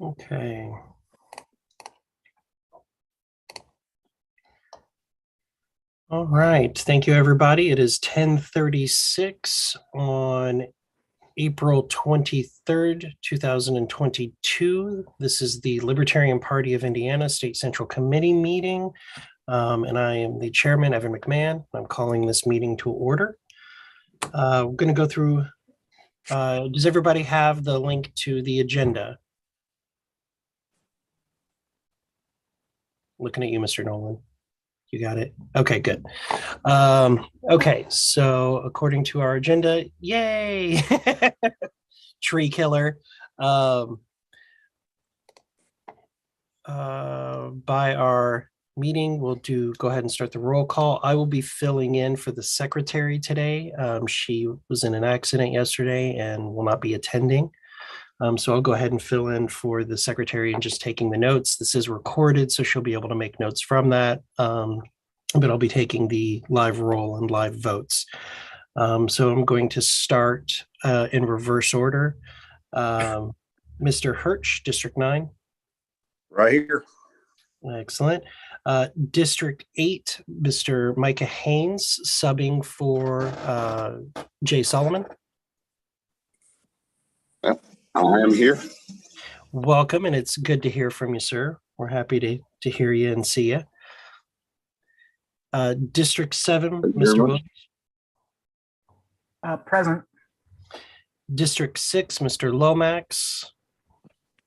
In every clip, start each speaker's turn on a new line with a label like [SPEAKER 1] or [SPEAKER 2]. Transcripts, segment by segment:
[SPEAKER 1] Okay. All right. Thank you, everybody. It is 10:36 on April 23rd, 2022. This is the Libertarian Party of Indiana State Central Committee meeting. And I am the chairman, Evan McMahon. I'm calling this meeting to order. We're going to go through, does everybody have the link to the agenda? Looking at you, Mr. Nolan. You got it? Okay, good. Okay, so according to our agenda, yay! Tree killer. By our meeting, we'll go ahead and start the roll call. I will be filling in for the secretary today. She was in an accident yesterday and will not be attending. So I'll go ahead and fill in for the secretary and just taking the notes. This is recorded, so she'll be able to make notes from that. But I'll be taking the live roll and live votes. So I'm going to start in reverse order. Mr. Hirsch, District 9.
[SPEAKER 2] Right here.
[SPEAKER 1] Excellent. District 8, Mr. Micah Haynes, subbing for Jay Solomon.
[SPEAKER 2] I am here.
[SPEAKER 1] Welcome, and it's good to hear from you, sir. We're happy to hear you and see you. District 7, Mr. Williams.
[SPEAKER 3] Present.
[SPEAKER 1] District 6, Mr. Lomax.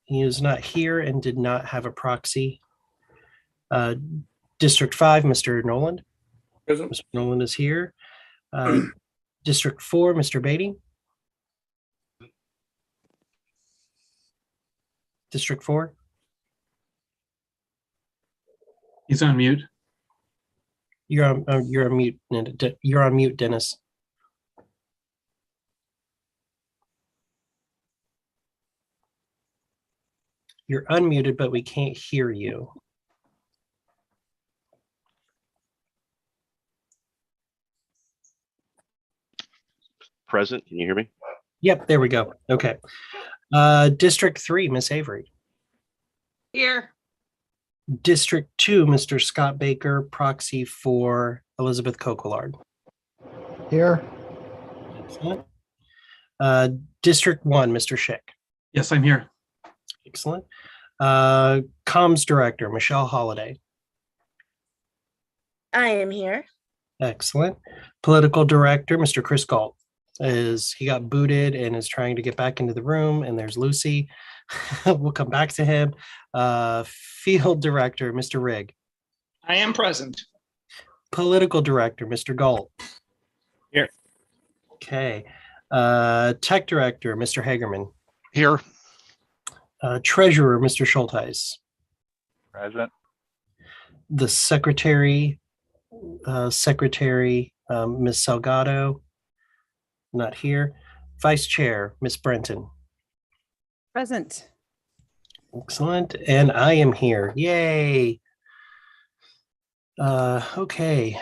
[SPEAKER 1] He is not here and did not have a proxy. District 5, Mr. Noland.
[SPEAKER 2] Present.
[SPEAKER 1] Mr. Noland is here. District 4, Mr. Beatty. District 4.
[SPEAKER 3] He's on mute.
[SPEAKER 1] You're on mute. You're on mute, Dennis. You're unmuted, but we can't hear you.
[SPEAKER 4] Present. Can you hear me?
[SPEAKER 1] Yep, there we go. Okay. District 3, Miss Avery.
[SPEAKER 5] Here.
[SPEAKER 1] District 2, Mr. Scott Baker, proxy for Elizabeth Coquillard.
[SPEAKER 6] Here.
[SPEAKER 1] Excellent. District 1, Mr. Schick.
[SPEAKER 3] Yes, I'm here.
[SPEAKER 1] Excellent. Comms Director, Michelle Holliday.
[SPEAKER 5] I am here.
[SPEAKER 1] Excellent. Political Director, Mr. Chris Galt. He got booted and is trying to get back into the room, and there's Lucy. We'll come back to him. Field Director, Mr. Rigg.
[SPEAKER 7] I am present.
[SPEAKER 1] Political Director, Mr. Galt.
[SPEAKER 7] Here.
[SPEAKER 1] Okay. Tech Director, Mr. Hagerman.
[SPEAKER 4] Here.
[SPEAKER 1] Treasurer, Mr. Schulteis.
[SPEAKER 2] Present.
[SPEAKER 1] The Secretary, Ms. Salgado. Not here. Vice Chair, Ms. Brenton.
[SPEAKER 8] Present.
[SPEAKER 1] Excellent. And I am here. Yay. Okay.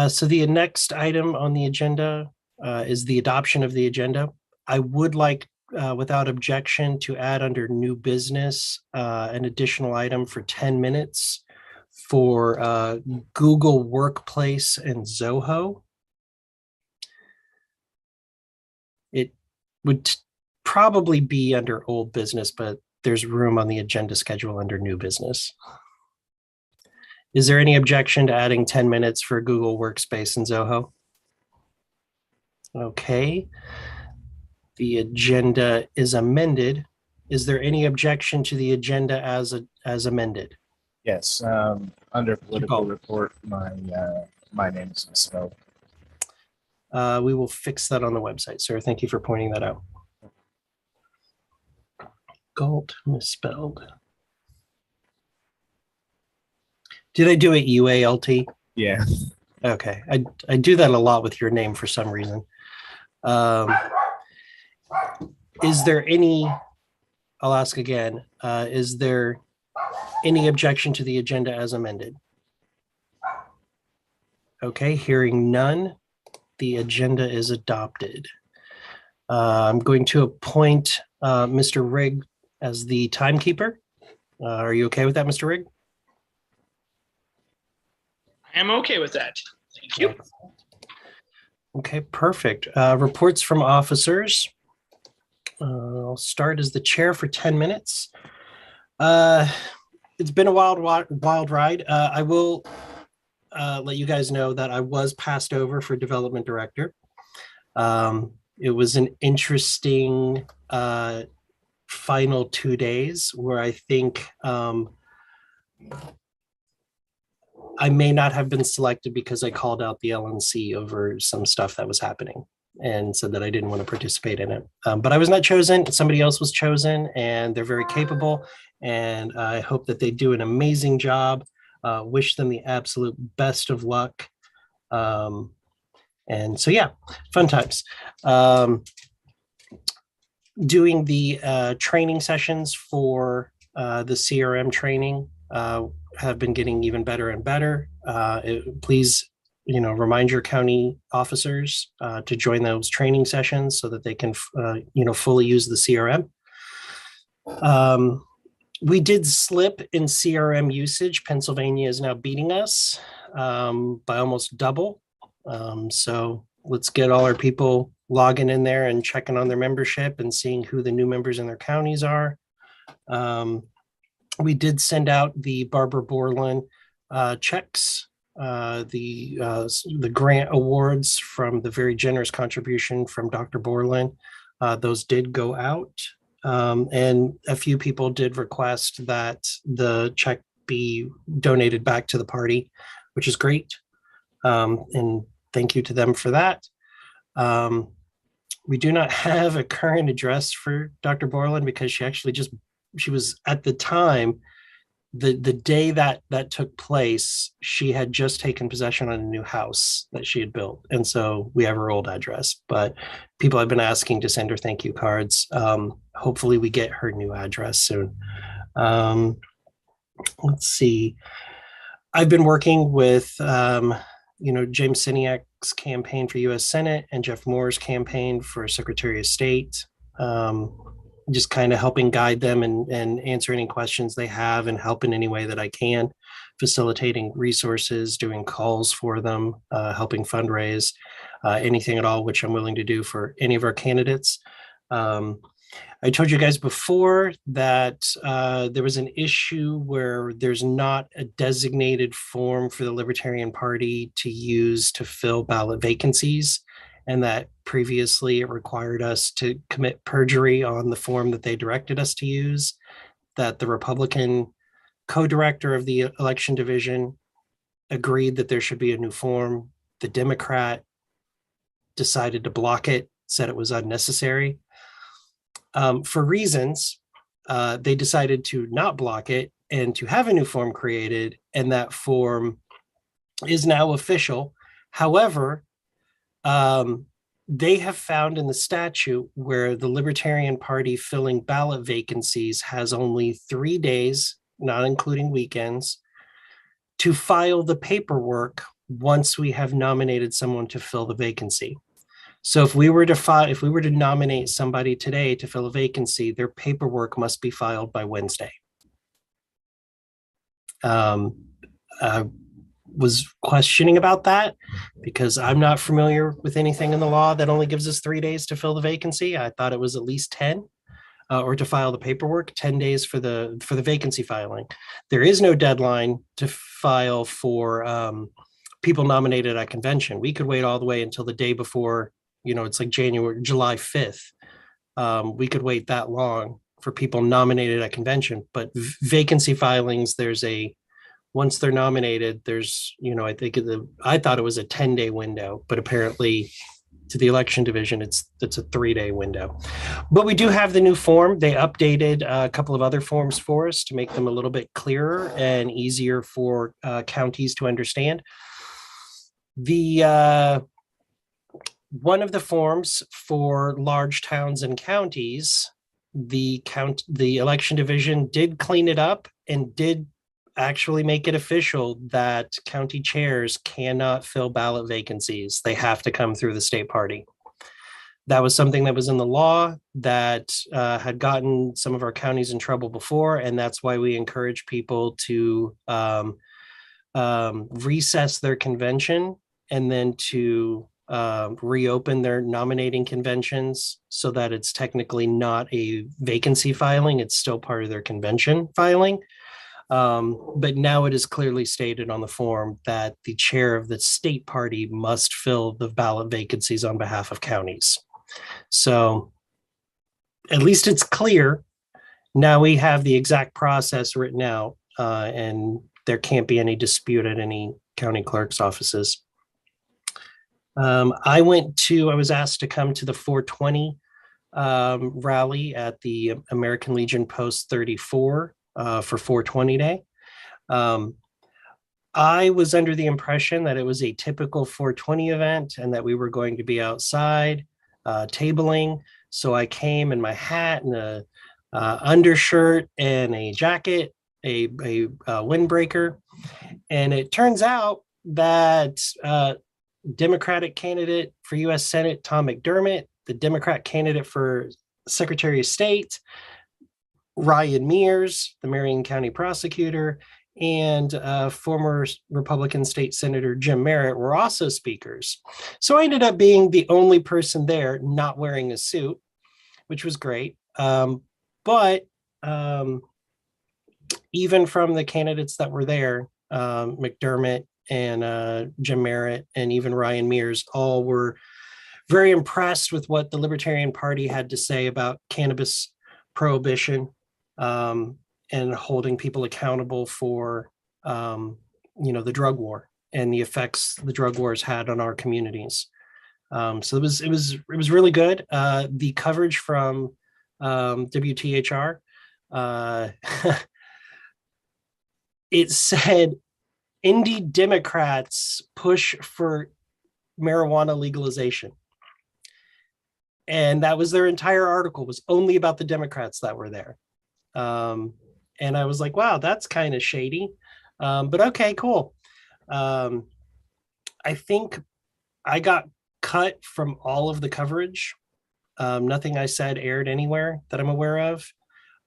[SPEAKER 1] So the next item on the agenda is the adoption of the agenda. I would like, without objection, to add under new business an additional item for 10 minutes for Google Workplace and Zoho. It would probably be under old business, but there's room on the agenda schedule under new business. Is there any objection to adding 10 minutes for Google Workspace and Zoho? Okay. The agenda is amended. Is there any objection to the agenda as amended?
[SPEAKER 6] Yes. Under political report, my name is misspelled.
[SPEAKER 1] We will fix that on the website, sir. Thank you for pointing that out. Galt misspelled. Did I do it UALT?
[SPEAKER 6] Yeah.
[SPEAKER 1] Okay. I do that a lot with your name for some reason. Is there any, I'll ask again, is there any objection to the agenda as amended? Okay, hearing none, the agenda is adopted. I'm going to appoint Mr. Rigg as the timekeeper. Are you okay with that, Mr. Rigg?
[SPEAKER 7] I am okay with that. Thank you.
[SPEAKER 1] Okay, perfect. Reports from officers. I'll start as the chair for 10 minutes. It's been a wild ride. I will let you guys know that I was passed over for development director. It was an interesting final 2 days where I think I may not have been selected because I called out the LNC over some stuff that was happening and said that I didn't want to participate in it. But I was not chosen. Somebody else was chosen, and they're very capable. And I hope that they do an amazing job. Wish them the absolute best of luck. And so, yeah, fun times. Doing the training sessions for the CRM training have been getting even better and better. Please, remind your county officers to join those training sessions so that they can, fully use the CRM. We did slip in CRM usage. Pennsylvania is now beating us by almost double. So let's get all our people logging in there and checking on their membership and seeing who the new members in their counties are. We did send out the Barbara Borland checks, the grant awards from the very generous contribution from Dr. Borland. Those did go out. And a few people did request that the check be donated back to the party, which is great. And thank you to them for that. We do not have a current address for Dr. Borland because she was at the time, the day that took place, she had just taken possession on a new house that she had built. And so we have her old address, but people have been asking to send her thank you cards. Hopefully we get her new address soon. Let's see. I've been working with, James Siniak's campaign for U.S. Senate and Jeff Moore's campaign for Secretary of State. Just kind of helping guide them and answer any questions they have and help in any way that I can, facilitating resources, doing calls for them, helping fundraise, anything at all, which I'm willing to do for any of our candidates. I told you guys before that there was an issue where there's not a designated form for the Libertarian Party to use to fill ballot vacancies, and that previously it required us to commit perjury on the form that they directed us to use, that the Republican co-director of the election division agreed that there should be a new form. The Democrat decided to block it, said it was unnecessary. For reasons, they decided to not block it and to have a new form created, and that form is now official. However, they have found in the statute where the Libertarian Party filling ballot vacancies has only 3 days, not including weekends, to file the paperwork once we have nominated someone to fill the vacancy. So if we were to nominate somebody today to fill a vacancy, their paperwork must be filed by Wednesday. I was questioning about that because I'm not familiar with anything in the law that only gives us 3 days to fill the vacancy. I thought it was at least 10, or to file the paperwork, 10 days for the vacancy filing. There is no deadline to file for people nominated at convention. We could wait all the way until the day before. It's like July 5th. We could wait that long for people nominated at convention, but vacancy filings, once they're nominated, there's, I thought it was a 10-day window, but apparently to the election division, it's a 3-day window. But we do have the new form. They updated a couple of other forms for us to make them a little bit clearer and easier for counties to understand. One of the forms for large towns and counties, the election division did clean it up and did actually make it official that county chairs cannot fill ballot vacancies. They have to come through the state party. That was something that was in the law that had gotten some of our counties in trouble before, and that's why we encourage people to recess their convention and then to reopen their nominating conventions so that it's technically not a vacancy filing. It's still part of their convention filing. But now it is clearly stated on the form that the chair of the state party must fill the ballot vacancies on behalf of counties. So at least it's clear. Now we have the exact process written out, and there can't be any dispute at any county clerk's offices. I was asked to come to the 420 rally at the American Legion Post 34 for 420 Day. I was under the impression that it was a typical 420 event and that we were going to be outside tabling. So I came in my hat and a undershirt and a jacket, a windbreaker. And it turns out that Democratic candidate for U.S. Senate, Tom McDermott, the Democrat candidate for Secretary of State, Ryan Mears, the Marion County prosecutor, and former Republican State Senator Jim Merritt were also speakers. So I ended up being the only person there not wearing a suit, which was great. But even from the candidates that were there, McDermott and Jim Merritt and even Ryan Mears all were very impressed with what the Libertarian Party had to say about cannabis prohibition and holding people accountable for, the drug war and the effects the drug wars had on our communities. So it was really good. The coverage from WTHR, it said Indy Democrats push for marijuana legalization. And that was their entire article, was only about the Democrats that were there. And I was like, wow, that's kind of shady. But okay, cool. I think I got cut from all of the coverage. Nothing I said aired anywhere that I'm aware of.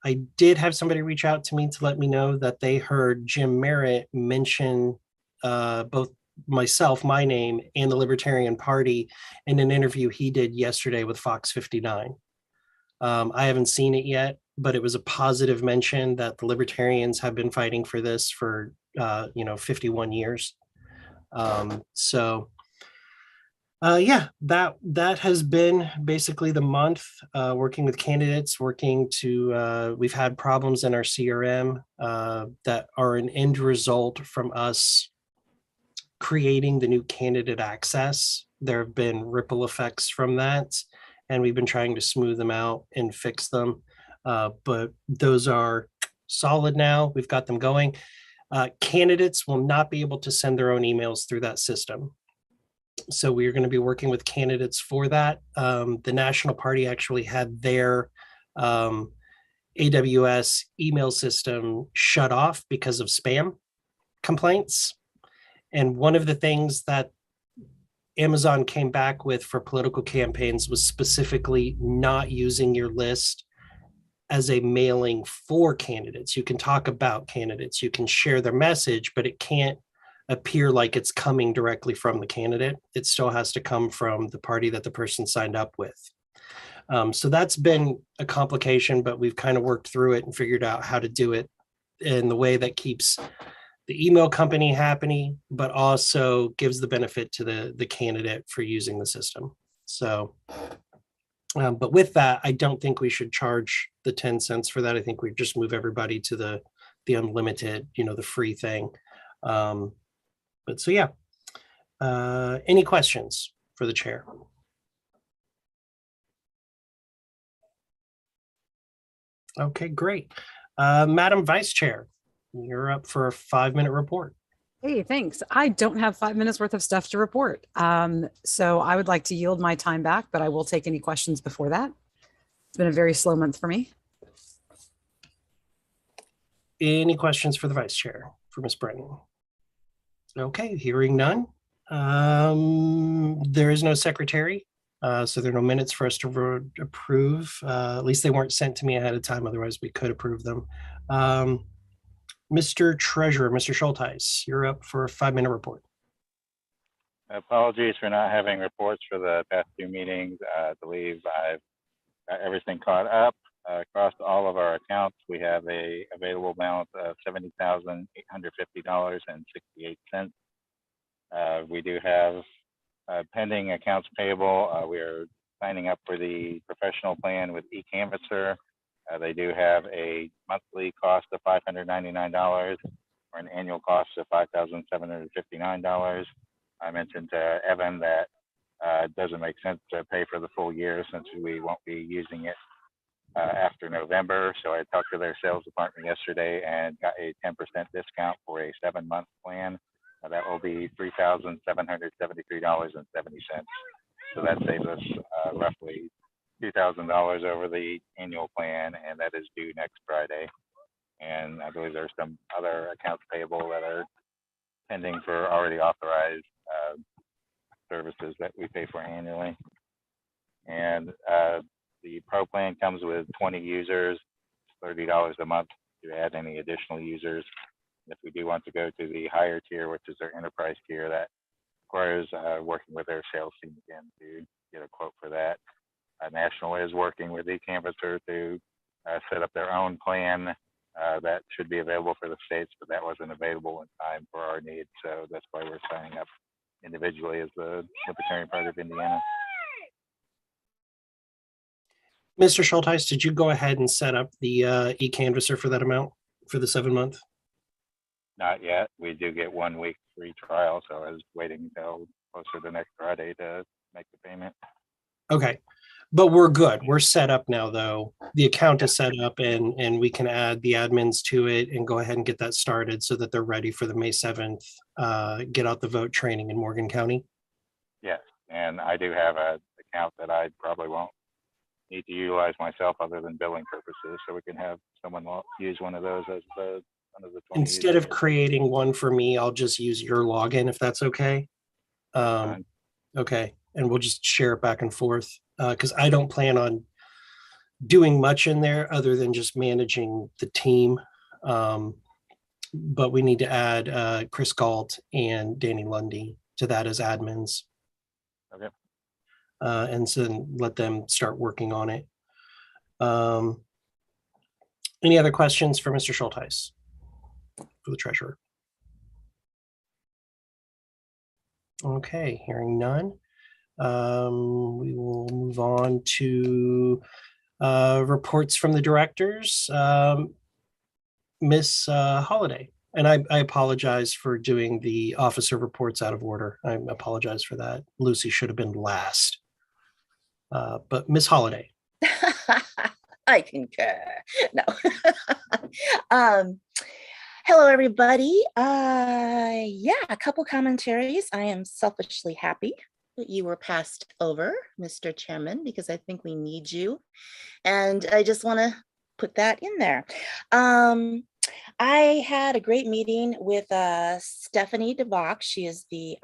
[SPEAKER 1] I did have somebody reach out to me to let me know that they heard Jim Merritt mention both myself, my name, and the Libertarian Party in an interview he did yesterday with Fox 59. I haven't seen it yet, but it was a positive mention that the Libertarians have been fighting for this for 51 years. That has been basically the month, working with candidates, we've had problems in our CRM that are an end result from us creating the new candidate access. There have been ripple effects from that, and we've been trying to smooth them out and fix them. But those are solid now. We've got them going. Candidates will not be able to send their own emails through that system. So we are going to be working with candidates for that. The National Party actually had their AWS email system shut off because of spam complaints. And one of the things that Amazon came back with for political campaigns was specifically not using your list as a mailing for candidates. You can talk about candidates, you can share their message, but it can't appear like it's coming directly from the candidate. It still has to come from the party that the person signed up with. So that's been a complication, but we've kind of worked through it and figured out how to do it in the way that keeps the email company happy, but also gives the benefit to the candidate for using the system. So, but with that, I don't think we should charge the 10 cents for that. I think we just move everybody to the unlimited, the free thing. But so, yeah. Any questions for the chair? Okay, great. Madam Vice Chair, you're up for a 5-minute report.
[SPEAKER 8] Hey, thanks. I don't have 5 minutes worth of stuff to report. So I would like to yield my time back, but I will take any questions before that. It's been a very slow month for me.
[SPEAKER 1] Any questions for the Vice Chair, for Ms. Brennan? Okay, hearing none. There is no secretary So there are no minutes for us to approve. At least they weren't sent to me ahead of time. Otherwise, we could approve them. Mr. Treasurer, Mr. Schulteis, you're up for a 5-minute report.
[SPEAKER 9] Apologies for not having reports for the past 2 meetings. I believe I've got everything caught up. Across all of our accounts, we have a available balance of $70,850.68. We do have pending accounts payable. We are signing up for the professional plan with eCanvasser. They do have a monthly cost of $599 or an annual cost of $5,759. I mentioned to Evan that it doesn't make sense to pay for the full year since we won't be using it after November. So I talked to their sales department yesterday and got a 10% discount for a 7-month plan. That will be $3,773.70. So that saves us roughly $2,000 over the annual plan, and that is due next Friday. And I believe there's some other accounts payable that are pending for already authorized services that we pay for annually. And the Pro plan comes with 20 users, $30 a month to add any additional users. If we do want to go to the higher tier, which is their enterprise tier, that requires working with their sales team again to get a quote for that. National is working with eCanvasser to set up their own plan that should be available for the states, but that wasn't available in time for our needs. So that's why we're signing up individually as the Libertarian Party of Indiana.
[SPEAKER 1] Mr. Schulteis, did you go ahead and set up the eCanvasser for that amount for the 7-month?
[SPEAKER 9] Not yet. We do get 1 week free trial, so I was waiting until closer to next Friday to make the payment.
[SPEAKER 1] Okay, but we're good. We're set up now, though. The account is set up, and we can add the admins to it and go ahead and get that started so that they're ready for the May 7th get out the vote training in Morgan County.
[SPEAKER 9] Yes, and I do have an account that I probably won't need to utilize myself other than billing purposes, so we can have someone use one of those as one of the 20
[SPEAKER 1] Instead of
[SPEAKER 9] users.
[SPEAKER 1] creating one for me, I'll just use your login if that's okay.
[SPEAKER 9] Fine.
[SPEAKER 1] Okay, and we'll just share it back and forth because I don't plan on doing much in there other than just managing the team. But we need to add Chris Galt and Danny Lundy to that as admins.
[SPEAKER 9] Okay.
[SPEAKER 1] And so let them start working on it. Any other questions for Mr. Schulteis, for the treasurer? Okay, hearing none. We will move on to reports from the directors. Miss Holiday, and I apologize for doing the officer reports out of order. I apologize for that. Lucy should have been last. But Miss Holiday.
[SPEAKER 5] I concur. No. Hello, everybody. Yeah, a couple commentaries. I am selfishly happy that you were passed over, Mr. Chairman, because I think we need you. And I just want to put that in there. I had a great meeting with Stephanie DeVach. She is the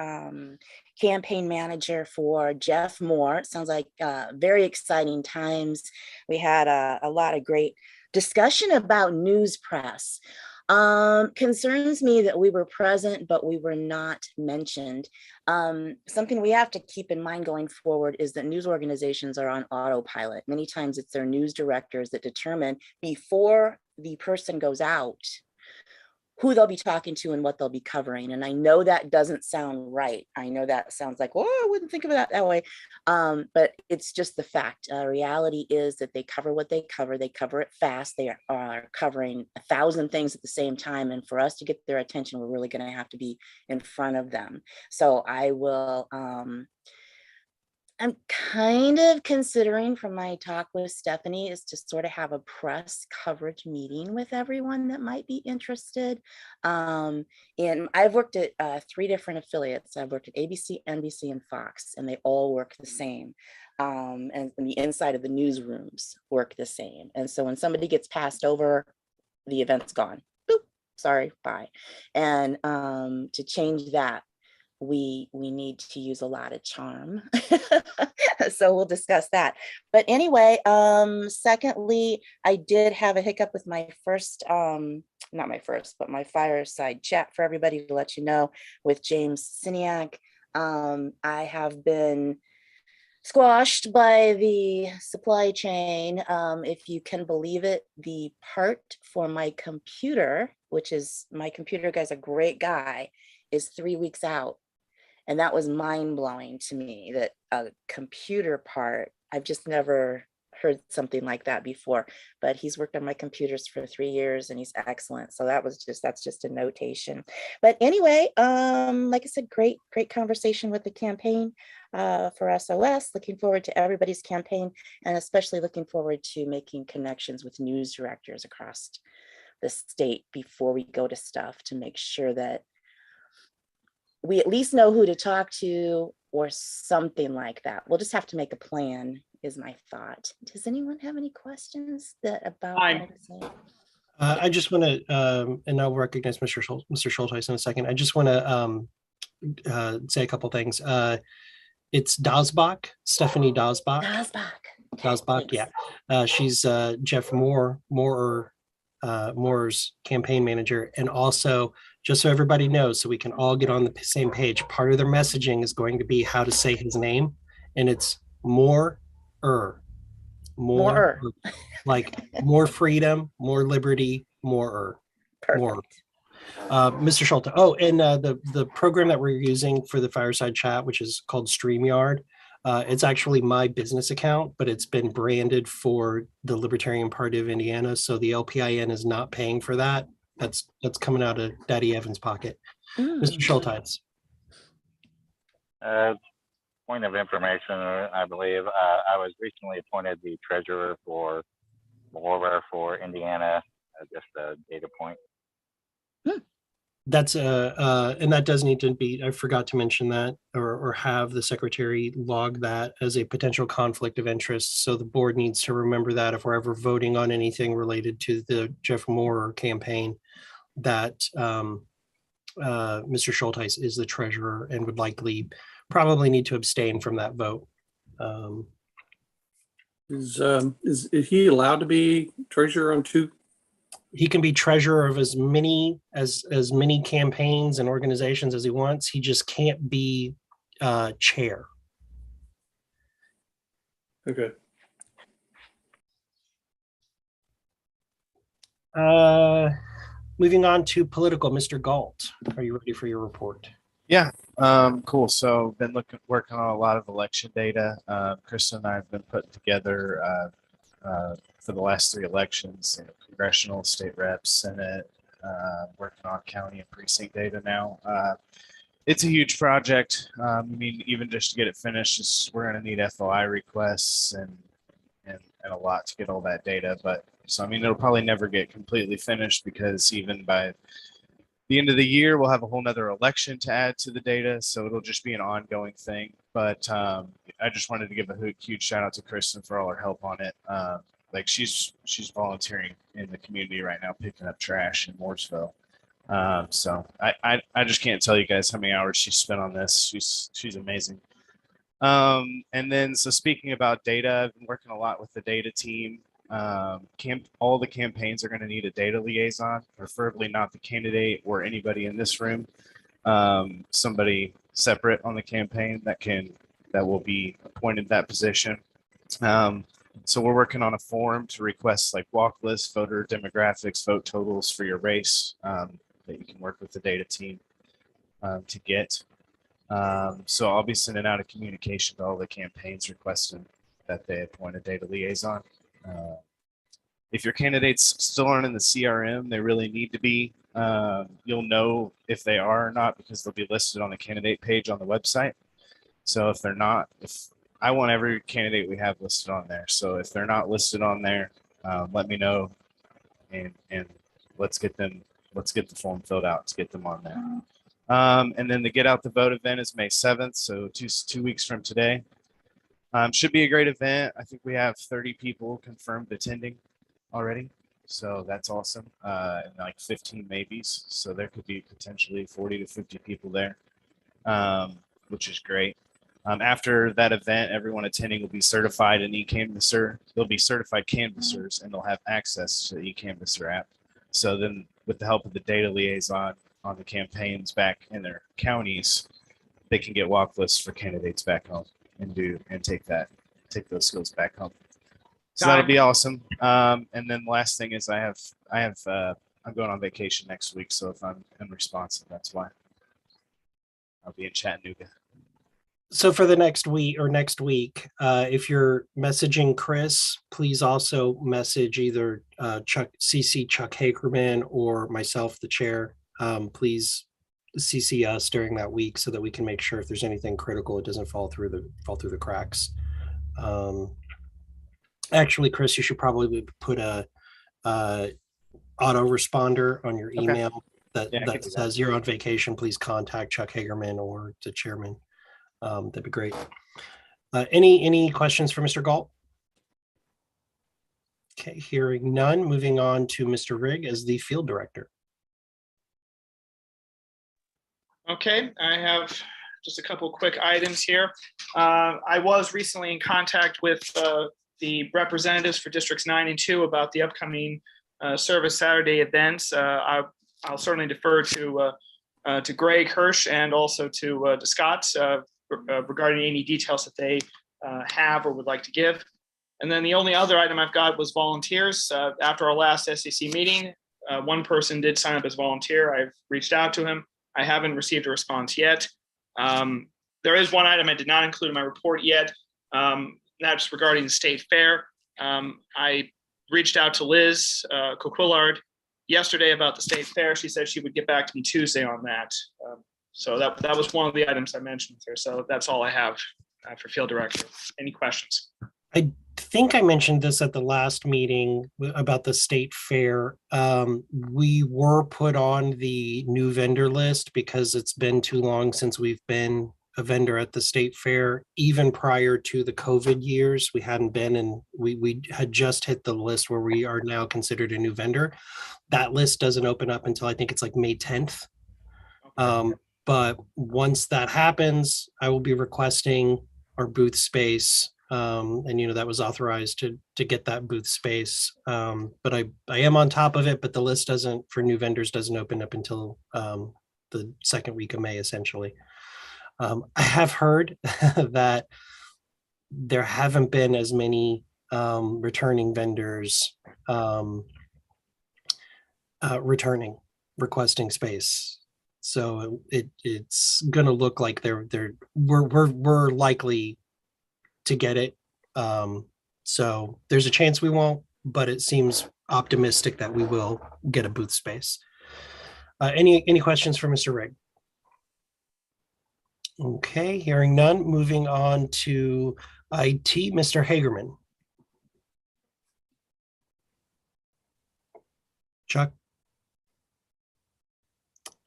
[SPEAKER 5] campaign manager for Jeff Moore. It sounds like very exciting times. We had a lot of great discussion about news press. Concerns me that we were present, but we were not mentioned. Something we have to keep in mind going forward is that news organizations are on autopilot. Many times it's their news directors that determine before the person goes out who they'll be talking to and what they'll be covering. And I know that doesn't sound right. I know that sounds like, oh, I wouldn't think of it that way. But it's just the fact. Reality is that they cover what they cover. They cover it fast. They are covering 1,000 things at the same time. And for us to get their attention, we're really going to have to be in front of them. So I will, I'm kind of considering from my talk with Stephanie is to sort of have a press coverage meeting with everyone that might be interested. And I've worked at 3 different affiliates. I've worked at ABC, NBC, and Fox, and they all work the same. And the inside of the newsrooms work the same. And so when somebody gets passed over, the event's gone. Boop, sorry, bye. And to change that, we need to use a lot of charm. So we'll discuss that. But anyway, secondly, I did have a hiccup with my first, not my first, but my fireside chat for everybody to let you know with James Siniak. I have been squashed by the supply chain. If you can believe it, the part for my computer, which is my computer guy's a great guy, is 3 weeks out. And that was mind blowing to me, that a computer part, I've just never heard something like that before, but he's worked on my computers for 3 years and he's excellent. So that's just a notation. But anyway, like I said, great conversation with the campaign for SOS. Looking forward to everybody's campaign, and especially looking forward to making connections with news directors across the state before we go to stuff, to make sure that we at least know who to talk to or something like that. We'll just have to make a plan, is my thought. Does anyone have any questions about what I'm saying?
[SPEAKER 1] I just want to, and I'll recognize Mr. Schulteis in a second. I just want to say a couple things. It's Dosbach, Stephanie Dosbach. Dosbach, yeah. She's Jeff Moore's campaign manager. And also, just so everybody knows, so we can all get on the same page, part of their messaging is going to be how to say his name. And it's more, like more freedom, more liberty, more. Mr. Schulte. Oh, and the program that we're using for the fireside chat, which is called StreamYard, it's actually my business account, but it's been branded for the Libertarian Party of Indiana. So the LPIN is not paying for that. That's coming out of Daddy Evan's pocket. Mr. Schulteis.
[SPEAKER 9] Point of information, I believe I was recently appointed the treasurer for Indiana. Just a data point.
[SPEAKER 1] That's and that does need to be, I forgot to mention that, or have the secretary log that as a potential conflict of interest. So the board needs to remember that if we're ever voting on anything related to the Jeff Moore campaign, that Mr. Schulteis is the treasurer and would probably need to abstain from that vote.
[SPEAKER 10] Is he allowed to be treasurer on two?
[SPEAKER 1] He can be treasurer of as many campaigns and organizations as he wants. He just can't be chair.
[SPEAKER 10] Okay.
[SPEAKER 1] Moving on to political, Mr. Galt, are you ready for your report?
[SPEAKER 6] Yeah, cool. So been working on a lot of election data. Kristen and I have been putting together for the last 3 elections, congressional, state reps, Senate, working on county and precinct data now. It's a huge project. I mean, even just to get it finished, we're going to need FOI requests and a lot to get all that data. But so, I mean, it'll probably never get completely finished, because even by the end of the year, we'll have a whole nother election to add to the data. So it'll just be an ongoing thing. But I just wanted to give a huge shout out to Kristen for all her help on it. Like she's volunteering in the community right now, picking up trash in Mooresville. So I just can't tell you guys how many hours she spent on this. She's amazing. And then, so speaking about data, I've been working a lot with the data team. All the campaigns are going to need a data liaison, preferably not the candidate or anybody in this room. Somebody separate on the campaign that will be appointed that position. So we're working on a form to request like walk lists, voter demographics, vote totals for your race, that you can work with the data team to get. So I'll be sending out a communication to all the campaigns requesting that they appoint a data liaison. If your candidates still aren't in the CRM, they really need to be. You'll know if they are or not, because they'll be listed on the candidate page on the website. So if they're not, I want every candidate we have listed on there. So if they're not listed on there, let me know, and let's get the form filled out to get them on there. And then the Get Out the Vote event is May 7th, so two weeks from today. Should be a great event. I think we have 30 people confirmed attending already, so that's awesome. And like 15 maybes, so there could be potentially 40 to 50 people there. which is great. After that event, everyone attending will be certified an eCanvasser. They'll be certified canvassers, and they'll have access to the eCanvasser app. So then, with the help of the data liaison on the campaigns back in their counties, they can get walk lists for candidates back home and take those skills back home. So that'll be awesome. And then the last thing is I'm going on vacation next week, so if I'm unresponsive, that's why. I'll be in Chattanooga.
[SPEAKER 1] So for the next week, if you're messaging Chris, please also message either CC Chuck Hagerman or myself, the chair. Please CC us during that week so that we can make sure if there's anything critical, it doesn't fall through the cracks. Actually, Chris, you should probably put a autoresponder on your email that says you're on vacation. Please contact Chuck Hagerman or the chairman. That'd be great. Any questions for Mr. Galt? Okay, hearing none, moving on to Mr. Rigg as the field director.
[SPEAKER 7] Okay, I have just a couple quick items here. I was recently in contact with the representatives for districts 9 and 2 about the upcoming Service Saturday events. I'll certainly defer to Greg Hirsch and also to Scott regarding any details that they have or would like to give. And then the only other item I've got was volunteers. After our last SCC meeting, one person did sign up as volunteer. I've reached out to him. I haven't received a response yet. There is one item I did not include in my report yet. That's regarding the state fair. I reached out to Liz Coquillard yesterday about the state fair. She said she would get back to me Tuesday on that. So that was one of the items I mentioned there. So that's all I have for field director. Any questions?
[SPEAKER 1] I think I mentioned this at the last meeting about the state fair. We were put on the new vendor list because it's been too long since we've been a vendor at the state fair. Even prior to the COVID years, we hadn't been, and we had just hit the list where we are now considered a new vendor. That list doesn't open up until I think it's like May 10th. But once that happens, I will be requesting our booth space. And that was authorized to get that booth space. But I am on top of it, but the list for new vendors doesn't open up until the second week of May, essentially. I have heard that there haven't been as many returning vendors requesting space. So it's going to look like we're likely to get it. So there's a chance we won't, but it seems optimistic that we will get a booth space. Any questions for Mr. Rigg? Okay, hearing none, moving on to IT, Mr. Hagerman. Chuck?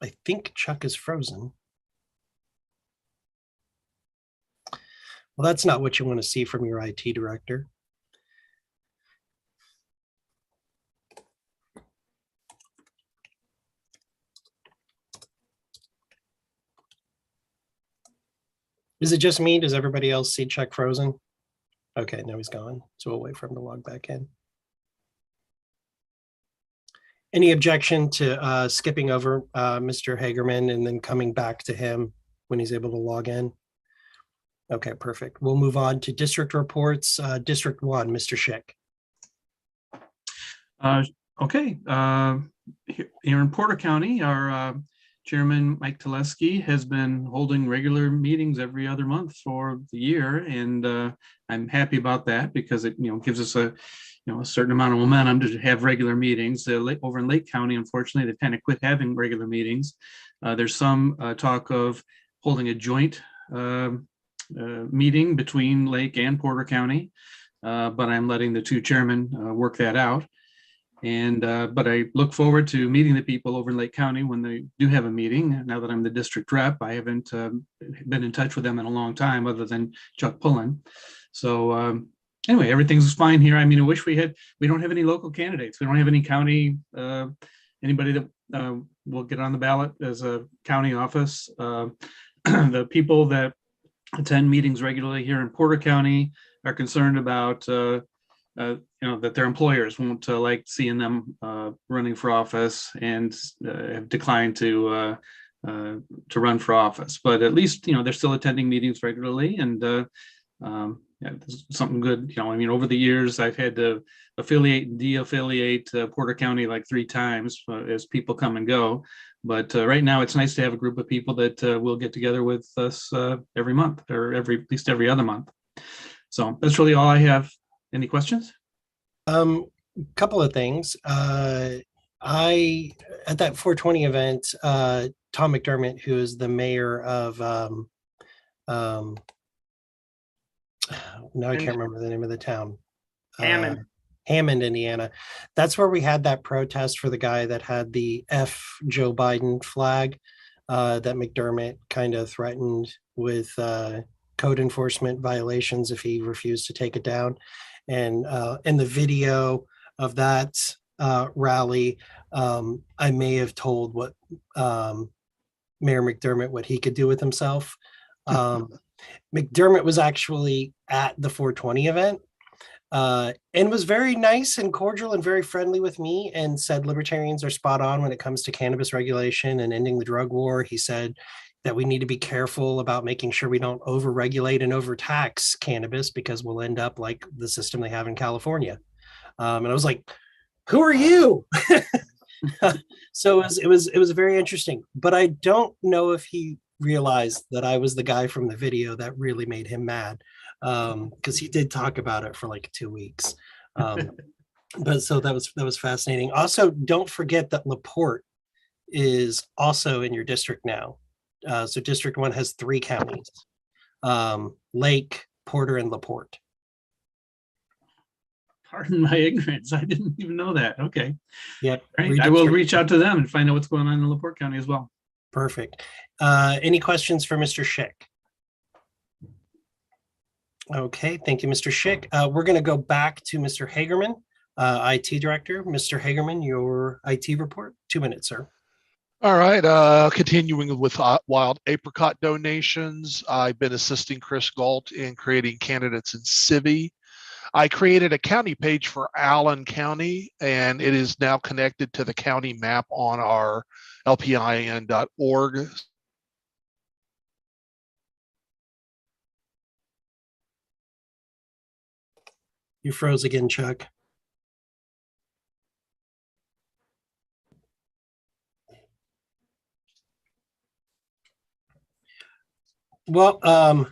[SPEAKER 1] I think Chuck is frozen. Well, that's not what you want to see from your IT director. Is it just me? Does everybody else see Chuck frozen? Okay, now he's gone. So we'll wait for him to log back in. Any objection to skipping over Mr. Hagerman and then coming back to him when he's able to log in? Okay, perfect. We'll move on to district reports. District 1, Mr. Schick.
[SPEAKER 3] Okay. Here in Porter County, our Chairman Mike Teleski has been holding regular meetings every other month for the year, and I'm happy about that because it gives us a certain amount of momentum to have regular meetings. Over in Lake County, unfortunately, they've kind of quit having regular meetings. There's some talk of holding a joint meeting between Lake and Porter County, but I'm letting the two chairmen work that out. And but I look forward to meeting the people over in Lake County when they do have a meeting. Now that I'm the district rep, I haven't been in touch with them in a long time other than Chuck Pullen. So anyway, everything's fine here. I mean, I wish we don't have any local candidates. We don't have any county, anybody that will get on the ballot as a county office. the people that attend meetings regularly here in Porter County are concerned about, that their employers won't like seeing them running for office, and have declined to run for office. But at least, they're still attending meetings regularly, and there's something good. Over the years, I've had to affiliate and de-affiliate Porter County like 3 times as people come and go. But right now, it's nice to have a group of people that will get together with us every month, or at least every other month. So that's really all I have. Any questions?
[SPEAKER 1] Couple of things. At that 420 event, Tom McDermott, who is the mayor of now I can't remember the name of the town. Hammond, Indiana. That's where we had that protest for the guy that had the F Joe Biden flag that McDermott kind of threatened with code enforcement violations if he refused to take it down. And in the video of that rally, I may have told what Mayor McDermott what he could do with himself. McDermott was actually at the 420 event and was very nice and cordial and very friendly with me, and said libertarians are spot on when it comes to cannabis regulation and ending the drug war. He said that we need to be careful about making sure we don't overregulate and overtax cannabis, because we'll end up like the system they have in California. And I was like, who are you? So it was very interesting, but I don't know if he realized that I was the guy from the video that really made him mad, because he did talk about it for like 2 weeks. But so that was fascinating. Also, don't forget that LaPorte is also in your district now. So District 1 has 3 counties, Lake, Porter, and LaPorte.
[SPEAKER 3] Pardon my ignorance. I didn't even know that. Okay.
[SPEAKER 1] Yep.
[SPEAKER 3] Right. I will reach out to them and find out what's going on in LaPorte County as well.
[SPEAKER 1] Perfect. Any questions for Mr. Schick? Okay, thank you, Mr. Schick. We're going to go back to Mr. Hagerman, IT Director. Mr. Hagerman, your IT report. 2 minutes, sir.
[SPEAKER 11] All right, continuing with wild apricot donations. I've been assisting Chris Galt in creating candidates in Civi. I created a county page for Allen County, and it is now connected to the county map on our LPIN.org.
[SPEAKER 1] You froze again, Chuck. Well, I'm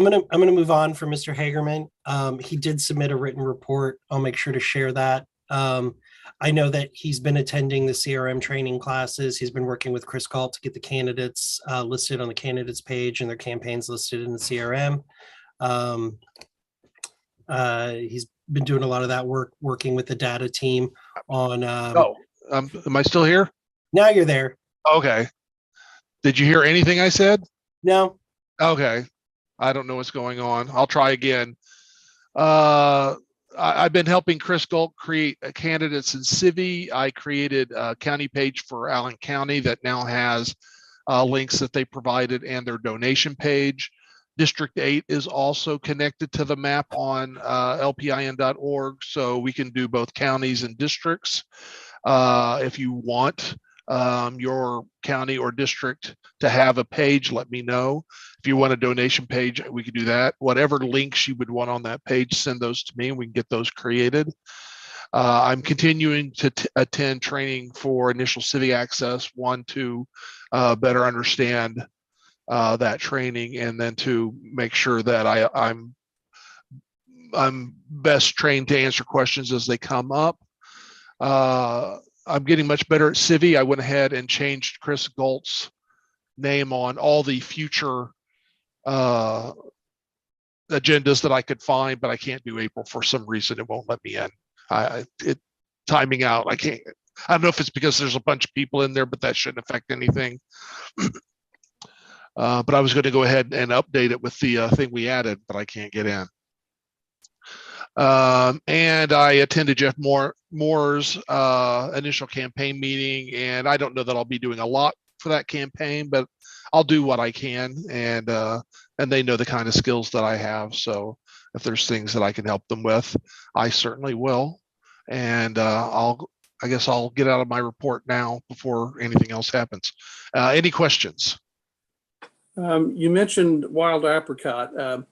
[SPEAKER 1] gonna move on for Mr. Hagerman. He did submit a written report. I'll make sure to share that. I know that he's been attending the CRM training classes. He's been working with Chris Galt to get the candidates listed on the candidates page and their campaigns listed in the CRM. He's been doing a lot of that work, working with the data team on.
[SPEAKER 11] Am I still here?
[SPEAKER 1] Now you're there.
[SPEAKER 11] Okay. Did you hear anything I said?
[SPEAKER 1] No.
[SPEAKER 11] Okay. I don't know what's going on. I'll try again. I've been helping Chris Galt create candidates in Civi. I created a county page for Allen County that now has links that they provided and their donation page. District 8 is also connected to the map on lpin.org, so we can do both counties and districts. If you want your county or district to have a page, let me know. If you want a donation page, we could do that. Whatever links you would want on that page, send those to me and we can get those created. I'm continuing to attend training for initial civic access, one, to better understand that training, and then to make sure that I'm best trained to answer questions as they come up. I'm getting much better at Civi. I went ahead and changed Chris Galt's name on all the future agendas that I could find, but I can't do April for some reason. It won't let me in. Timing out. I can't. I don't know if it's because there's a bunch of people in there, but that shouldn't affect anything. But I was going to go ahead and update it with the thing we added, but I can't get in. And I attended Jeff Moore's initial campaign meeting, and I don't know that I'll be doing a lot for that campaign, but I'll do what I can, and they know the kind of skills that I have. So if there's things that I can help them with, I certainly will. And I guess I'll get out of my report now before anything else happens. Any questions?
[SPEAKER 10] You mentioned wild apricot.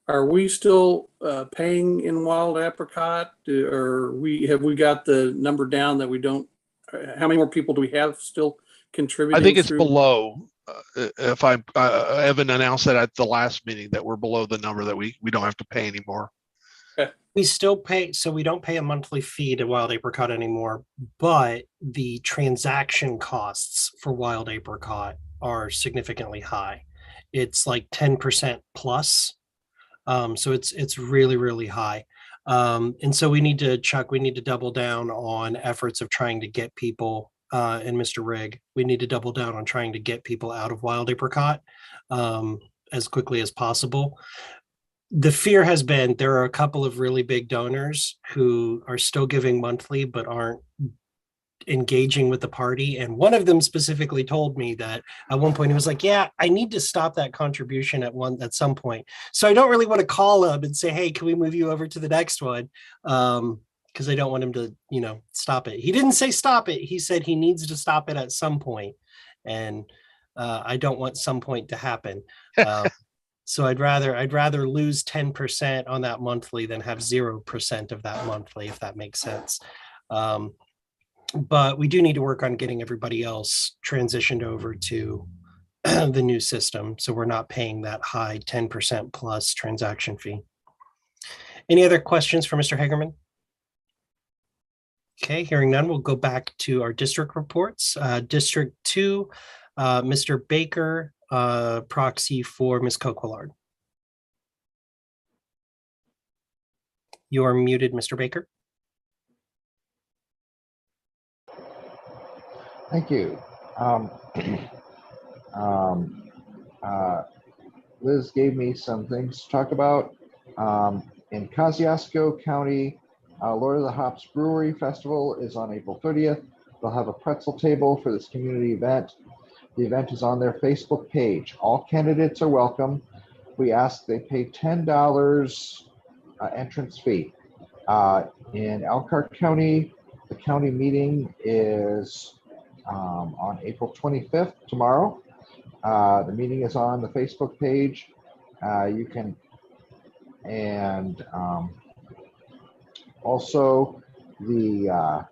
[SPEAKER 10] Are we still paying in wild apricot, or have we got the number down that we don't? How many more people do we have still contributing?
[SPEAKER 11] I think it's
[SPEAKER 10] through?
[SPEAKER 11] below. If Evan announced that at the last meeting that we're below the number that we don't have to pay anymore.
[SPEAKER 1] We still pay, so we don't pay a monthly fee to Wild Apricot anymore, but the transaction costs for Wild Apricot are significantly high. It's like 10% plus. So it's really, really high. And so we need to, Chuck, we need to double down on efforts of trying to get people, and Mr. Rigg, we need to double down on trying to get people out of Wild Apricot as quickly as possible. The fear has been there are a couple of really big donors who are still giving monthly but aren't engaging with the party. And one of them specifically told me that at one point he was like, yeah, I need to stop that contribution at some point. So I don't really want to call him and say, hey, can we move you over to the next one? Because I don't want him to, stop it. He didn't say stop it. He said he needs to stop it at some point. And I don't want some point to happen. So I'd rather lose 10% on that monthly than have 0% of that monthly, if that makes sense. But we do need to work on getting everybody else transitioned over to the new system, so we're not paying that high 10% plus transaction fee. Any other questions for Mr. Hagerman? Okay, hearing none, we'll go back to our district reports. District 2, Mr. Baker, proxy for Ms. Coquillard. You are muted, Mr. Baker.
[SPEAKER 12] Thank you. Liz gave me some things to talk about. In Kosciuszko County, Lord of the Hops Brewery Festival is on April 30th. They'll have a pretzel table for this community event. The event is on their Facebook page. All candidates are welcome. We ask they pay $10 entrance fee. In Elkhart County, the county meeting is on April 25th, tomorrow. The meeting is on the Facebook page. You can, and also the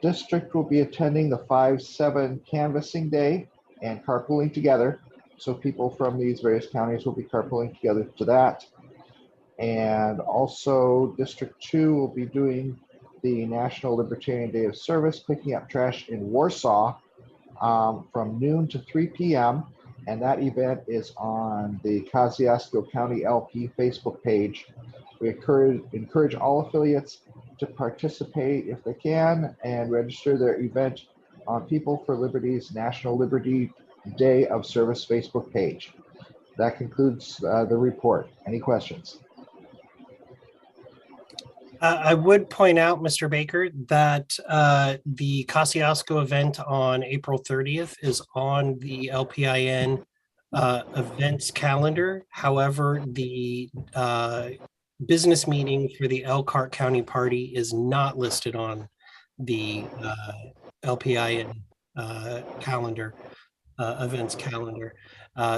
[SPEAKER 12] district will be attending the 5/7 canvassing day and carpooling together. So people from these various counties will be carpooling together to that. And also District 2 will be doing the National Libertarian Day of Service, picking up trash in Warsaw from noon to 3 p.m. And that event is on the Kosciuszko County LP Facebook page. We encourage all affiliates to participate if they can and register their event on People for Liberty's National Liberty Day of Service Facebook page. That concludes the report. Any questions?
[SPEAKER 1] I would point out, Mr. Baker, that the Kosciuszko event on April 30th is on the LPIN events calendar. However, the business meeting for the Elkhart County Party is not listed on the LPIN calendar, events calendar.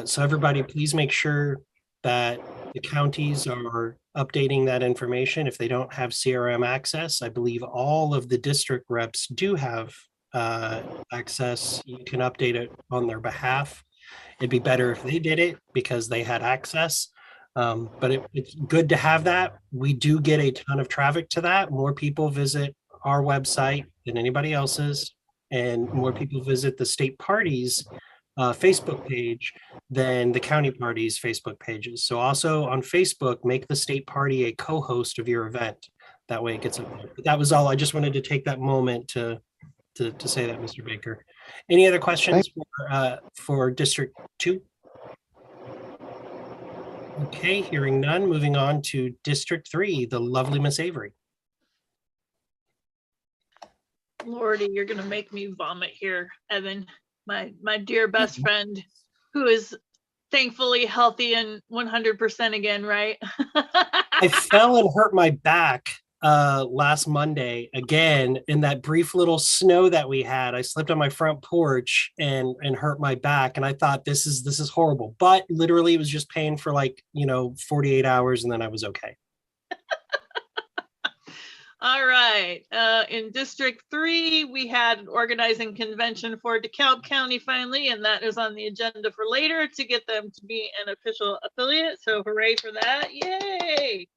[SPEAKER 1] So everybody, please make sure that the counties are updating that information. If they don't have CRM access, I believe all of the district reps do have access. You can update it on their behalf. It'd be better if they did it because they had access. But it's good to have that. We do get a ton of traffic to that. More people visit our website than anybody else's, and more people visit the state parties Facebook page than the county party's Facebook pages. So also on Facebook, make the state party a co-host of your event. That way it gets up there. But that was all. I just wanted to take that moment to say that, Mr. Baker. Any other questions for District 2? Okay, hearing none, moving on to District 3, the lovely Miss Avery.
[SPEAKER 13] Lordy, you're gonna make me vomit here, Evan. my dear best friend, who is thankfully healthy and 100% again, right?
[SPEAKER 1] I fell and hurt my back last Monday again in that brief little snow that we had. I slipped on my front porch and hurt my back, and I thought this is horrible. But literally, it was just pain for 48 hours, and then I was okay.
[SPEAKER 13] All right. In District 3, we had an organizing convention for DeKalb County finally, and that is on the agenda for later to get them to be an official affiliate. So hooray for that. Yay.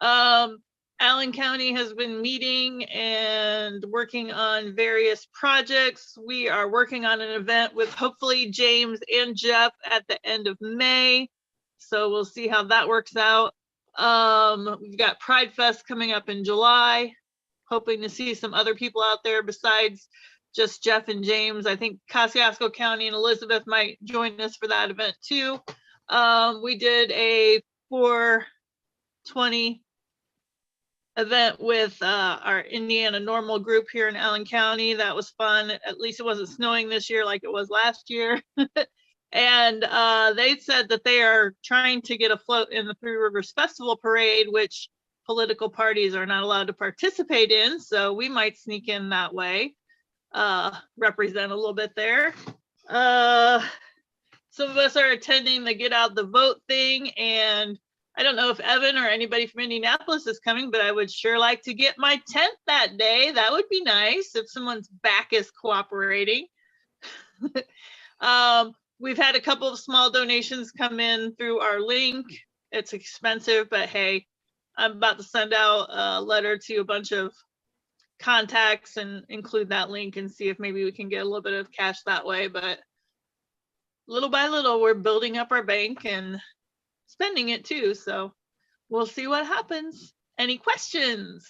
[SPEAKER 13] Allen County has been meeting and working on various projects. We are working on an event with hopefully James and Jeff at the end of May. So we'll see how that works out. We've got Pride Fest coming up in July, hoping to see some other people out there besides just Jeff and James. I think Kosciuszko County and Elizabeth might join us for that event too. We did a 420 event with our Indiana Normal group here in Allen County. That was fun. At least it wasn't snowing this year like it was last year. And they said that they are trying to get a float in the Three Rivers Festival Parade, which political parties are not allowed to participate in. So we might sneak in that way, represent a little bit there. Some of us are attending the Get Out the Vote thing. And I don't know if Evan or anybody from Indianapolis is coming, but I would sure like to get my tent that day. That would be nice if someone's back is cooperating. We've had a couple of small donations come in through our link. It's expensive, but hey, I'm about to send out a letter to a bunch of contacts and include that link and see if maybe we can get a little bit of cash that way. But little by little, we're building up our bank and spending it too. So we'll see what happens. Any questions?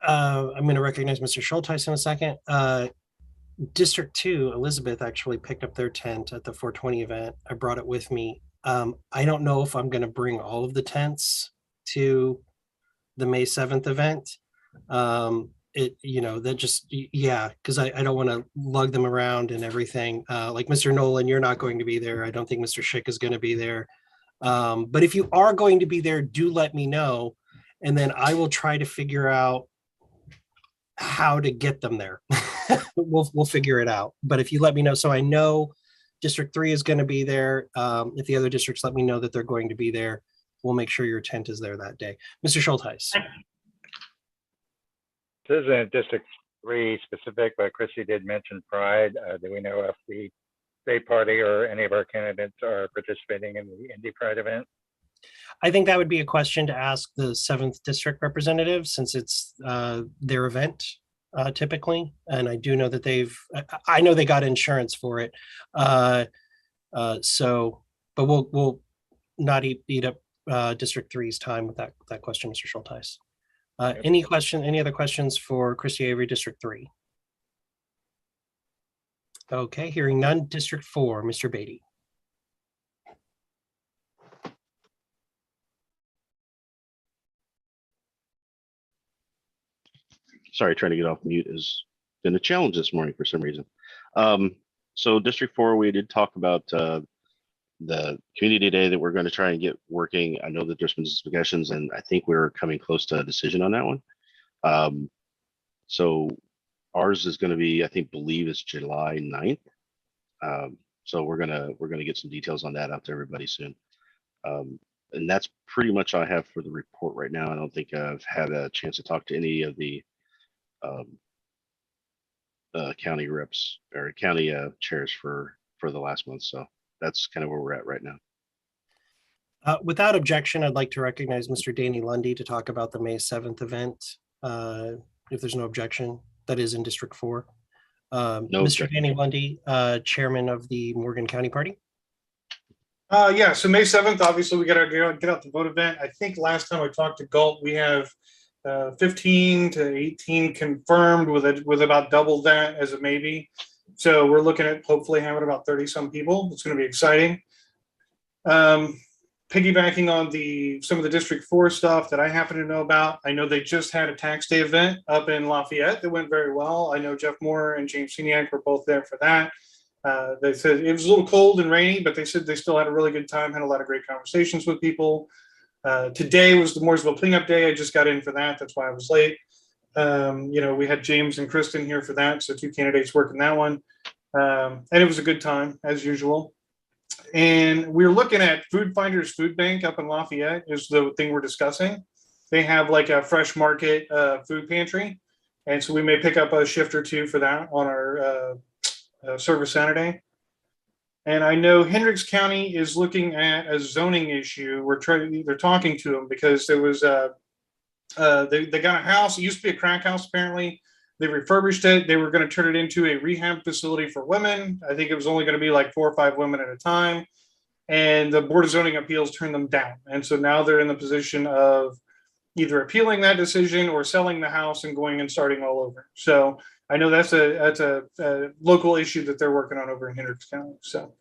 [SPEAKER 1] I'm going to recognize Mr. Schulteis in a second. District 2, Elizabeth actually picked up their tent at the 420 event. I brought it with me. I don't know if I'm going to bring all of the tents to the May 7th event. Because I don't want to lug them around and everything. Like Mr. Nolan, you're not going to be there. I don't think Mr. Schick is going to be there. But if you are going to be there, do let me know. And then I will try to figure out how to get them there. We'll figure it out. But if you let me know, so I know District 3 is going to be there. If the other districts let me know that they're going to be there, we'll make sure your tent is there that day. Mr. Schulteis.
[SPEAKER 9] This isn't District 3 specific, but Chrissy did mention Pride. Do we know if the state party or any of our candidates are participating in the Indy Pride event?
[SPEAKER 1] I think that would be a question to ask the 7th district representative, since it's their event typically. And I do know that I know they got insurance for it. But we'll not eat up District 3's time with that question, Mr. Schulteis. Any other questions for Christy Avery, District 3? Okay, hearing none. District 4, Mr. Beatty.
[SPEAKER 4] Sorry, trying to get off mute has been a challenge this morning for some reason. So District 4, we did talk about the community day that we're going to try and get working. I know that there's been discussions, and I think we're coming close to a decision on that one. So ours is going to be, believe it's July 9th. So we're gonna get some details on that out to everybody soon. And that's pretty much all I have for the report right now. I don't think I've had a chance to talk to any of the county reps or county chairs for the last month. So that's kind of where we're at right now.
[SPEAKER 1] Without objection, I'd like to recognize Mr. Danny Lundy to talk about the May 7th event. If there's no objection, that is in District 4.
[SPEAKER 4] No
[SPEAKER 1] Mr.
[SPEAKER 4] objection.
[SPEAKER 1] Danny Lundy, chairman of the Morgan County Party.
[SPEAKER 14] Yeah, so May 7th, obviously we got our get out the vote event. I think last time I talked to Galt, we have 15 to 18 confirmed with about double that as a maybe. So we're looking at hopefully having about 30 some people. It's going to be exciting. piggybacking on some of the District 4 stuff that I happen to know about, I know they just had a tax day event up in Lafayette that went very well. I know Jeff Moore and James Seniak were both there for that. They said it was a little cold and rainy, but they said they still had a really good time, had a lot of great conversations with people. Today was the Mooresville cleanup day. I just got in for that. That's why I was late. We had James and Kristen here for that. So 2 candidates working that one. And it was a good time as usual. And we're looking at Food Finders Food Bank up in Lafayette is the thing we're discussing. They have like a fresh market food pantry. And so we may pick up a shift or 2 for that on our service Saturday. And I know Hendricks County is looking at a zoning issue. They're talking to them because there was they got a house. It used to be a crack house, apparently. They refurbished it. They were going to turn it into a rehab facility for women. I think it was only going to be like 4 or 5 women at a time. And the Board of Zoning Appeals turned them down. And so now they're in the position of either appealing that decision or selling the house and going and starting all over. So I know that's a local issue that they're working on over in Hendricks County. So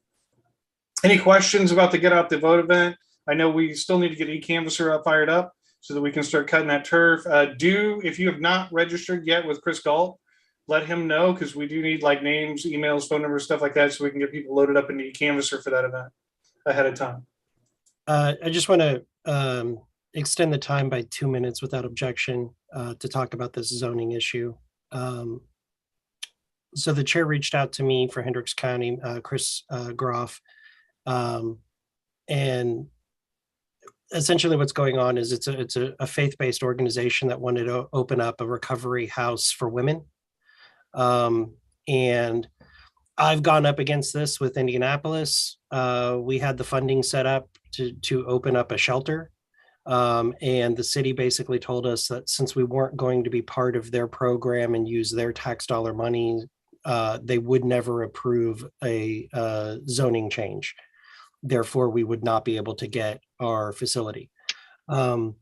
[SPEAKER 14] any questions about the Get Out the Vote event? I know we still need to get eCanvasser fired up so that we can start cutting that turf. If you have not registered yet with Chris Galt, let him know, because we do need like names, emails, phone numbers, stuff like that, so we can get people loaded up into eCanvasser for that event ahead of time.
[SPEAKER 1] I just want to extend the time by 2 minutes without objection to talk about this zoning issue. So the chair reached out to me for Hendricks County, Chris Groff, and essentially what's going on is it's a faith-based organization that wanted to open up a recovery house for women. And I've gone up against this with Indianapolis. We had the funding set up to open up a shelter. And the city basically told us that since we weren't going to be part of their program and use their tax dollar money, they would never approve a zoning change. Therefore, we would not be able to get our facility. So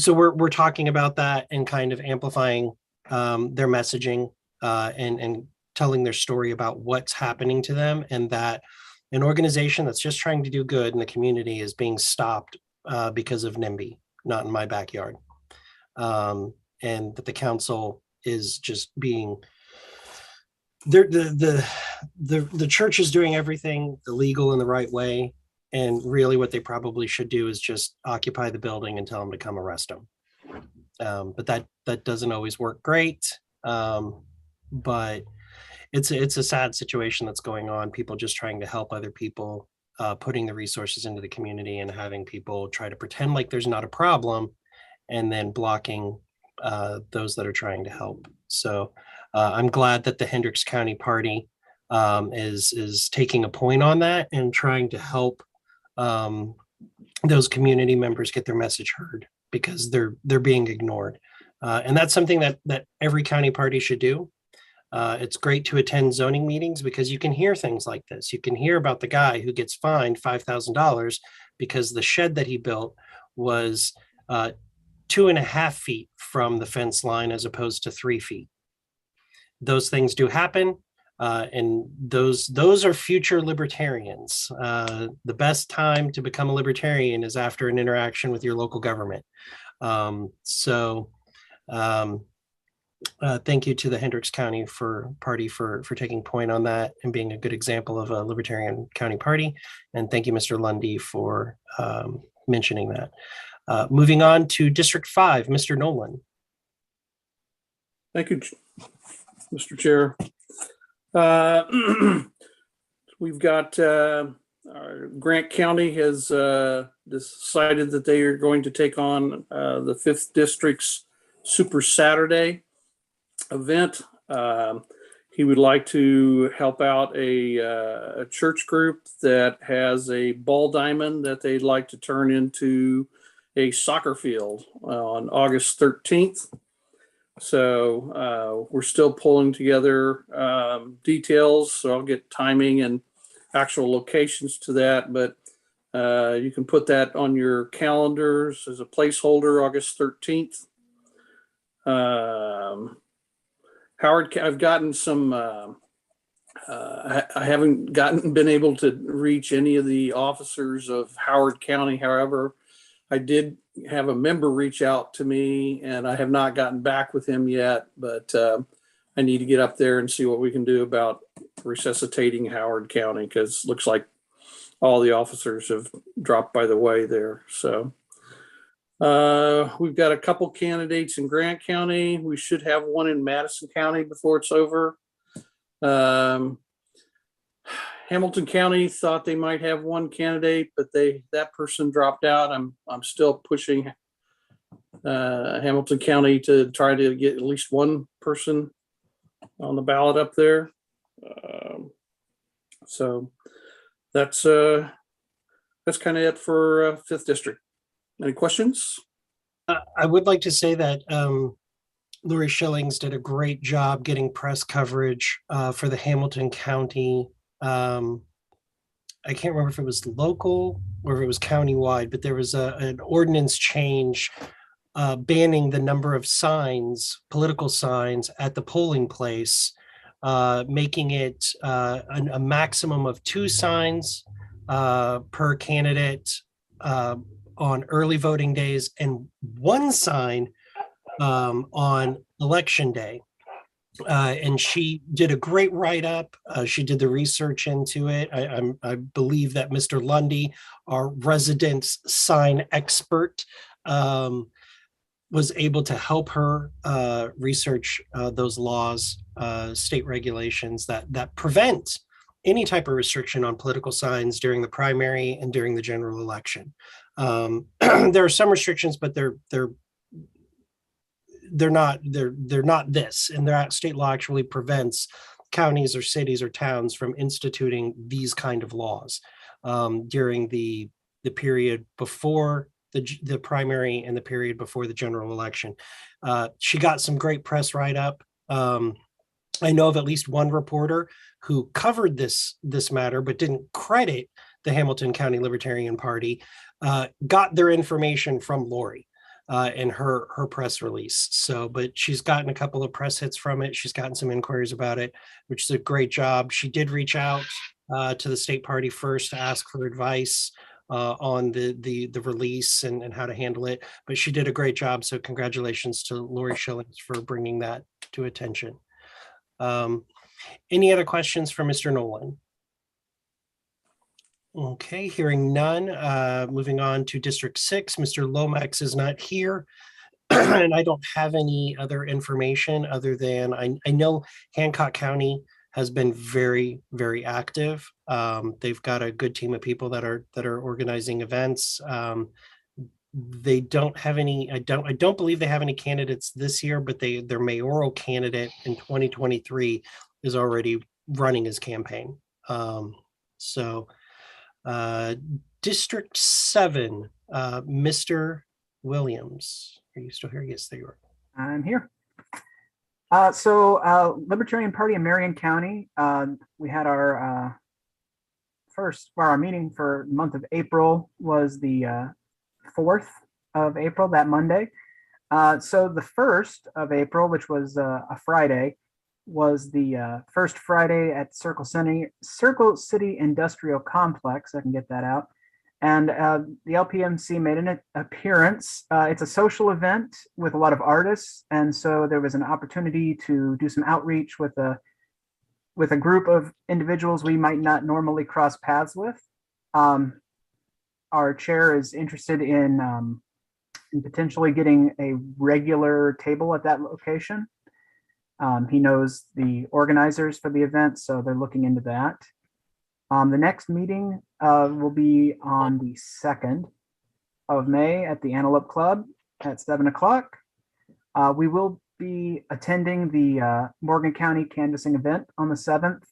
[SPEAKER 1] we're talking about that and kind of amplifying their messaging and telling their story about what's happening to them, and that an organization that's just trying to do good in the community is being stopped because of NIMBY, not in my backyard. And that the council is just being, the church is doing everything the legal and the right way. And really what they probably should do is just occupy the building and tell them to come arrest them. But that doesn't always work great. But it's a sad situation that's going on. People just trying to help other people, putting the resources into the community and having people try to pretend like there's not a problem, and then blocking those that are trying to help. So I'm glad that the Hendricks County Party is taking a point on that and trying to help those community members get their message heard, because they're being ignored. And that's something that every county party should do. It's great to attend zoning meetings because you can hear things like this. You can hear about the guy who gets fined $5,000 because the shed that he built was 2.5 feet from the fence line as opposed to 3 feet. Those things do happen. And those are future libertarians. The best time to become a libertarian is after an interaction with your local government. Thank you to the Hendricks County Party for taking point on that and being a good example of a Libertarian County Party. And thank you, Mr. Lundy, for mentioning that. Moving on to District 5, Mr. Nolan.
[SPEAKER 10] Thank you, Mr. Chair. We've got Grant County has decided that they are going to take on the 5th District's Super Saturday event. He would like to help out a church group that has a ball diamond that they'd like to turn into a soccer field on August 13th. So we're still pulling together details, so I'll get timing and actual locations to that, but you can put that on your calendars as a placeholder, August 13th. Howard, I've gotten some I haven't been able to reach any of the officers of Howard County. However, I did have a member reach out to me, and I have not gotten back with him yet, but I need to get up there and see what we can do about resuscitating Howard County, because it looks like all the officers have dropped by the way there. So we've got a couple candidates in Grant County. We should have one in Madison County before it's over. Hamilton County thought they might have one candidate, but that person dropped out. I'm still pushing Hamilton County to try to get at least one person on the ballot up there. So that's kind of it for 5th District. Any questions?
[SPEAKER 1] I would like to say that Lori Schillings did a great job getting press coverage for the Hamilton County. I can't remember if it was local or if it was countywide, but there was an ordinance change banning the number of signs, political signs at the polling place, making it a maximum of 2 signs per candidate on early voting days and 1 sign on election day. And she did a great write-up. She did the research into it. I believe that Mr. Lundy, our resident sign expert, was able to help her research those laws, state regulations that prevent any type of restriction on political signs during the primary and during the general election. There are some restrictions, but they're not this, and that state law actually prevents counties or cities or towns from instituting these kind of laws during the period before the primary and the period before the general election. She got some great press write-up. I know of at least one reporter who covered this matter but didn't credit the Hamilton County Libertarian Party, got their information from Lori in her press release. So, but she's gotten a couple of press hits from it. She's gotten some inquiries about it, which is a great job. She did reach out to the state party first to ask for advice on the release and how to handle it, but she did a great job. So congratulations to Lori Schillings for bringing that to attention. Any other questions for Mr. Nolan? Okay, hearing none. Moving on to District 6, Mr. Lomax is not here. And I don't have any other information other than I know Hancock County has been very, very active. They've got a good team of people that are organizing events. They don't have any, I don't believe they have any candidates this year, but their mayoral candidate in 2023 is already running his campaign. District 7, Mr. Williams, are you still here? Yes, there you are.
[SPEAKER 15] I'm here. Libertarian Party in Marion County, we had our our meeting for the month of April was the 4th of April, that Monday. So the 1st of April, which was a Friday, was the first Friday at Circle City Industrial Complex. I can get that out. And the LPMC made an appearance. It's a social event with a lot of artists. And so there was an opportunity to do some outreach with a group of individuals we might not normally cross paths with. Our chair is interested in potentially getting a regular table at that location. He knows the organizers for the event, so they're looking into that. The next meeting will be on the 2nd of May at the Antelope Club at 7 o'clock. We will be attending the Morgan County canvassing event on the 7th.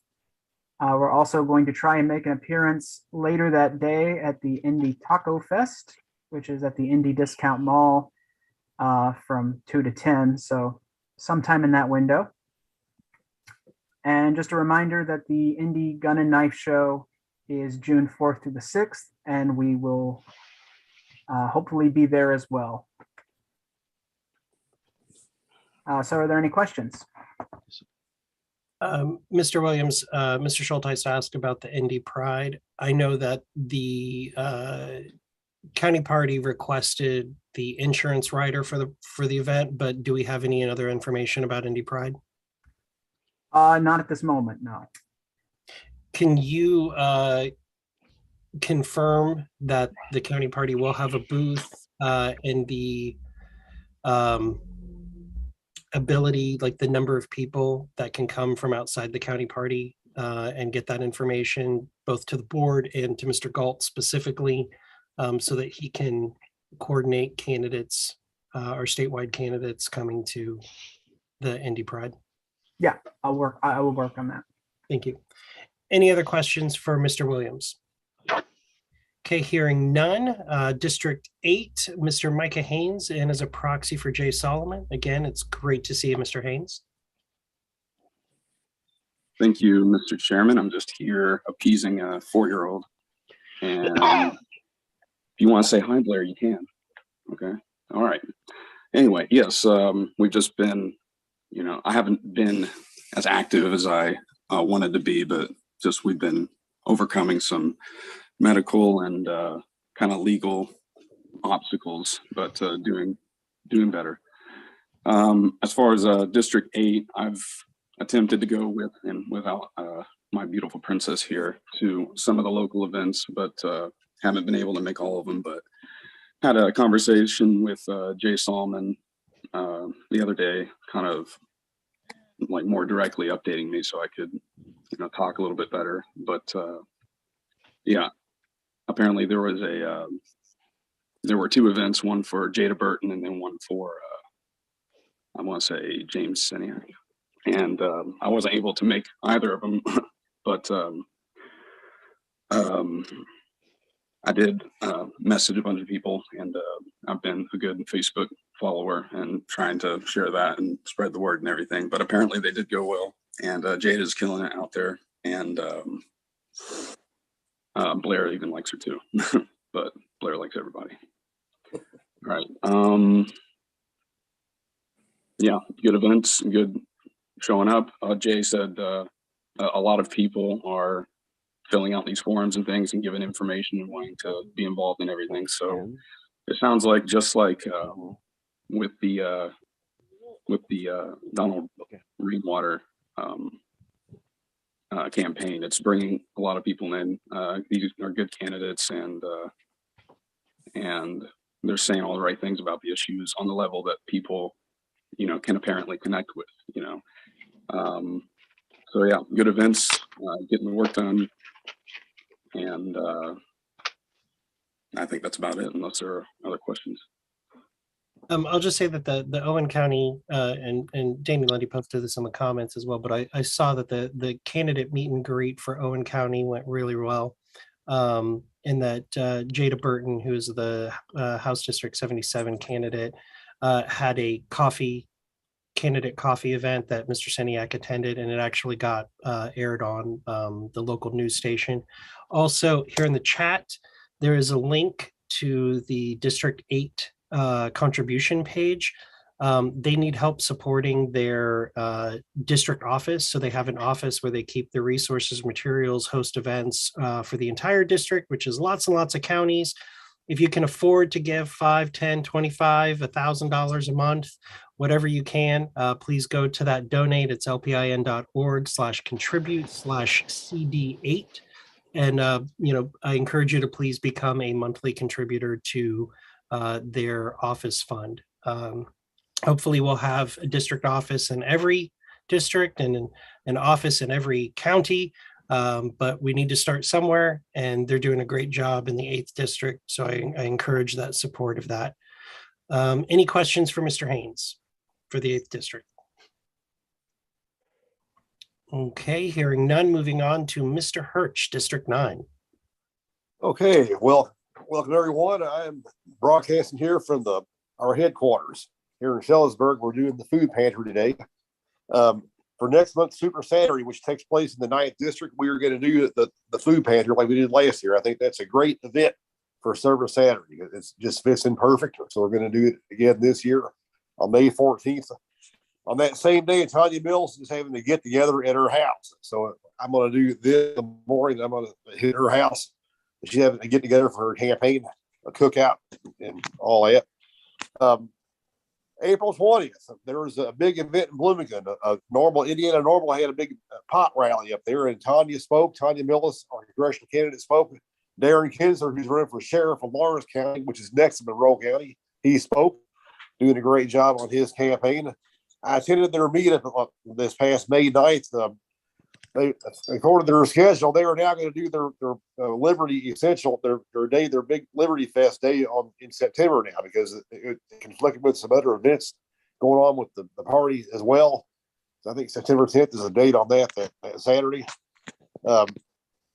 [SPEAKER 15] We're also going to try and make an appearance later that day at the Indy Taco Fest, which is at the Indy Discount Mall from 2 to 10. So sometime in that window. And just a reminder that the Indy Gun and Knife Show is June 4th through the 6th, and we will hopefully be there as well. So are there any questions?
[SPEAKER 1] Mr. Williams, Mr. Schulteis asked about the Indy Pride. I know that the county party requested the insurance rider for the event, but do we have any other information about Indy Pride?
[SPEAKER 15] Not at this moment, no.
[SPEAKER 1] Can you confirm that the county party will have a booth and the ability, like the number of people that can come from outside the county party and get that information both to the board and to Mr. Galt specifically, so that he can coordinate candidates or statewide candidates coming to the Indy Pride?
[SPEAKER 15] Yeah, I will work on that.
[SPEAKER 1] Thank you. Any other questions for Mr. Williams? Okay, hearing none. District 8, Mr. Micah Haynes, and as a proxy for Jay Solomon. Again, it's great to see you, Mr. Haynes.
[SPEAKER 2] Thank you, Mr. Chairman. I'm just here appeasing a 4-year-old. And if you want to say hi, Blair, you can. Okay. All right. Anyway, yes, we've just been, I haven't been as active as I wanted to be, but just we've been overcoming some medical and kind of legal obstacles, but doing better. As far as District 8, I've attempted to go with and without my beautiful princess here to some of the local events, but haven't been able to make all of them. But had a conversation with Jay Solomon the other day, kind of like more directly updating me so I could talk a little bit better. But yeah, apparently there was there were 2 events, one for Jada Burton and then one for I want to say James Seniak. And I wasn't able to make either of them, but I did message a bunch of people, and I've been a good Facebook follower and trying to share that and spread the word and everything. But apparently they did go well, and Jada's killing it out there, and Blair even likes her too, but Blair likes everybody. All right. Yeah, good events, good showing up. Jay said a lot of people are filling out these forms and things and giving information and wanting to be involved in everything. So it sounds like just like with the Donald Rainwater campaign, it's bringing a lot of people in. These are good candidates, and they're saying all the right things about the issues on the level that people can apparently connect with. So yeah, good events, getting the work done, and I think that's about it, unless there are other questions.
[SPEAKER 1] I'll just say that the Owen County and Jamie Lundy posted this in the comments as well, but I saw that the candidate meet and greet for Owen County went really well, and that Jada Burton, who's the House District 77 candidate, had a candidate coffee event that Mr. Seniak attended, and it actually got aired on the local news station. Also, here in the chat, there is a link to the District 8 contribution page. They need help supporting their district office. So they have an office where they keep the resources, materials, host events for the entire district, which is lots and lots of counties. If you can afford to give $5, $10, $25, $1,000 a month, whatever you can, please go to that donate. It's lpin.org/contribute/CD8. And, I encourage you to please become a monthly contributor to their office fund. Hopefully we'll have a district office in every district and an office in every county. But we need to start somewhere, and they're doing a great job in the 8th district. So I encourage that support of that. Any questions for Mr. Haynes for the 8th district? Okay, hearing none, moving on to Mr. Hirsch, District 9.
[SPEAKER 16] Okay, well, welcome everyone. I'm broadcasting here from our headquarters here in Shellisburg. We're doing the food pantry today. For next month's Super Saturday, which takes place in the 9th district, we are going to do the food pantry like we did last year. I think that's a great event for Server Saturday. It just fits in perfect. So we're going to do it again this year on May 14th on that same day, Tanya Mills is having to get together at her house. So I'm going to do this in the morning. I'm going to hit her house. She's having to get together for her campaign, a cookout, and all that. April 20th, there was a big event in Bloomington. Indiana Normal had a big pot rally up there, and Tanya spoke. Tanya Mills, our congressional candidate, spoke. Darren Kinsler, who's running for sheriff of Lawrence County, which is next to Monroe County, he spoke, doing a great job on his campaign. I attended their meeting this past May 9th. According to their schedule, they are now going to do their Liberty Essential, their big Liberty Fest day in September now, because it conflicted with some other events going on with the party as well. So I think September 10th is the date on that Saturday.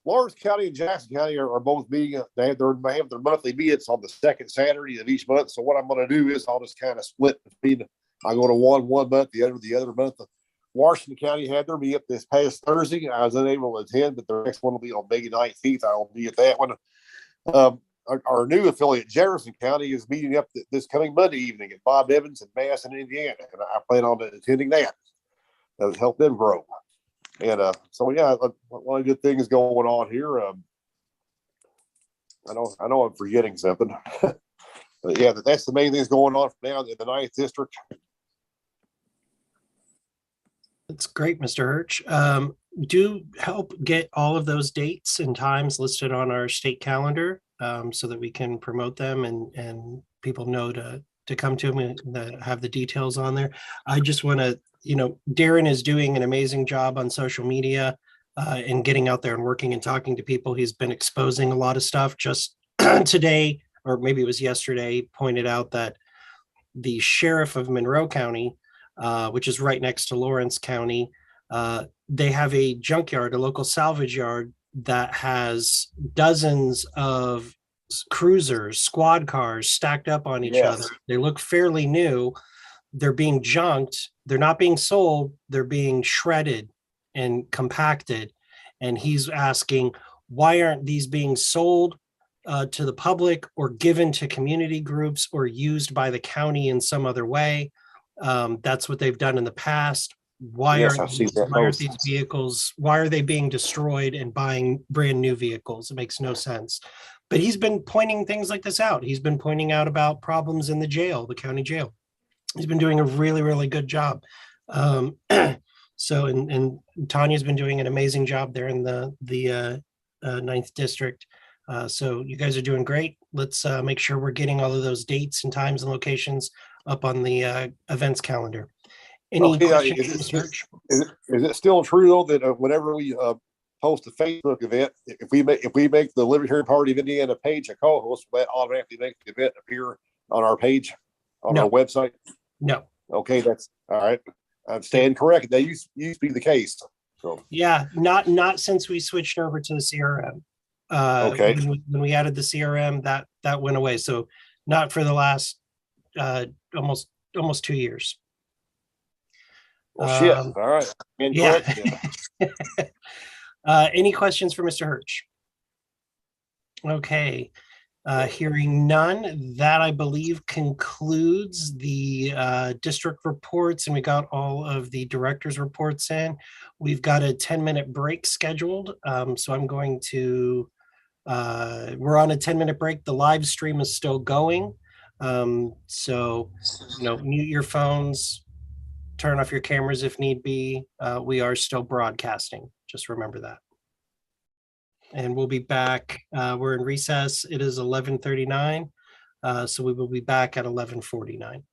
[SPEAKER 16] Lawrence County and Jackson County are both meeting. They have their monthly meetings on the second Saturday of each month. So what I'm going to do is I'll just kind of split between. I go to one month, the other month. Washington County had their meeting this past Thursday. I was unable to attend, but the next one will be on May 19th. I will be at that one. Our new affiliate, Jefferson County, is meeting up this coming Monday evening at Bob Evans in Madison, Indiana, and I plan on attending that. That help them grow. And so yeah, a lot of good things going on here. I know I'm forgetting something, but yeah, that's the main things going on now in the 9th district.
[SPEAKER 1] That's great, Mr. Hirsch. Do help get all of those dates and times listed on our state calendar, so that we can promote them and people know to come to them and that have the details on there. I just want to, Darren is doing an amazing job on social media and getting out there and working and talking to people. He's been exposing a lot of stuff. Just today, or maybe it was yesterday, pointed out that the sheriff of Monroe County, which is right next to Lawrence County, they have a junkyard, a local salvage yard that has dozens of cruisers, squad cars stacked up on each other. They look fairly new. They're being junked. They're not being sold. They're being shredded and compacted. And he's asking, why aren't these being sold to the public or given to community groups or used by the county in some other way? That's what they've done in the past. Why aren't these vehicles, why are they being destroyed and buying brand new vehicles? It makes no sense. But he's been pointing things like this out. He's been pointing out about problems in the jail, the county jail. He's been doing a really, really good job. So, and Tanya's been doing an amazing job there in the 9th district. So you guys are doing great. Let's make sure we're getting all of those dates and times and locations up on the events calendar. Any questions?
[SPEAKER 16] Is it still true though that whenever we post a Facebook event, if we make the Libertarian Party of Indiana page a co-host, will that automatically make the event appear on our page on our website?
[SPEAKER 1] No.
[SPEAKER 16] Okay, that's all right. I'm staying correct. That used to be the case. So
[SPEAKER 1] yeah, not since we switched over to the CRM.
[SPEAKER 16] Okay.
[SPEAKER 1] When we added the CRM, that went away. So not for the last almost 2 years.
[SPEAKER 16] Well, shit. All right.
[SPEAKER 1] Yeah. Any questions for Mr. Hirsch? Okay. Hearing none, that I believe concludes the district reports, and we got all of the directors' reports in. We've got a 10-minute break scheduled. So I'm going to, we're on a 10-minute break. The live stream is still going. So, mute your phones, turn off your cameras if need be. We are still broadcasting. Just remember that. And we'll be back. We're in recess. It is 11:39. So we will be back at 11:49.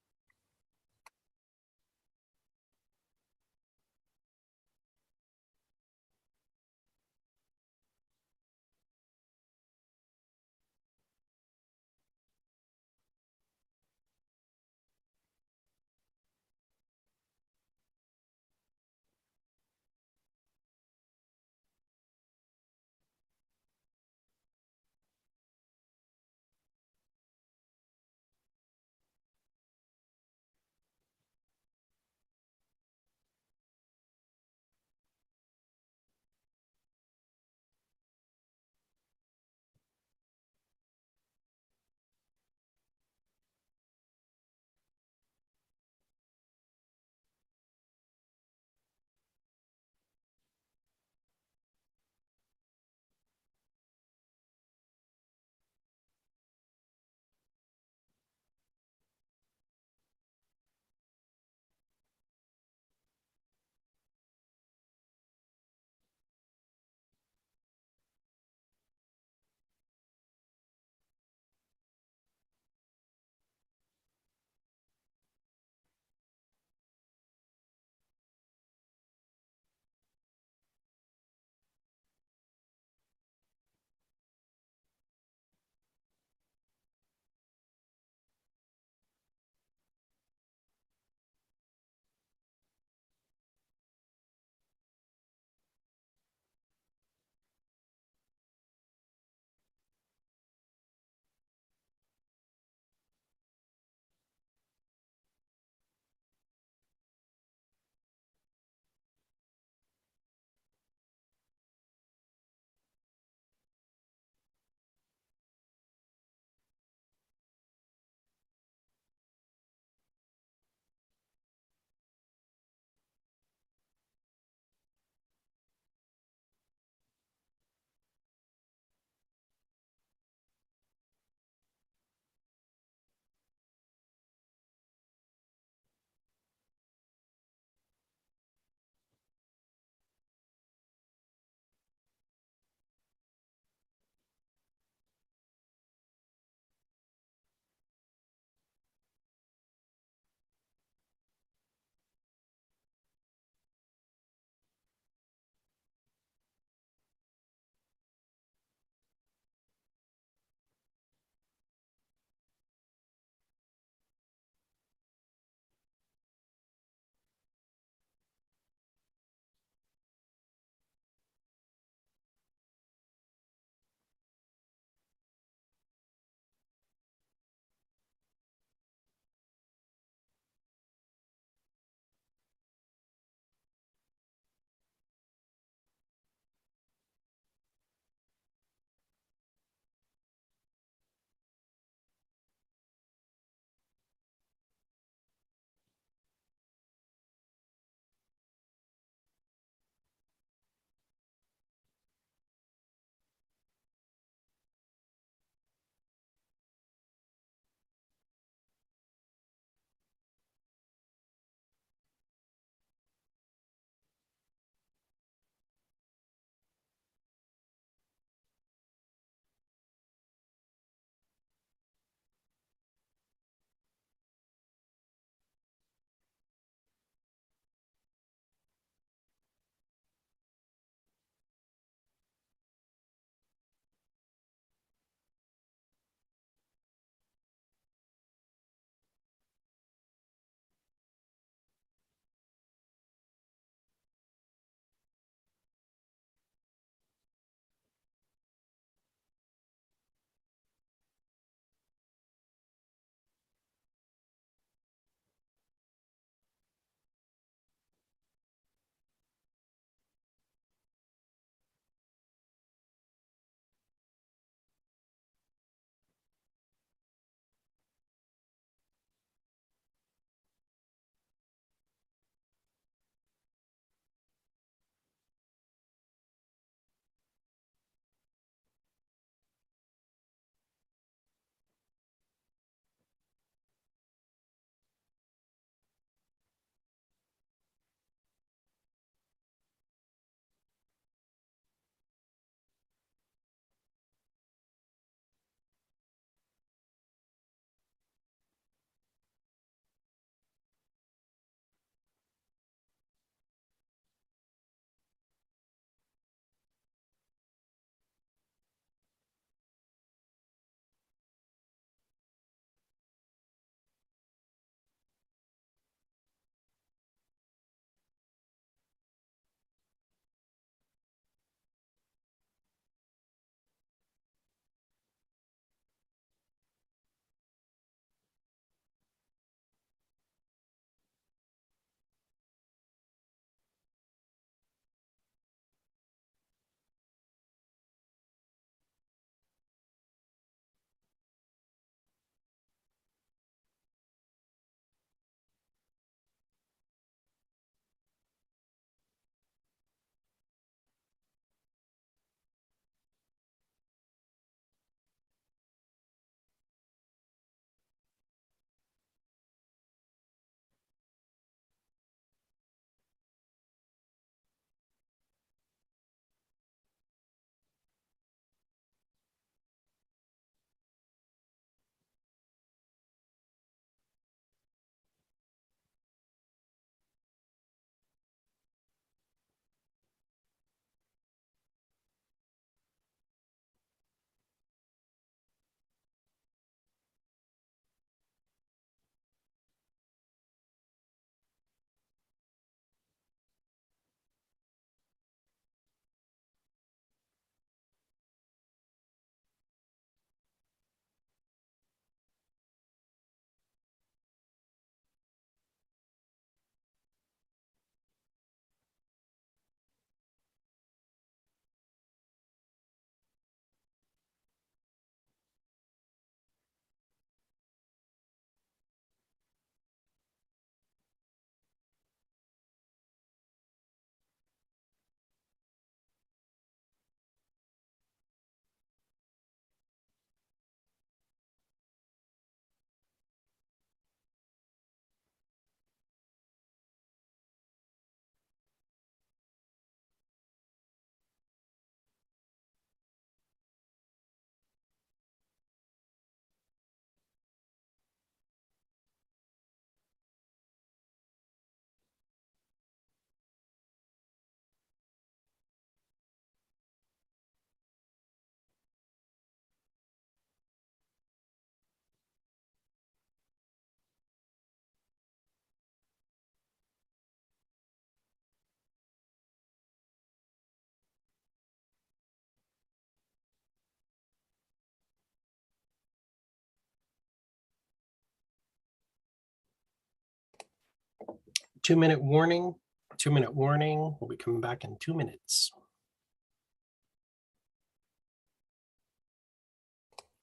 [SPEAKER 1] 2-minute warning. 2-minute warning. We'll be coming back in 2 minutes.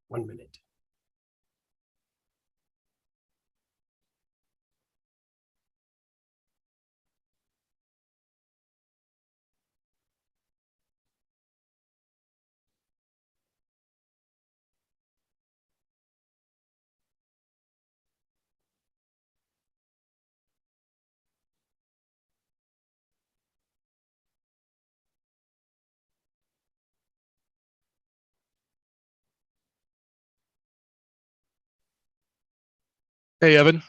[SPEAKER 1] 1 minute.
[SPEAKER 11] Hey, Evan,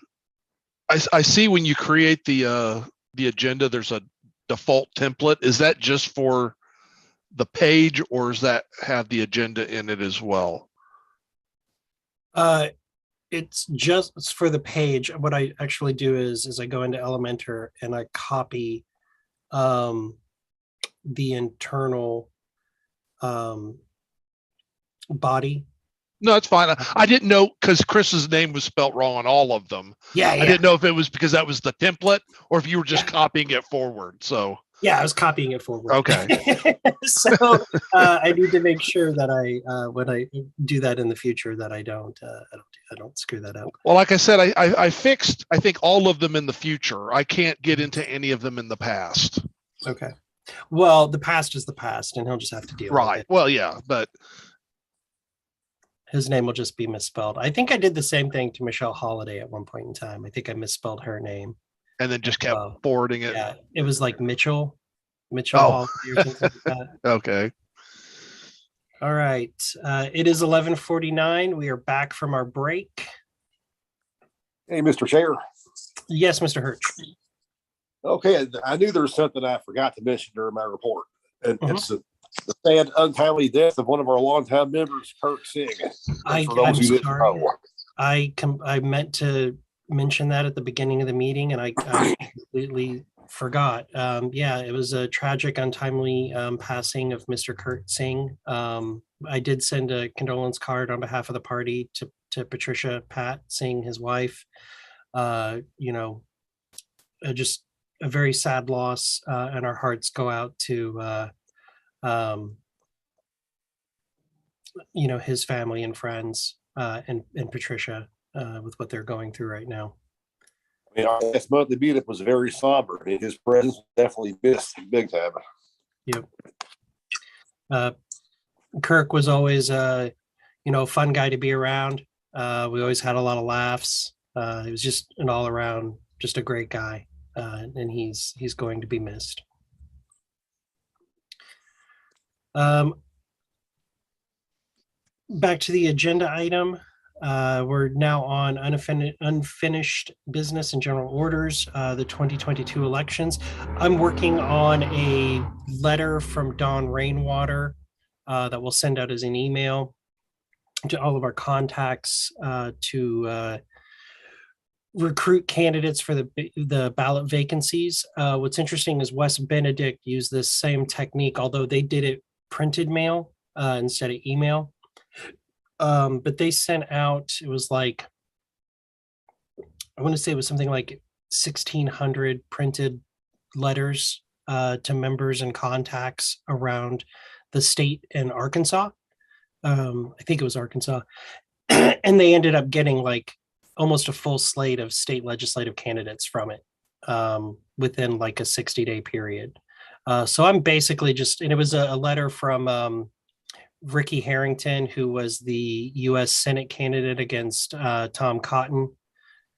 [SPEAKER 11] I see when you create the agenda, there's a default template. Is that just for the page, or does that have the agenda in it as well?
[SPEAKER 1] It's just for the page. What I actually do is I go into Elementor and I copy the internal body.
[SPEAKER 11] No, it's fine. I didn't know because Chris's name was spelt wrong on all of them.
[SPEAKER 1] Yeah,
[SPEAKER 11] I didn't know if it was because that was the template or if you were just copying it forward. So
[SPEAKER 1] yeah, I was copying it forward.
[SPEAKER 11] Okay.
[SPEAKER 1] So I need to make sure that I when I do that in the future that I don't screw that up.
[SPEAKER 11] Well, like I said, I fixed I think all of them in the future. I can't get into any of them in the past.
[SPEAKER 1] Okay. Well, the past is the past, and he'll just have to deal with
[SPEAKER 11] Right.
[SPEAKER 1] it.
[SPEAKER 11] Well, yeah, but
[SPEAKER 1] his name will just be misspelled. I think I did the same thing to Michelle Holiday at one point in time. I think I misspelled her name.
[SPEAKER 11] And then just kept forwarding it.
[SPEAKER 1] Yeah, it was like Mitchell
[SPEAKER 11] Oh.
[SPEAKER 1] Holiday or something like that.
[SPEAKER 11] Okay.
[SPEAKER 1] All right. It is 11:49. We are back from our break.
[SPEAKER 16] Hey, Mr. Chair.
[SPEAKER 1] Yes, Mr. Hirsch.
[SPEAKER 16] Okay, I knew there was something I forgot to mention during my report, and it's the sad, untimely death of one of our longtime members, Kirk Singh.
[SPEAKER 1] I'm sorry. I meant to mention that at the beginning of the meeting, and I completely forgot. Yeah, it was a tragic, untimely passing of Mr. Kurt Singh. I did send a condolence card on behalf of the party to Patricia Pat Singh, his wife. Just a very sad loss, and our hearts go out to his family and friends, and Patricia with what they're going through right now.
[SPEAKER 16] I mean, our last monthly meetup was very somber, and his presence definitely missed big time.
[SPEAKER 1] Yep. Kirk was always a fun guy to be around. We always had a lot of laughs. He was just an all around, just a great guy, and he's going to be missed. Back to the agenda item. We're now on unfinished business and general orders, the 2022 elections. I'm working on a letter from Don Rainwater that we'll send out as an email to all of our contacts to recruit candidates for the ballot vacancies. What's interesting is West Benedict used this same technique, although they did it printed mail instead of email. But they sent out, it was like, I want to say it was something like 1,600 printed letters to members and contacts around the state in Arkansas. I think it was Arkansas. And they ended up getting like almost a full slate of state legislative candidates from it within like a 60-day period. So I'm basically just, and it was a letter from Ricky Harrington, who was the U.S. Senate candidate against Tom Cotton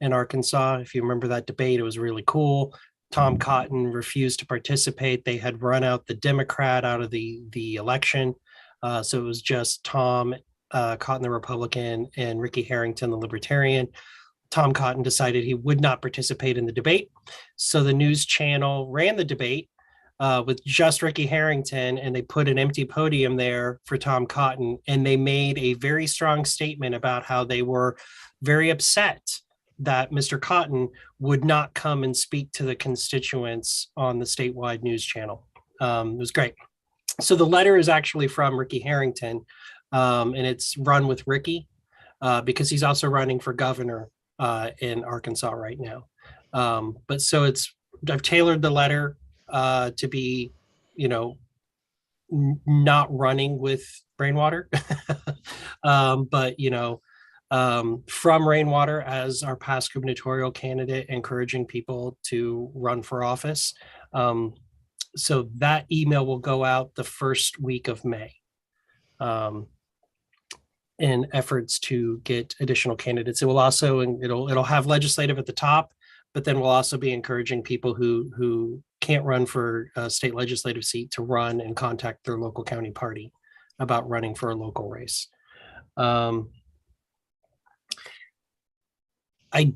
[SPEAKER 1] in Arkansas. If you remember that debate, it was really cool. Tom Cotton refused to participate. They had run out the Democrat out of the election. So it was just Tom Cotton, the Republican, and Ricky Harrington, the Libertarian. Tom Cotton decided he would not participate in the debate. So the news channel ran the debate with just Ricky Harrington, and they put an empty podium there for Tom Cotton. And they made a very strong statement about how they were very upset that Mr. Cotton would not come and speak to the constituents on the statewide news channel. It was great. So the letter is actually from Ricky Harrington, and it's run with Ricky because he's also running for governor in Arkansas right now. But so it's I've tailored the letter to be, you know, not running with Rainwater, but you know, from Rainwater as our past gubernatorial candidate, encouraging people to run for office. So that email will go out the first week of May. In efforts to get additional candidates. It will also, and it'll have legislative at the top, but then we'll also be encouraging people who can't run for a state legislative seat to run and contact their local county party about running for a local race. I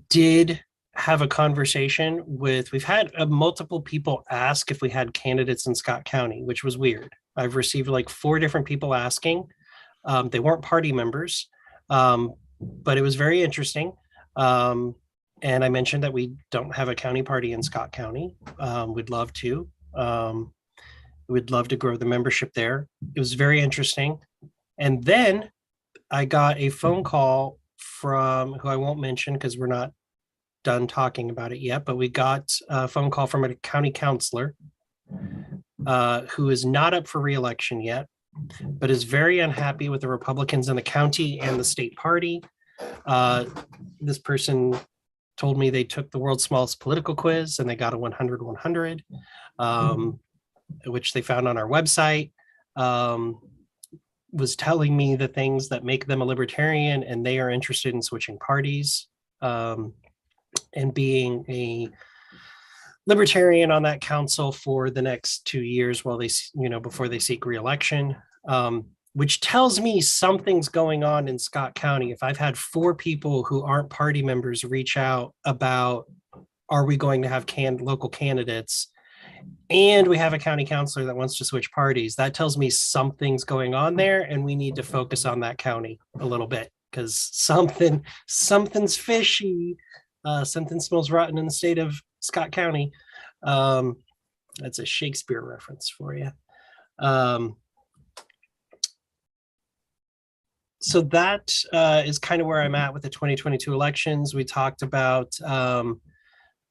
[SPEAKER 1] did have a conversation with, we've had multiple people ask if we had candidates in Scott County, which was weird. I've received like 4 different people asking. They weren't party members, but it was very interesting. And I mentioned that we don't have a county party in Scott County. We'd love to. We'd love to grow the membership there. It was very interesting. And then I got a phone call from, who I won't mention because we're not done talking about it yet, but we got a phone call from a county councilor who is not up for re-election yet, but is very unhappy with the Republicans in the county and the state party. This person told me they took the world's smallest political quiz and they got a 100-100, which they found on our website. Was telling me the things that make them a libertarian, and they are interested in switching parties and being a libertarian on that council for the next 2 years while they, before they seek re-election, which tells me something's going on in Scott County. If I've had 4 people who aren't party members reach out about, are we going to have local candidates? And we have a county councilor that wants to switch parties. That tells me something's going on there, and we need to focus on that county a little bit because something's fishy. Something smells rotten in the state of Scott County. That's a Shakespeare reference for you. So that is kind of where I'm at with the 2022 elections. We talked about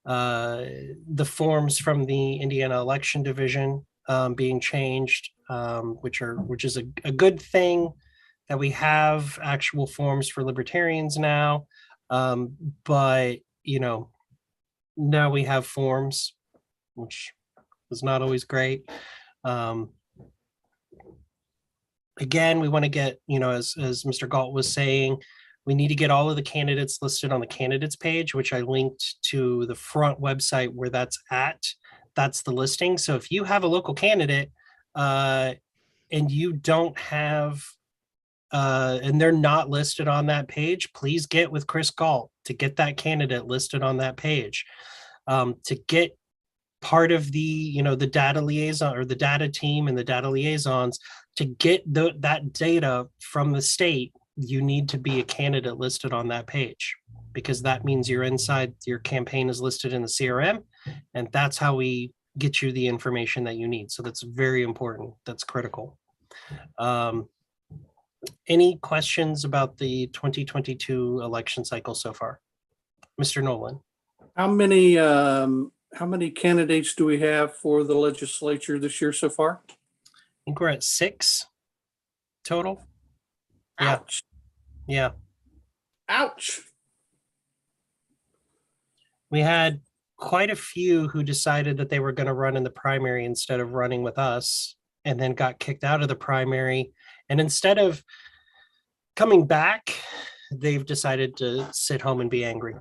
[SPEAKER 1] the forms from the Indiana election division being changed, which is a good thing that we have actual forms for libertarians now. But now we have forms, which was not always great. Again, we want to get, as Mr. Galt was saying, we need to get all of the candidates listed on the candidates page, which I linked to the front website where that's at. That's the listing. So if you have a local candidate and you don't have, and they're not listed on that page, please get with Chris Galt to get that candidate listed on that page, to get part of the, the data liaison or the data team and the data liaisons to get that data from the state. You need to be a candidate listed on that page because that means you're inside, your campaign is listed in the CRM, and that's how we get you the information that you need. So that's very important. That's critical. Any questions about the 2022 election cycle so far? Mr. Nolan.
[SPEAKER 10] How many candidates do we have for the legislature this year so far?
[SPEAKER 1] I think we're at 6 total.
[SPEAKER 10] Ouch.
[SPEAKER 1] Yeah.
[SPEAKER 10] Ouch.
[SPEAKER 1] We had quite a few who decided that they were going to run in the primary instead of running with us, and then got kicked out of the primary. And instead of coming back, they've decided to sit home and be angry.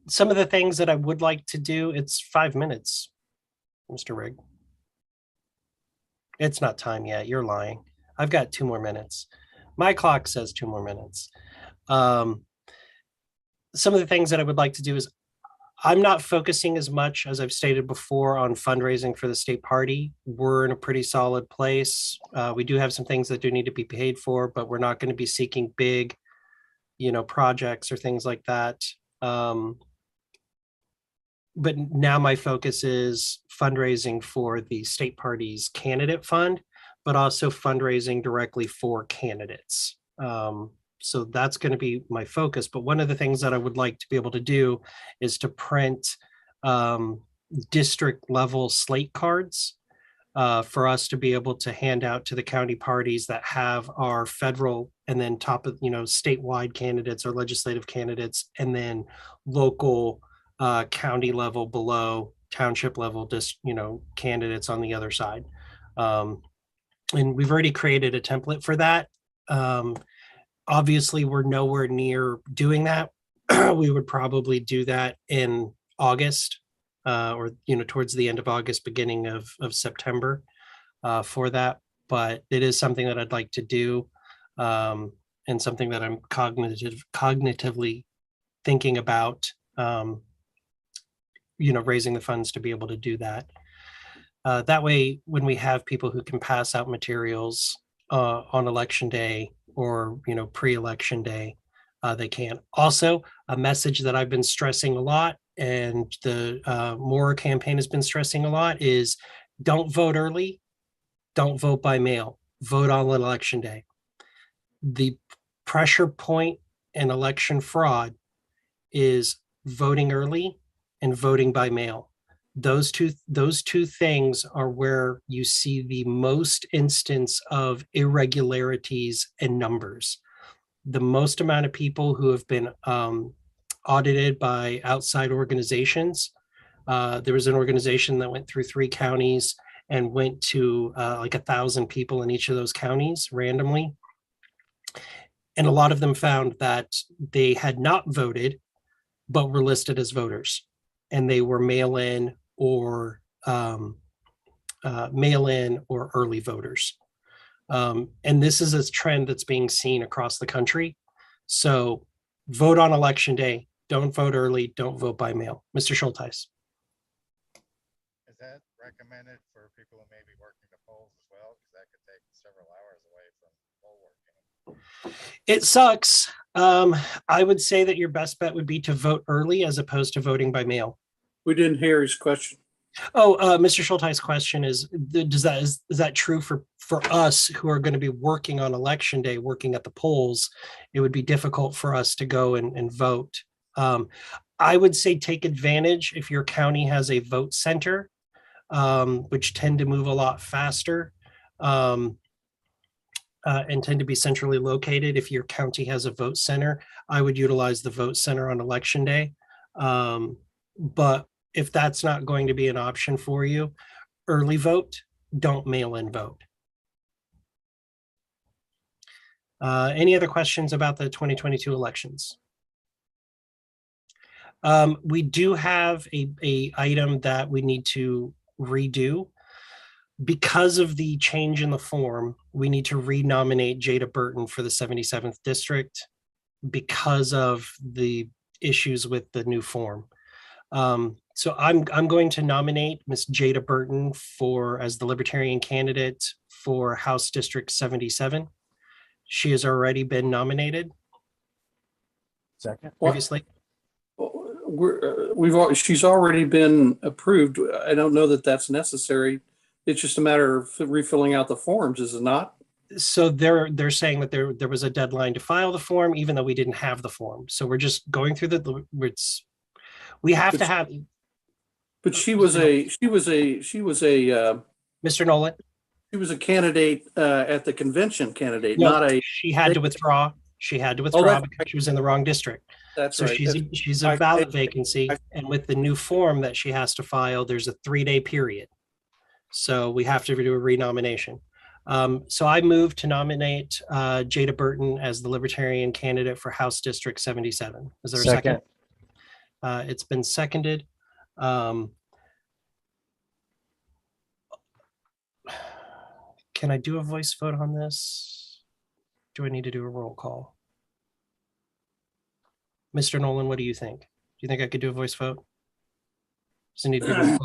[SPEAKER 1] Some of the things that I would like to do, it's 5 minutes, Mr. Rigg. It's not time yet. You're lying. I've got 2 more minutes. My clock says 2 more minutes. Some of the things that I would like to do is I'm not focusing as much, as I've stated before, on fundraising for the state party. We're in a pretty solid place. We do have some things that do need to be paid for, but we're not going to be seeking big, projects or things like that. But now my focus is fundraising for the state party's candidate fund, but also fundraising directly for candidates. So that's going to be my focus. But one of the things that I would like to be able to do is to print district level slate cards for us to be able to hand out to the county parties that have our federal and then top of, statewide candidates or legislative candidates, and then local county level below township level, just, candidates on the other side. And we've already created a template for that. Obviously, we're nowhere near doing that. We would probably do that in August, or towards the end of August, beginning of September, for that. But it is something that I'd like to do, and something that I'm cognitively thinking about, raising the funds to be able to do that. That way, when we have people who can pass out materials on election day or pre-election day, they can. Also, a message that I've been stressing a lot, and the Moore campaign has been stressing a lot, is don't vote early, don't vote by mail, vote on election day. The pressure point in election fraud is voting early and voting by mail. Those two things are where you see the most instance of irregularities in numbers. The most amount of people who have been audited by outside organizations. There was an organization that went through 3 counties and went to like 1,000 people in each of those counties randomly. And a lot of them found that they had not voted, but were listed as voters. And they were mail-in or early voters. And this is a trend that's being seen across the country. So vote on election day. Don't vote early. Don't vote by mail. Mr. Schulteis.
[SPEAKER 9] Is that recommended for people who may be working the polls as well? Because that could take several hours away from poll working.
[SPEAKER 1] It sucks. I would say that your best bet would be to vote early as opposed to voting by mail.
[SPEAKER 10] We didn't hear his question.
[SPEAKER 1] Oh, Mr. Schulteis' question is that true for us who are going to be working on election day, working at the polls? It would be difficult for us to go and vote. I would say take advantage if your county has a vote center, which tend to move a lot faster, and tend to be centrally located. If your county has a vote center, I would utilize the vote center on election day. But if that's not going to be an option for you, early vote, don't mail in vote. Any other questions about the 2022 elections? We do have a item that we need to redo. Because of the change in the form, we need to renominate Jada Burton for the 77th district because of the issues with the new form. So I'm going to nominate Miss Jada Burton as the Libertarian candidate for House District 77. She has already been nominated.
[SPEAKER 6] Second.
[SPEAKER 1] Previously.
[SPEAKER 10] She's already been approved. I don't know that that's necessary. It's just a matter of refilling out the forms, is it not?
[SPEAKER 1] So they're saying that there was a deadline to file the form, even though we didn't have the form. So we're just going through we have to have.
[SPEAKER 10] But she was a
[SPEAKER 1] Mr. Nolan.
[SPEAKER 10] She was a candidate at the convention candidate,
[SPEAKER 1] No,
[SPEAKER 10] not a.
[SPEAKER 1] She had to withdraw. She had to withdraw because she was in the wrong district.
[SPEAKER 10] That's
[SPEAKER 1] so
[SPEAKER 10] right.
[SPEAKER 1] She's a valid vacancy, and with the new form that she has to file, there's a 3-day period. So we have to do a renomination. So I move to nominate Jada Burton as the Libertarian candidate for House District 77. Is there a second? It's been seconded. Can I do a voice vote on this? Do I need to do a roll call? Mr. Nolan, what do you think? Do you think I could do a voice vote? Does it need to be a roll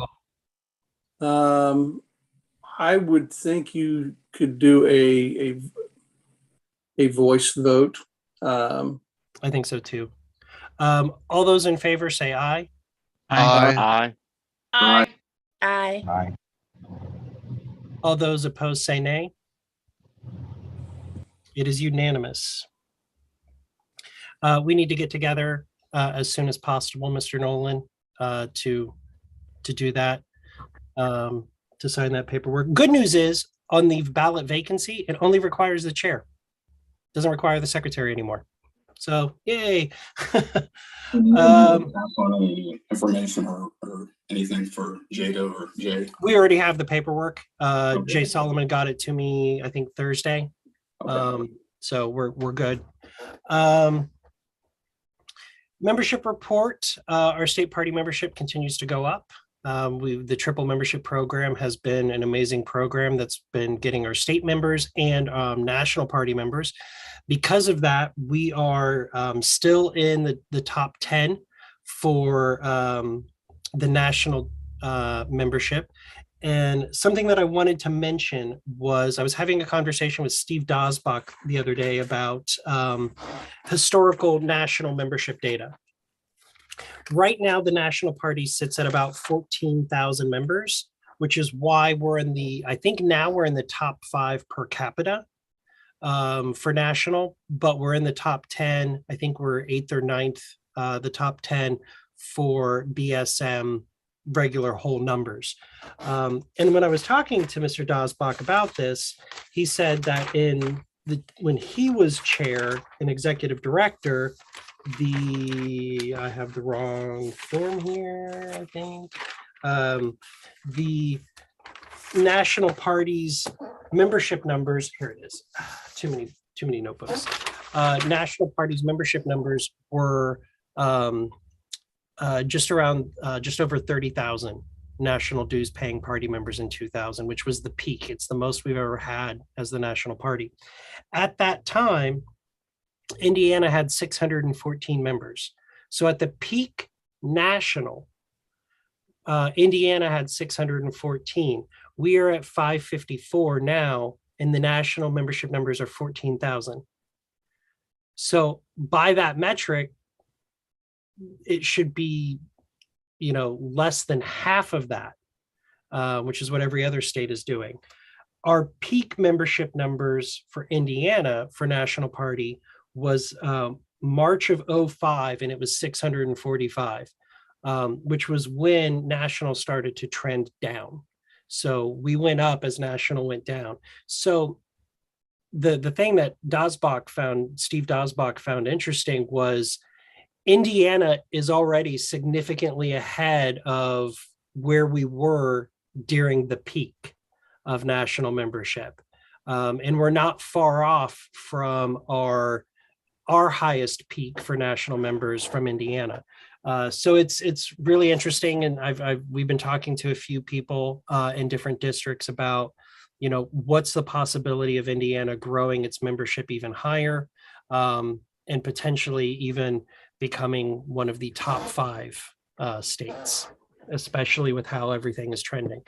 [SPEAKER 1] call?
[SPEAKER 10] I would think you could do a voice vote.
[SPEAKER 1] I think so too. All those in favor say aye.
[SPEAKER 11] Aye.
[SPEAKER 13] Aye.
[SPEAKER 5] Aye.
[SPEAKER 9] Aye.
[SPEAKER 1] All those opposed say nay. It is unanimous. We need to get together as soon as possible, Mr. Nolan, to do that, to sign that paperwork. Good news is on the ballot vacancy, it only requires the chair. Doesn't require the secretary anymore. So yay.
[SPEAKER 2] Pass on any information or anything for Jada or Jay?
[SPEAKER 1] We already have the paperwork. Jay Solomon got it to me, I think Thursday. So we're good. Membership report. Our state party membership continues to go up. The triple membership program has been an amazing program that's been getting our state members and national party members. Because of that, we are still in the top 10 for the national membership. And something that I wanted to mention was I was having a conversation with Steve Dosbach the other day about historical national membership data. Right now, the national party sits at about 14,000 members, which is why we're in I think now we're in the top 5 per capita for national, but we're in the top 10. I think we're 8th or 9th, the top 10 for BSM regular whole numbers. And when I was talking to Mr. Dosbach about this, he said that when he was chair and executive director, I have the wrong form here, I think. The national party's membership numbers, here it is, too many notebooks. National party's membership numbers were just over 30,000 national dues paying party members in 2000, which was the peak. It's the most we've ever had as the national party. At that time, Indiana had 614 members. So at the peak national, Indiana had 614. We are at 554 now, and the national membership numbers are 14,000. So by that metric, it should be, less than half of that, which is what every other state is doing. Our peak membership numbers for Indiana for National Party was March of 05, and it was 645, which was when National started to trend down. So we went up as National went down. So the thing that Steve Dosbach found interesting was Indiana is already significantly ahead of where we were during the peak of national membership. And we're not far off from our highest peak for national members from Indiana. So it's really interesting. And we've been talking to a few people in different districts about, what's the possibility of Indiana growing its membership even higher, and potentially even becoming one of the top 5 states, especially with how everything is trending.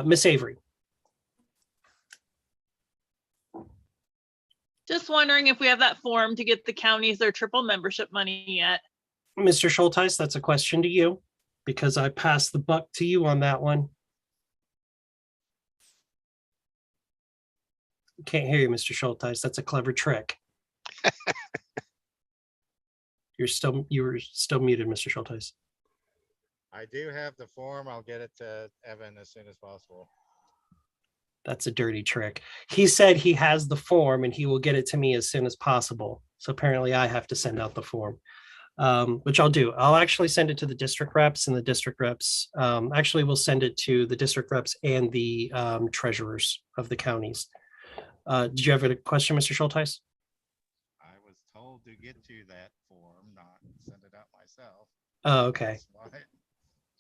[SPEAKER 1] Miss Avery.
[SPEAKER 13] Just wondering if we have that form to get the counties their triple membership money yet.
[SPEAKER 1] Mr. Schulteis, that's a question to you because I passed the buck to you on that one. Can't hear you, Mr. Schulteis. That's a clever trick. You were still muted, Mr. Schulteis.
[SPEAKER 17] I do have the form. I'll get it to Evan as soon as possible.
[SPEAKER 1] That's a dirty trick. He said he has the form and he will get it to me as soon as possible. So apparently I have to send out the form, which I'll do. I'll actually send it to the district reps, and the district reps actually will send it to the district reps and the treasurers of the counties. Did you have a question, Mr. Schulteis?
[SPEAKER 17] I was told to get to that form, not send it out myself.
[SPEAKER 1] Oh, okay.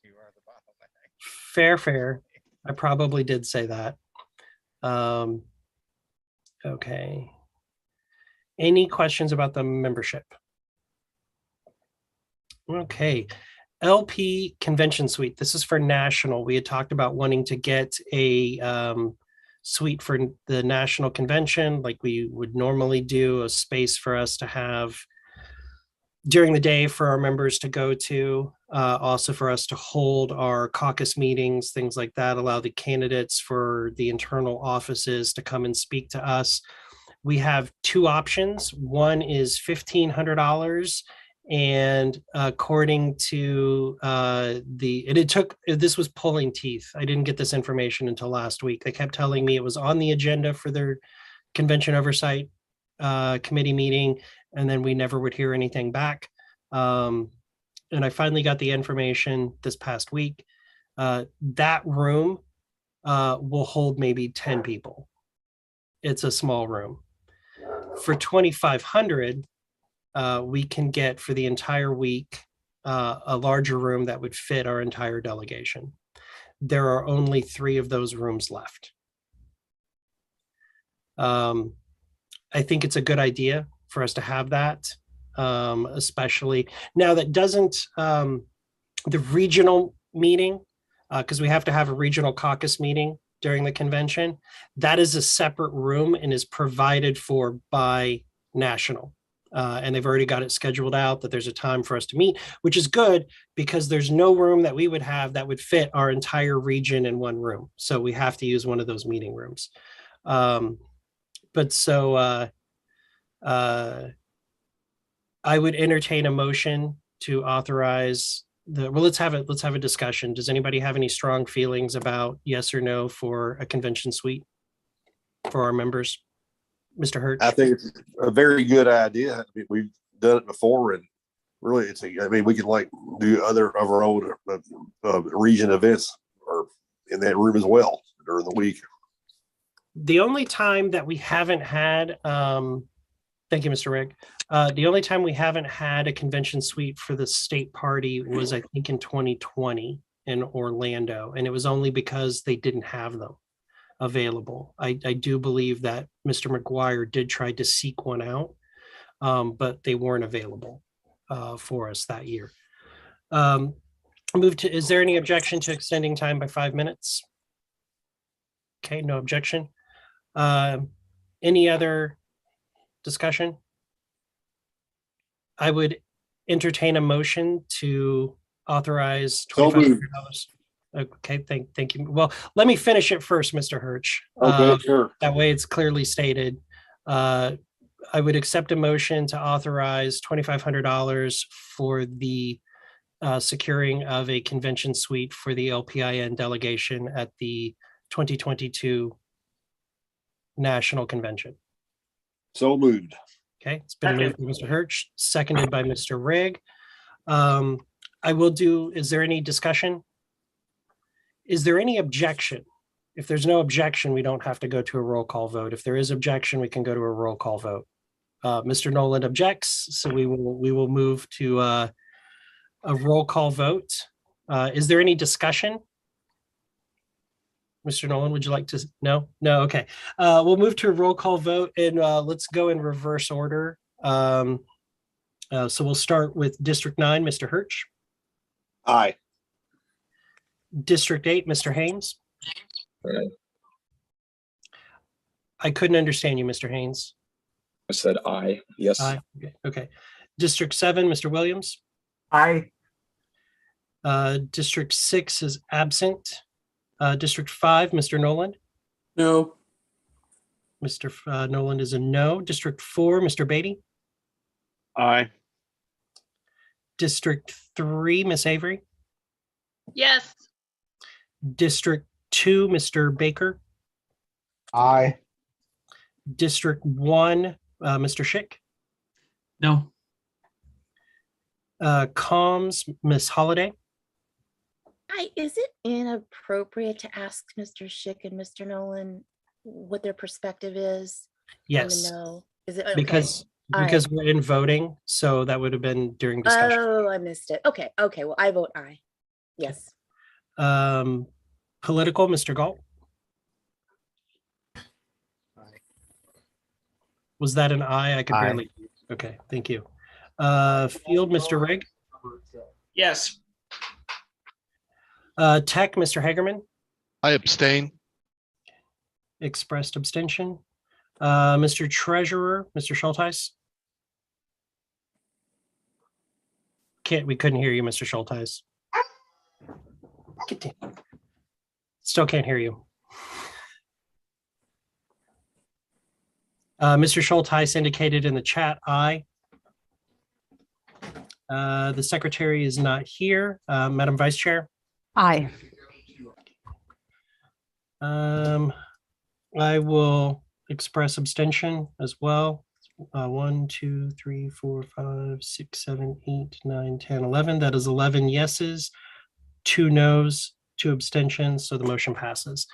[SPEAKER 17] You are the bottleneck.
[SPEAKER 1] Fair. I probably did say that. Okay. Any questions about the membership? Okay. LP Convention Suite. This is for national. We had talked about wanting to get a suite for the national convention, like we would normally do, a space for us to have during the day for our members to go to, also for us to hold our caucus meetings, things like that, allow the candidates for the internal offices to come and speak to us. we have two options. One is $1,500. And according to this was pulling teeth. I didn't get this information until last week. They kept telling me it was on the agenda for their convention oversight committee meeting, and then we never would hear anything back. And I finally got the information this past week. That room will hold maybe 10 people. It's a small room. For $2,500, we can get for the entire week a larger room that would fit our entire delegation. There are only 3 of those rooms left. I think it's a good idea for us to have that, especially now that doesn't the regional meeting, because we have to have a regional caucus meeting during the convention. That is a separate room and is provided for by national. And they've already got it scheduled out that there's a time for us to meet, which is good because there's no room that we would have that would fit our entire region in one room. So we have to use one of those meeting rooms. But so I would entertain a motion to authorize let's have a discussion. Does anybody have any strong feelings about yes or no for a convention suite for our members? Mr. Hirsch?
[SPEAKER 16] I think it's a very good idea. I mean, we've done it before, and really, we can like do other of our own region events or in that room as well during the week.
[SPEAKER 1] The only time that we haven't had, thank you, Mr. Rigg. The only time we haven't had a convention suite for the state party was, I think, in 2020 in Orlando, and it was only because they didn't have them available. I do believe that Mr. McGuire did try to seek one out, but they weren't available for us that year. Is there any objection to extending time by 5 minutes? Okay, no objection. Any other discussion? I would entertain a motion to authorize $2,500. Okay, thank you. Well, let me finish it first, Mr. Hirsch.
[SPEAKER 16] Okay, sure.
[SPEAKER 1] That way it's clearly stated. I would accept a motion to authorize $2,500 for the securing of a convention suite for the LPIN delegation at the 2022 National Convention.
[SPEAKER 16] So moved.
[SPEAKER 1] Okay, it's been moved by Mr. Hirsch, seconded by Mr. Rigg. I will do, is there any discussion? Is there any objection? If there's no objection, we don't have to go to a roll call vote. If there is objection, we can go to a roll call vote. Mr. Nolan objects, so we will move to a roll call vote. Is there any discussion? Mr. Nolan, would you like to? No? No, okay. We'll move to a roll call vote and let's go in reverse order. So we'll start with District 9, Mr. Hirsch.
[SPEAKER 16] Aye.
[SPEAKER 1] District 8, Mr. Haynes. I couldn't understand you, Mr. Haynes.
[SPEAKER 2] I said aye. Yes.
[SPEAKER 1] Aye. Okay. District 7, Mr. Williams.
[SPEAKER 15] Aye.
[SPEAKER 1] District 6 is absent. District 5, Mr. Nolan.
[SPEAKER 10] No.
[SPEAKER 1] Mr. Nolan is a no. District 4, Mr. Beatty.
[SPEAKER 4] Aye.
[SPEAKER 1] District 3, Miss Avery.
[SPEAKER 13] Yes.
[SPEAKER 1] District 2, Mr. Baker.
[SPEAKER 12] Aye.
[SPEAKER 1] District 1, Mr. Schick.
[SPEAKER 3] No.
[SPEAKER 1] Comms, Miss Holiday.
[SPEAKER 5] Hi, is it inappropriate to ask Mr. Schick and Mr. Nolan what their perspective is?
[SPEAKER 1] Yes.
[SPEAKER 5] No. Is it okay?
[SPEAKER 1] Because
[SPEAKER 5] Aye.
[SPEAKER 1] we're in voting, so that would have been during discussion.
[SPEAKER 5] Oh, I missed it. Okay. Okay. Well, I vote aye. Yes.
[SPEAKER 1] Political, Mr. Galt. Was that an aye? I could
[SPEAKER 6] Aye.
[SPEAKER 1] barely. Okay, thank you. Field, Mr. Rigg.
[SPEAKER 7] Yes.
[SPEAKER 1] Tech, Mr. Hagerman.
[SPEAKER 11] I abstain.
[SPEAKER 1] Expressed abstention. Mr. Treasurer, Mr. Schultheis. We couldn't hear you, Mr. Schultheis. Still can't hear you. Mr. Schultheis indicated in the chat, aye. The secretary is not here. Madam Vice Chair.
[SPEAKER 8] Aye.
[SPEAKER 1] I will express abstention as well. 1, 2, 3, 4, 5, 6, 7, 8, 9, 10, 11. That is 11 yeses, 2 noes, 2 abstentions. So the motion passes.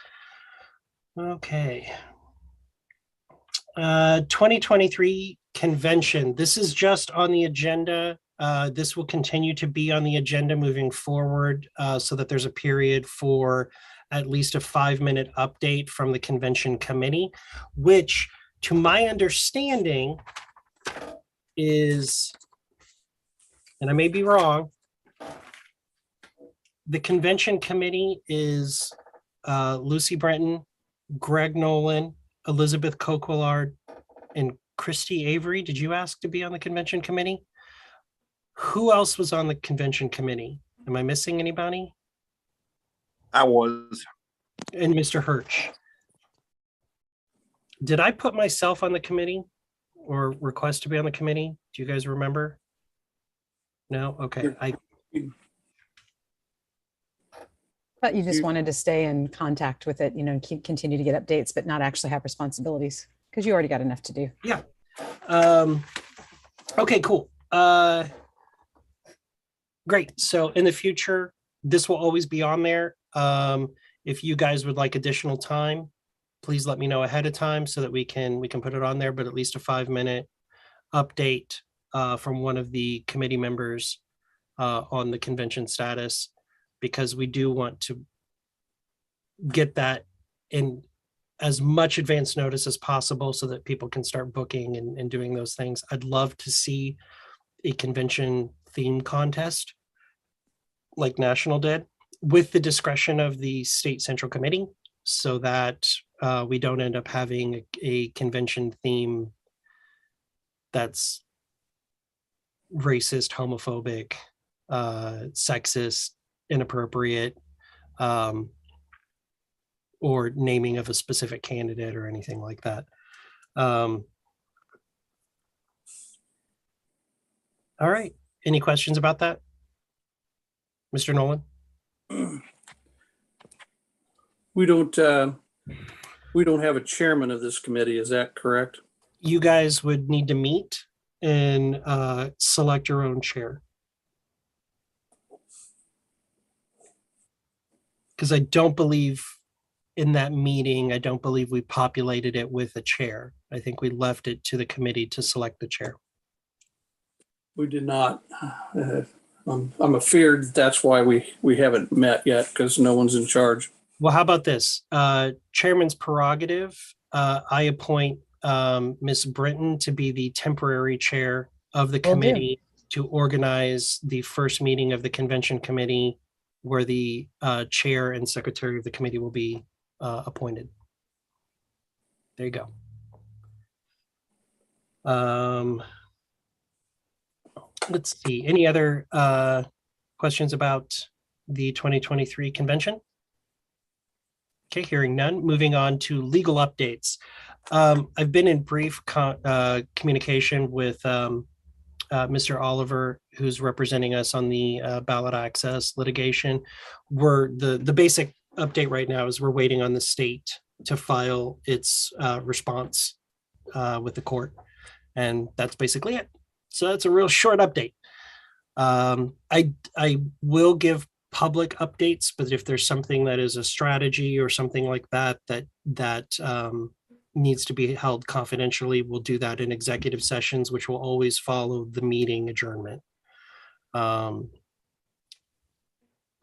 [SPEAKER 1] Okay. 2023 convention. This is just on the agenda. This will continue to be on the agenda moving forward so that there's a period for at least a 5-minute update from the convention committee, which to my understanding is, and I may be wrong, the convention committee is Lucy Brenton, Greg Nolan, Elizabeth Coquillard, and Christy Avery. Did you ask to be on the convention committee? Who else was on the convention committee? Am I missing anybody?
[SPEAKER 16] I was.
[SPEAKER 1] And Mr. Hirsch. Did I put myself on the committee or request to be on the committee? Do you guys remember? No? Okay.
[SPEAKER 8] But you just wanted to stay in contact with it, continue to get updates, but not actually have responsibilities because you already got enough to do.
[SPEAKER 1] Yeah. Okay, cool. Great. So in the future, this will always be on there. If you guys would like additional time, please let me know ahead of time so that we can put it on there, but at least a 5-minute update from one of the committee members on the convention status, because we do want to get that in as much advance notice as possible so that people can start booking and doing those things. I'd love to see a convention theme contest like National did with the discretion of the state central committee so that we don't end up having a convention theme that's racist, homophobic, sexist, inappropriate, or naming of a specific candidate or anything like that. All right. Any questions about that? Mr. Nolan?
[SPEAKER 10] We don't have a chairman of this committee, is that correct?
[SPEAKER 1] You guys would need to meet and select your own chair. Because I don't believe in that meeting, I don't believe we populated it with a chair. I think we left it to the committee to select the chair.
[SPEAKER 10] We did not. I'm afeared that's why we haven't met yet, because no one's in charge.
[SPEAKER 1] Well, how about this? Chairman's prerogative. I appoint Ms. Britton to be the temporary chair of the committee to organize the first meeting of the convention committee, where the chair and secretary of the committee will be appointed. There you go. Let's see. Any other questions about the 2023 convention? Okay, hearing none. Moving on to legal updates. I've been in brief communication with Mr. Oliver, who's representing us on the ballot access litigation. The basic update right now is we're waiting on the state to file its response with the court. And that's basically it. So that's a real short update. I will give public updates, but if there's something that is a strategy or something like that needs to be held confidentially, we'll do that in executive sessions, which will always follow the meeting adjournment.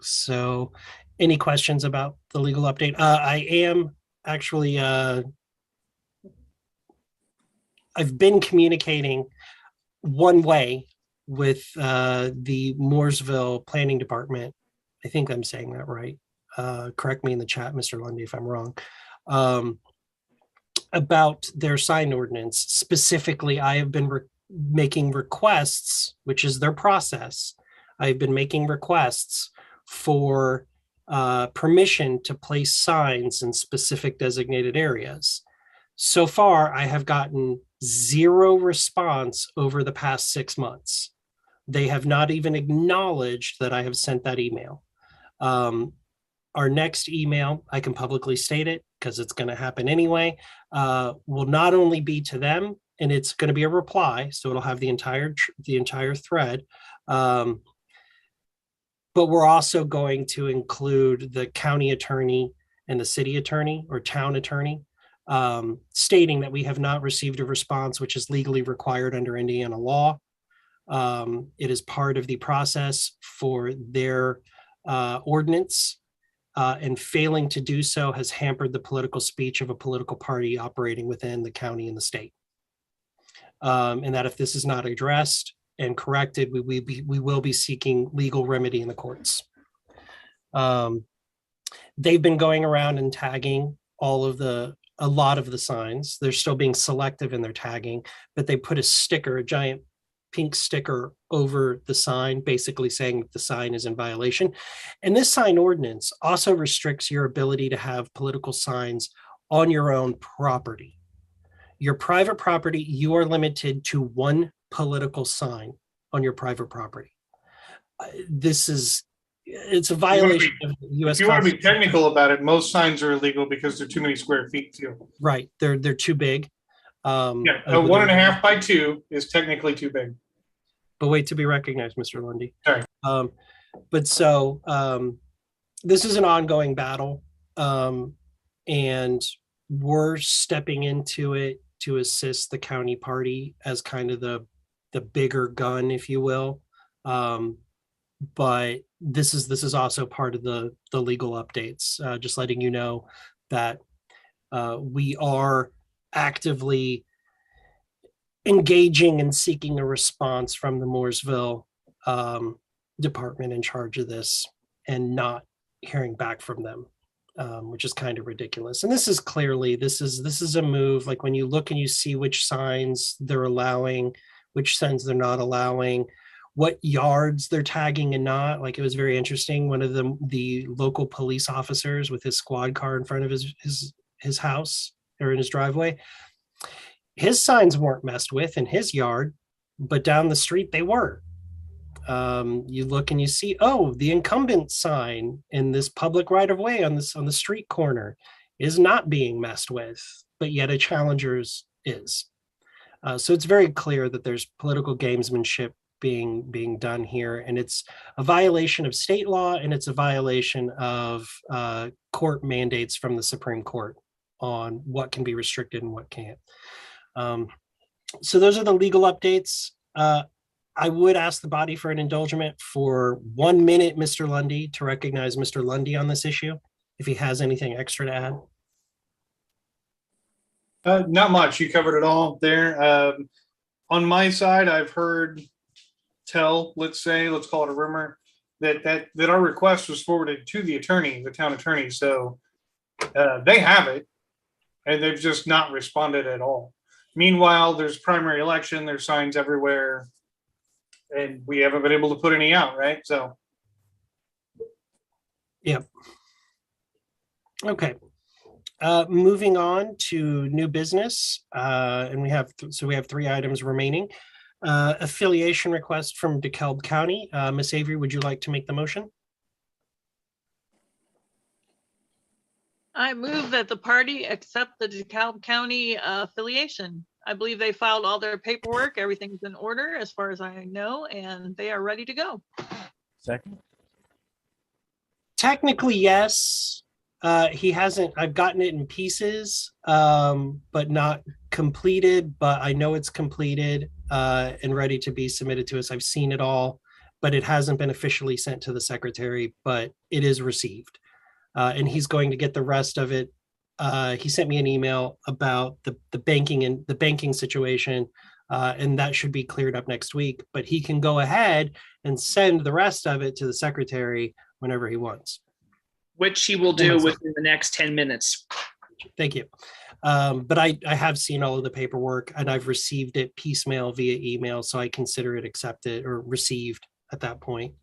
[SPEAKER 1] So any questions about the legal update? I am actually, I've been communicating one way with the Mooresville Planning Department. I think I'm saying that right. Correct me in the chat, Mr. Lundy, if I'm wrong. About their sign ordinance. Specifically, I have been making requests, which is their process. I've been making requests for permission to place signs in specific designated areas. So far, I have gotten 0 response over the past 6 months. They have not even acknowledged that I have sent that email. Our next email, I can publicly state it because it's going to happen anyway, will not only be to them, and it's going to be a reply, so it'll have the entire thread. But we're also going to include the county attorney and the city attorney or town attorney, stating that we have not received a response, which is legally required under Indiana law. It is part of the process for their ordinance, and failing to do so has hampered the political speech of a political party operating within the county and the state. And that if this is not addressed and corrected, we will be seeking legal remedy in the courts. They've been going around and tagging a lot of the signs. They're still being selective in their tagging, but they put a giant pink sticker over the sign, basically saying that the sign is in violation. And this sign ordinance also restricts your ability to have political signs on your own property. Your private property, you are limited to 1 political sign on your private property. It's a violation of the U.S.
[SPEAKER 14] If you want to be technical about it, most signs are illegal because they're too many square feet too.
[SPEAKER 1] Right, they're too big.
[SPEAKER 14] Yeah, a 1.5 by 2 is technically too big.
[SPEAKER 1] But wait to be recognized, Mr. Lundy.
[SPEAKER 14] Sorry.
[SPEAKER 1] This is an ongoing battle, and we're stepping into it to assist the county party as kind of the bigger gun, if you will. But this is also part of the legal updates, just letting you know that we are actively engaging and seeking a response from the Mooresville department in charge of this and not hearing back from them, which is kind of ridiculous. And this is a move, like when you look and you see which signs they're allowing, which signs they're not allowing, what yards they're tagging and not. Like, it was very interesting. One of the local police officers with his squad car in front of his house or in his driveway, his signs weren't messed with in his yard, but down the street they were. You look and you see, the incumbent sign in this public right of way on the street corner is not being messed with, but yet a challenger's is. So it's very clear that there's political gamesmanship being done here, and it's a violation of state law, and it's a violation of court mandates from the Supreme Court on what can be restricted and what can't. So those are the legal updates. I would ask the body for an indulgence for 1 minute, Mr. Lundy, to recognize Mr. Lundy on this issue, if he has anything extra to add.
[SPEAKER 14] Not much. You covered it all there. On my side, I've heard let's call it a rumor, that our request was forwarded to the town attorney. So they have it, and they've just not responded at all. Meanwhile, there's primary election, there's signs everywhere, and we haven't been able to put any out, right? So.
[SPEAKER 1] Yeah. Okay. Moving on to new business, and we have 3 items remaining. Affiliation request from DeKalb County. Ms. Avery, would you like to make the motion?
[SPEAKER 13] I move that the party accept the DeKalb County affiliation. I believe they filed all their paperwork. Everything's in order as far as I know, and they are ready to go.
[SPEAKER 6] Second.
[SPEAKER 1] Technically, yes. He hasn't, I've gotten it in pieces, but not completed, but I know it's completed and ready to be submitted to us. I've seen it all, but it hasn't been officially sent to the secretary, but it is received. And he's going to get the rest of it. He sent me an email about the banking situation, and that should be cleared up next week, but he can go ahead and send the rest of it to the secretary whenever he wants.
[SPEAKER 7] Which he will do within the next 10 minutes.
[SPEAKER 1] Thank you. But I have seen all of the paperwork, and I've received it piecemeal via email, so I consider it accepted or received at that point.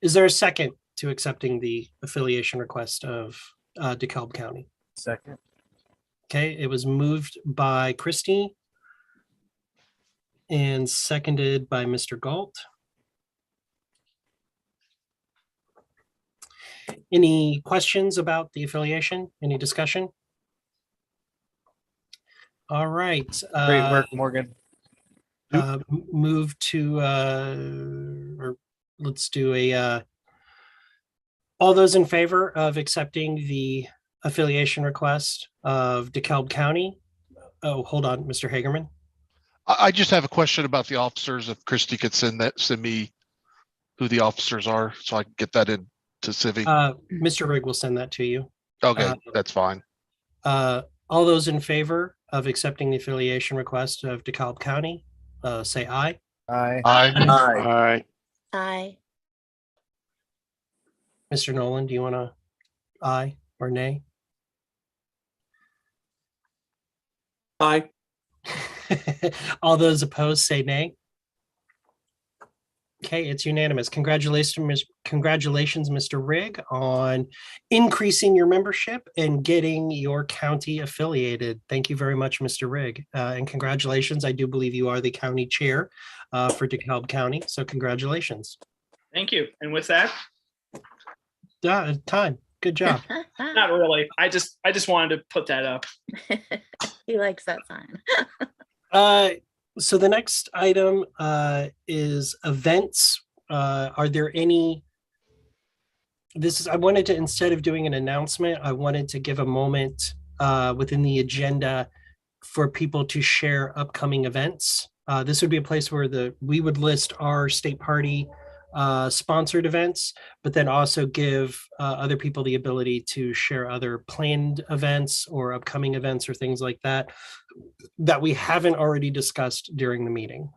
[SPEAKER 1] Is there a second to accepting the affiliation request of DeKalb County?
[SPEAKER 6] Second.
[SPEAKER 1] Okay, it was moved by Christie and seconded by Mr. Galt. Any questions about the affiliation? Any discussion? All right.
[SPEAKER 6] Great work, Morgan.
[SPEAKER 1] Move to, or let's do a, all those in favor of accepting the affiliation request of DeKalb County? Oh, hold on, Mr. Hagerman.
[SPEAKER 11] I just have a question about the officers. If Christy could send me who the officers are, so I can get that into Civi.
[SPEAKER 1] Mr. Rigg will send that to you.
[SPEAKER 11] Okay, that's fine.
[SPEAKER 1] All those in favor of accepting the affiliation request of DeKalb County, say aye.
[SPEAKER 6] Aye.
[SPEAKER 4] Aye.
[SPEAKER 5] Aye.
[SPEAKER 1] Mr. Nolan, do you want to aye or nay?
[SPEAKER 10] Aye.
[SPEAKER 1] All those opposed say nay. Okay, it's unanimous. Congratulations, Mr. Rigg, on increasing your membership and getting your county affiliated. Thank you very much, Mr. Rigg. And congratulations. I do believe you are the county chair for DeKalb County. So congratulations.
[SPEAKER 7] Thank you. And with that,
[SPEAKER 1] time. Good job.
[SPEAKER 7] not really. I just wanted to put that up.
[SPEAKER 5] He likes that sign.
[SPEAKER 1] So the next item is events. Are there any? I wanted to, instead of doing an announcement, I wanted to give a moment within the agenda for people to share upcoming events. This would be a place where we would list our state party sponsored events, but then also give other people the ability to share other planned events or upcoming events or things like that we haven't already discussed during the meeting.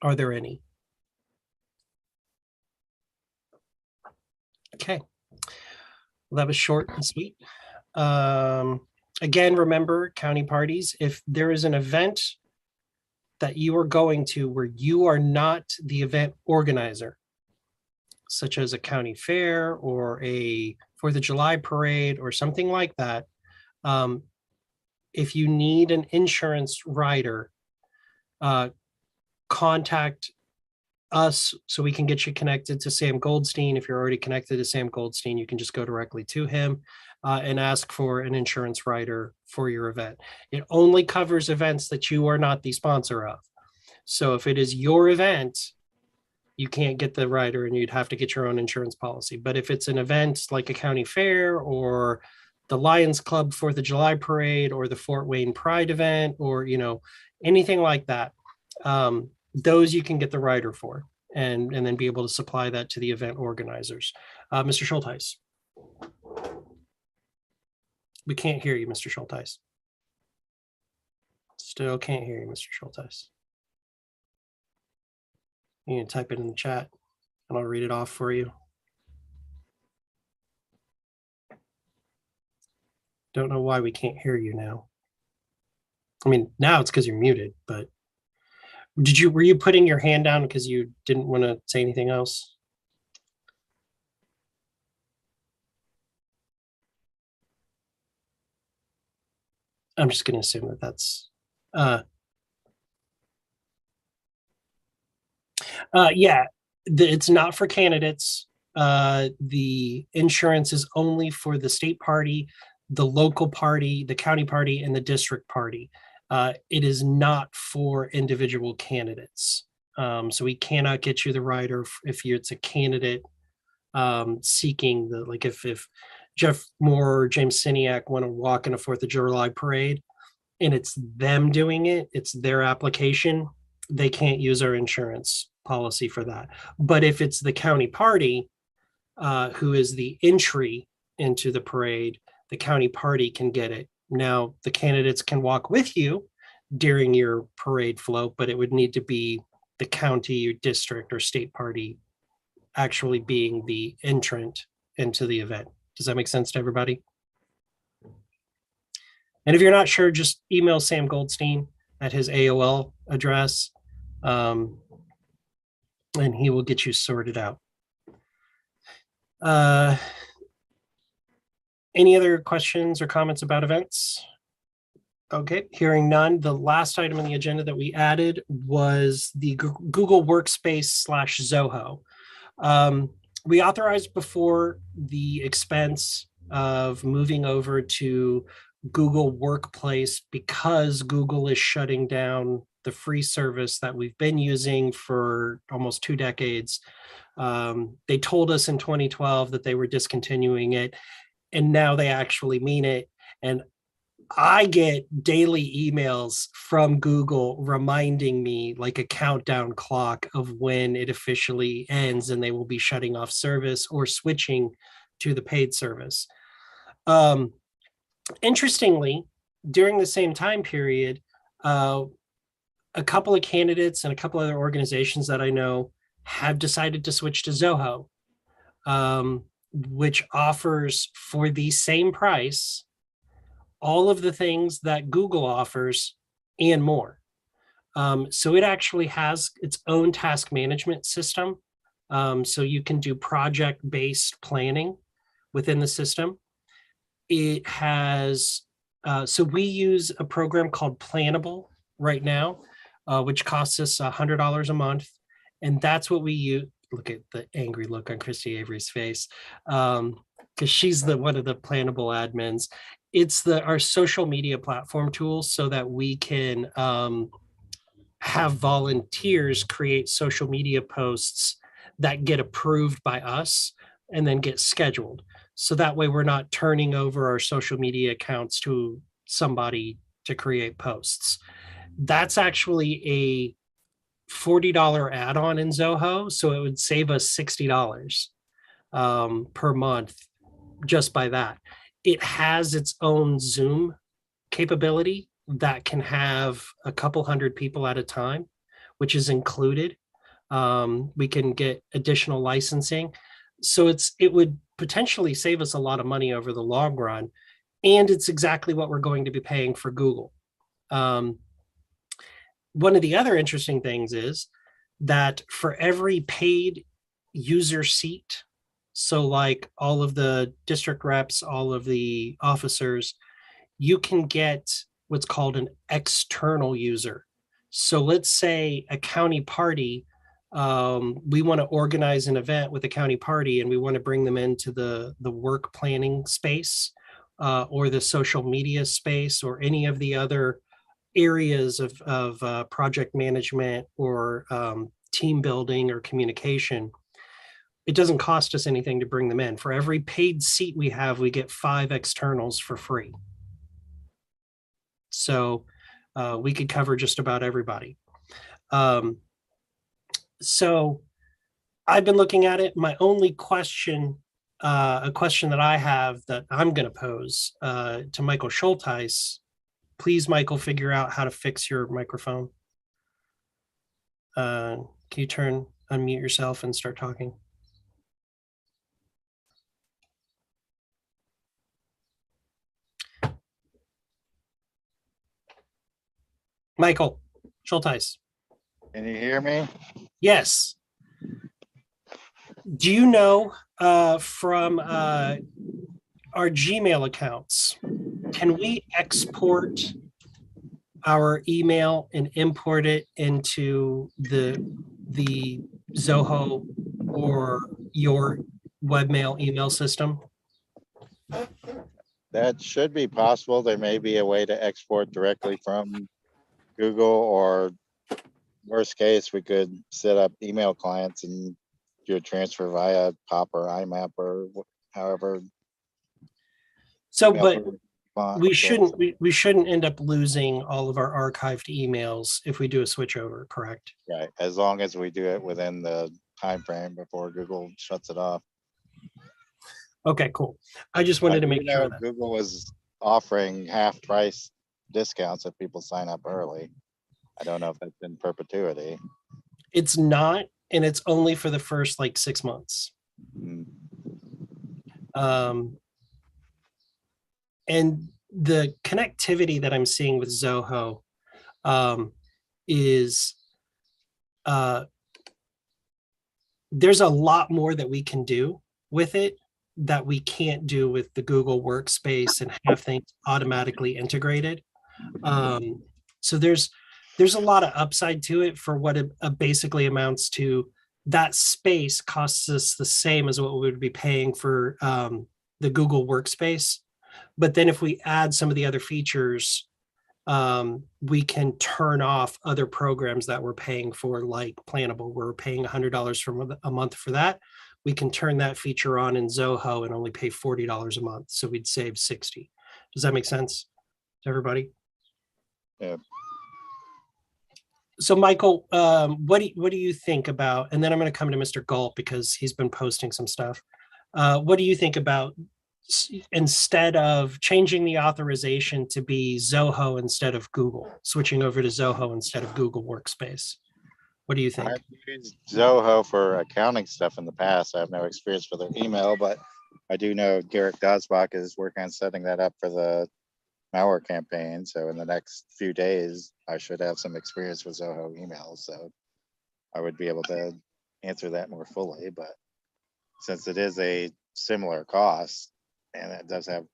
[SPEAKER 1] Are there any? Okay. Well, that was short and sweet. Again, remember, county parties, if there is an event that you are going to where you are not the event organizer, such as a county fair or a 4th of July parade or something like that, if you need an insurance rider, contact us so we can get you connected to Sam Goldstein. If you're already connected to Sam Goldstein, you can just go directly to him and ask for an insurance rider for your event. It only covers events that you are not the sponsor of. So if it is your event, you can't get the rider and you'd have to get your own insurance policy. But if it's an event like a county fair or the Lions Club 4th of July parade or the Fort Wayne Pride event or, anything like that, those you can get the rider for and then be able to supply that to the event organizers. Mr. Schultheis. We can't hear you, Mr. Schultheis. Still can't hear you, Mr. Schultheis. You can type it in the chat and I'll read it off for you. Don't know why we can't hear you now. I mean, now it's because you're muted, but were you putting your hand down because you didn't want to say anything else? I'm just going to assume that that's, yeah, it's not for candidates. The insurance is only for the state party, the local party, the county party, and the district party. It is not for individual candidates. So we cannot get you the rider if it's a candidate seeking if Jeff Moore or James Siniak want to walk in a 4th of July parade and it's them doing it, it's their application, they can't use our insurance policy for that. But if it's the county party who is the entry into the parade, the county party can get it. Now, the candidates can walk with you during your parade float, but it would need to be the county or district or state party actually being the entrant into the event. Does that make sense to everybody? And if you're not sure, just email Sam Goldstein at his AOL address, and he will get you sorted out. Any other questions or comments about events? Okay, hearing none. The last item on the agenda that we added was the Google Workspace / Zoho. We authorized before the expense of moving over to Google Workplace because Google is shutting down the free service that we've been using for almost 2 decades. They told us in 2012 that they were discontinuing it, and now they actually mean it. And I get daily emails from Google reminding me, like a countdown clock, of when it officially ends and they will be shutting off service or switching to the paid service. Interestingly, during the same time period, a couple of candidates and a couple other organizations that I know have decided to switch to Zoho, which offers, for the same price, all of the things that Google offers and more. So it actually has its own task management system. So you can do project-based planning within the system. It has, so we use a program called Plannable right now, which costs us $100 a month. And that's what we use. Look at the angry look on Christy Avery's face, because she's one of the Plannable admins. It's our social media platform tool so that we can have volunteers create social media posts that get approved by us and then get scheduled. So that way we're not turning over our social media accounts to somebody to create posts. That's actually a $40 add-on in Zoho. So it would save us $60 per month just by that. It has its own Zoom capability that can have a couple hundred people at a time, which is included. We can get additional licensing. So it would potentially save us a lot of money over the long run. And it's exactly what we're going to be paying for Google. One of the other interesting things is that for every paid user seat, so like all of the district reps, all of the officers, you can get what's called an external user. So let's say a county party, we want to organize an event with a county party and we want to bring them into the work planning space or the social media space or any of the other areas of project management or team building or communication. It doesn't cost us anything to bring them in. For every paid seat we have, we get 5 externals for free. So we could cover just about everybody. So I've been looking at it. My only question, a question that I have that I'm going to pose to Michael Schulteis. Please, Michael, figure out how to fix your microphone. Can you unmute yourself and start talking? Michael Schulteis.
[SPEAKER 9] Can you hear me?
[SPEAKER 1] Yes. Do you know from our Gmail accounts, can we export our email and import it into the Zoho or your webmail email system?
[SPEAKER 9] That should be possible. There may be a way to export directly from Google, or worst case, we could set up email clients and do a transfer via POP or IMAP or however.
[SPEAKER 1] So, but we shouldn't end up losing all of our archived emails if we do a switch over, correct?
[SPEAKER 9] Right, as long as we do it within the time frame before Google shuts it off.
[SPEAKER 1] Okay, cool. I just wanted to make sure that
[SPEAKER 9] Google was offering half price discounts if people sign up early. I don't know if that's in perpetuity.
[SPEAKER 1] It's not, and it's only for the first like 6 months. And the connectivity that I'm seeing with Zoho is there's a lot more that we can do with it that we can't do with the Google Workspace and have things automatically integrated. So there's a lot of upside to it for what it basically amounts to. That space costs us the same as what we would be paying for the Google Workspace. But then if we add some of the other features, we can turn off other programs that we're paying for, like Plannable. We're paying $100 for a month for that. We can turn that feature on in Zoho and only pay $40 a month. So we'd save 60. Does that make sense to everybody?
[SPEAKER 9] Yeah.
[SPEAKER 1] So Michael, what do you think about, and then I'm going to come to Mr. Galt because he's been posting some stuff. What do you think about instead of changing the authorization to be Zoho instead of Google, switching over to Zoho instead of Google Workspace? What do you think?
[SPEAKER 9] I've used Zoho for accounting stuff in the past. I have no experience for their email, but I do know Garrett Gosbach is working on setting that up for the malware campaign. So in the next few days, I should have some experience with Zoho email. So I would be able to answer that more fully. But since it is a similar cost and it does have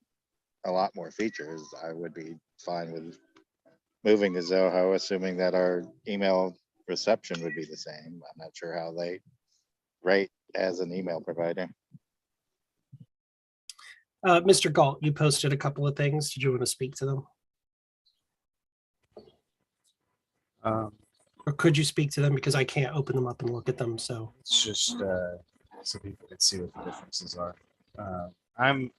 [SPEAKER 9] a lot more features, I would be fine with moving to Zoho, assuming that our email reception would be the same. I'm not sure how they rate as an email provider.
[SPEAKER 1] Mr. Galt, you posted a couple of things. Did you want to speak to them? Or could you speak to them, because I can't open them up and look at them? So
[SPEAKER 6] It's just so people can see what the differences are. I'm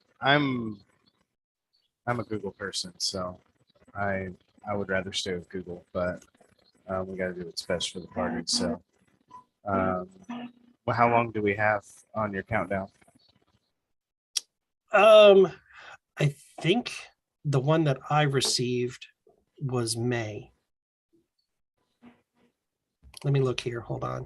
[SPEAKER 6] a Google person, so I would rather stay with Google, but we got to do what's best for the party. So, well, how long do we have on your countdown?
[SPEAKER 1] I think the one that I received was May. Let me look here. Hold on.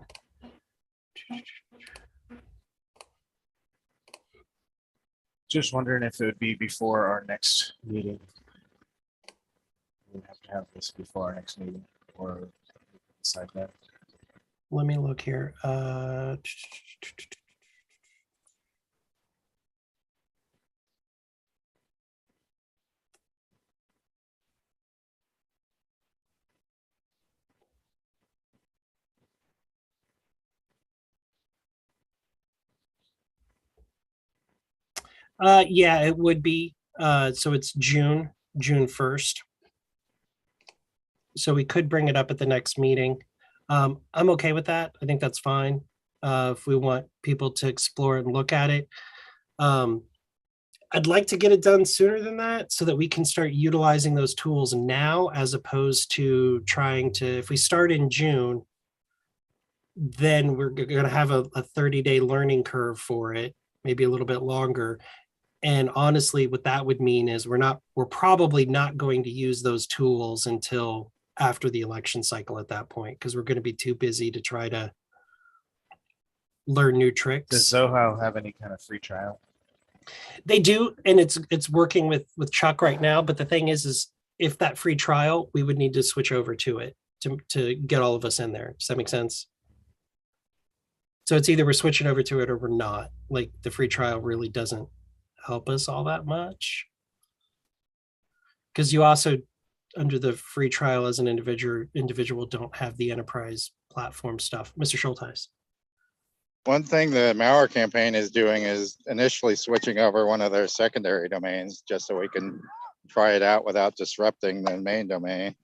[SPEAKER 6] Just wondering if it would be before our next meeting. We have to have this before our next meeting, or decide that.
[SPEAKER 1] Let me look here. Yeah, it would be. So it's June 1st. So we could bring it up at the next meeting. I'm okay with that. I think that's fine. If we want people to explore it and look at it. I'd like to get it done sooner than that so that we can start utilizing those tools now, as opposed to trying to, if we start in June, then we're going to have a 30-day learning curve for it, maybe a little bit longer. And honestly, what that would mean is we're probably not going to use those tools until after the election cycle at that point, because we're going to be too busy to try to learn new tricks.
[SPEAKER 6] Does Zoho have any kind of free trial?
[SPEAKER 1] They do, and it's working with Chuck right now. But the thing is if that free trial, we would need to switch over to it to get all of us in there. Does that make sense? So it's either we're switching over to it or we're not. Like, the free trial really doesn't help us all that much, because you also, under the free trial as an individual don't have the enterprise platform stuff. Mr. Schultheis.
[SPEAKER 9] One thing the malware campaign is doing is initially switching over one of their secondary domains just so we can try it out without disrupting the main domain.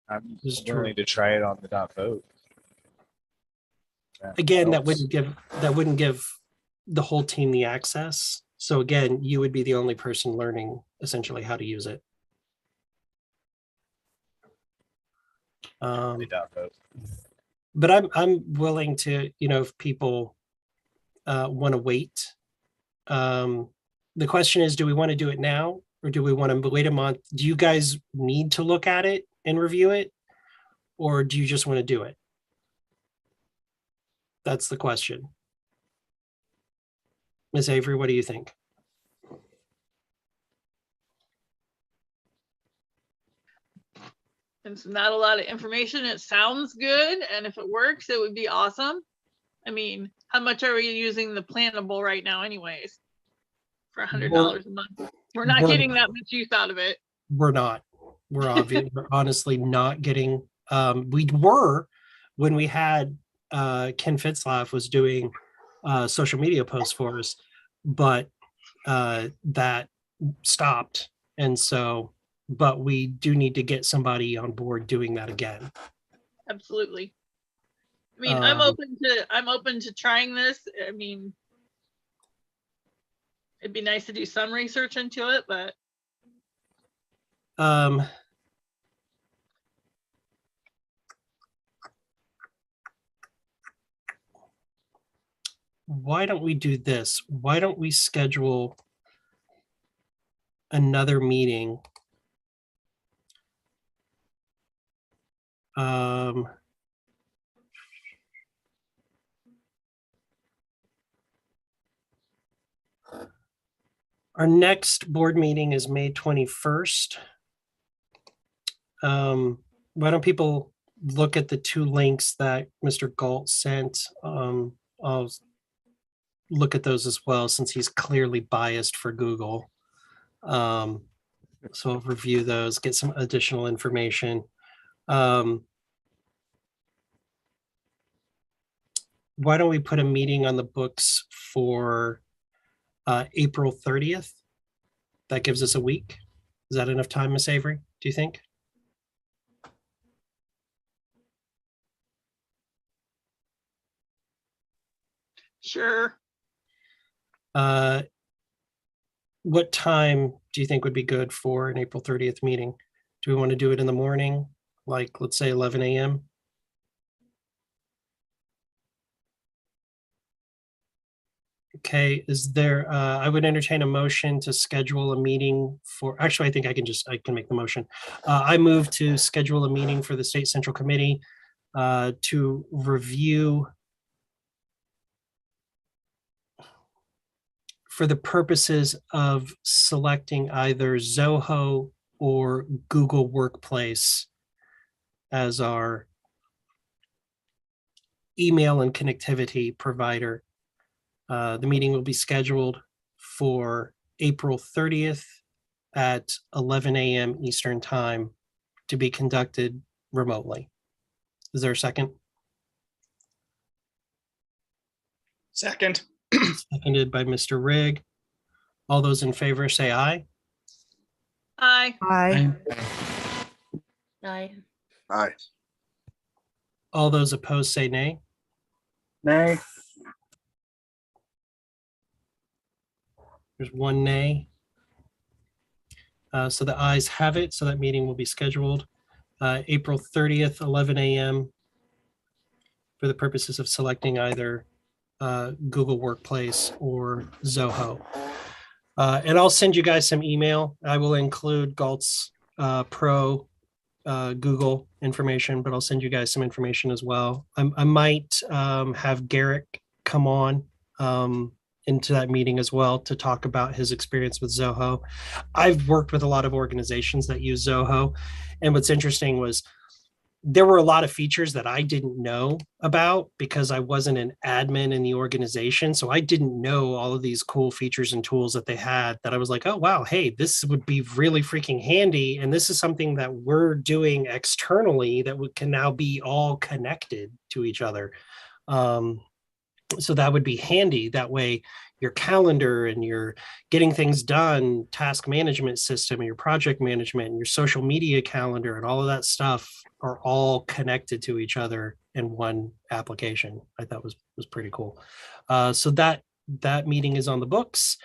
[SPEAKER 6] I'm willing to try it on the .vote.
[SPEAKER 1] Again, that wouldn't give the whole team the access. So again, you would be the only person learning essentially how to use it. But I'm willing to, if people want to wait. The question is, do we want to do it now, or do we want to wait a month? Do you guys need to look at it and review it, or do you just want to do it? That's the question. Ms. Avery, what do you think?
[SPEAKER 13] It's not a lot of information. It sounds good, and if it works, it would be awesome. I mean, how much are we using the plannable right now anyways? For $100 a month. We're not
[SPEAKER 1] we're-
[SPEAKER 13] getting that much use out of it.
[SPEAKER 1] We're not. We're honestly not getting. We were when we had Ken Fitzlaff was doing social media posts for us, but that stopped, and so. But we do need to get somebody on board doing that again.
[SPEAKER 13] Absolutely. I mean, I'm open to trying this. I mean, it'd be nice to do some research into it, but
[SPEAKER 1] why don't we do this? Why don't we schedule another meeting? Our next board meeting is May 21st. Why don't people look at the two links that Mr. Galt sent? I'll look at those as well, since he's clearly biased for Google. So I'll review those, get some additional information. Why don't we put a meeting on the books for April 30th? That gives us a week. Is that enough time, Miss Avery, do you think?
[SPEAKER 13] sure.
[SPEAKER 1] What time do you think would be good for an April 30th meeting? Do we want to do it in the morning, like let's say 11 a.m.? Okay, is there, I would entertain a motion to schedule a meeting for, actually, I think I can make the motion. I move to schedule a meeting for the State Central Committee to review for the purposes of selecting either Zoho or Google Workplace as our email and connectivity provider. The meeting will be scheduled for April 30th at 11 a.m. Eastern Time to be conducted remotely. Is there a second?
[SPEAKER 7] Second.
[SPEAKER 1] Seconded by Mr. Rigg. All those in favor say aye.
[SPEAKER 13] Aye.
[SPEAKER 8] Aye.
[SPEAKER 5] Aye.
[SPEAKER 16] Aye.
[SPEAKER 1] All those opposed say nay.
[SPEAKER 15] Nay.
[SPEAKER 1] There's one nay. So the ayes have it. So that meeting will be scheduled April 30th, 11 a.m. for the purposes of selecting either Google Workplace or Zoho. And I'll send you guys some email. I will include Galt's pro Google information, but I'll send you guys some information as well. I might have Garrick come on into that meeting as well to talk about his experience with Zoho. I've worked with a lot of organizations that use Zoho, and what's interesting was there were a lot of features that I didn't know about because I wasn't an admin in the organization. So I didn't know all of these cool features and tools that they had that I was like, oh, wow, hey, this would be really freaking handy. And this is something that we're doing externally that can now be all connected to each other. So that would be handy. That way your calendar and your getting things done, task management system and your project management and your social media calendar and all of that stuff are all connected to each other in one application. I thought was pretty cool. So that meeting is on the books.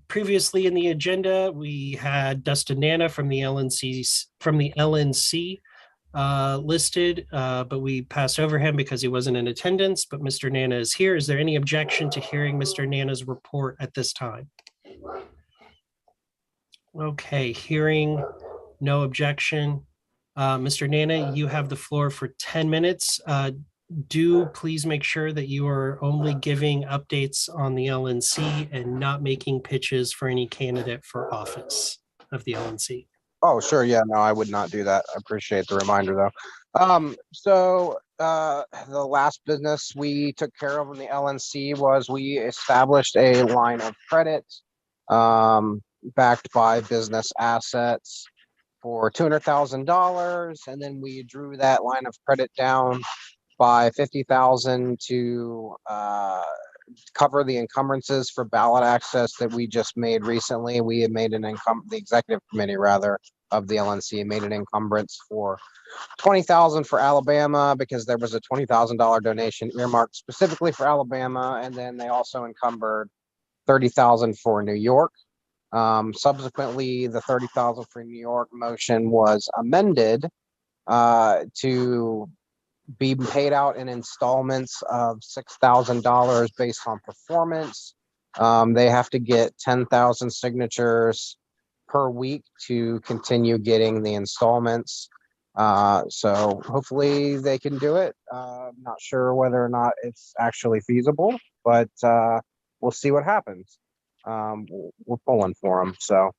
[SPEAKER 1] Previously in the agenda, we had Dustin Nana from the LNC listed, but we passed over him because he wasn't in attendance, but Mr. Nana is here. Is there any objection to hearing Mr. Nana's report at this time? Okay, hearing no objection. Mr. Nana, you have the floor for 10 minutes. Do please make sure that you are only giving updates on the LNC and not making pitches for any candidate for office of the LNC.
[SPEAKER 18] Oh, sure. Yeah, no, I would not do that. I appreciate the reminder, though. So the last business we took care of in the LNC was we established a line of credit backed by business assets for $200,000, and then we drew that line of credit down by $50,000 to cover the encumbrances for ballot access that we just made recently. We had made the executive committee rather of the LNC made an encumbrance for $20,000 for Alabama because there was a $20,000 donation earmarked specifically for Alabama, and then they also encumbered $30,000 for New York. Subsequently, the $30,000 for New York motion was amended to be paid out in installments of $6,000 based on performance. They have to get 10,000 signatures per week to continue getting the installments. So hopefully they can do it. I'm not sure whether or not it's actually feasible, but we'll see what happens. We're pulling for them. So,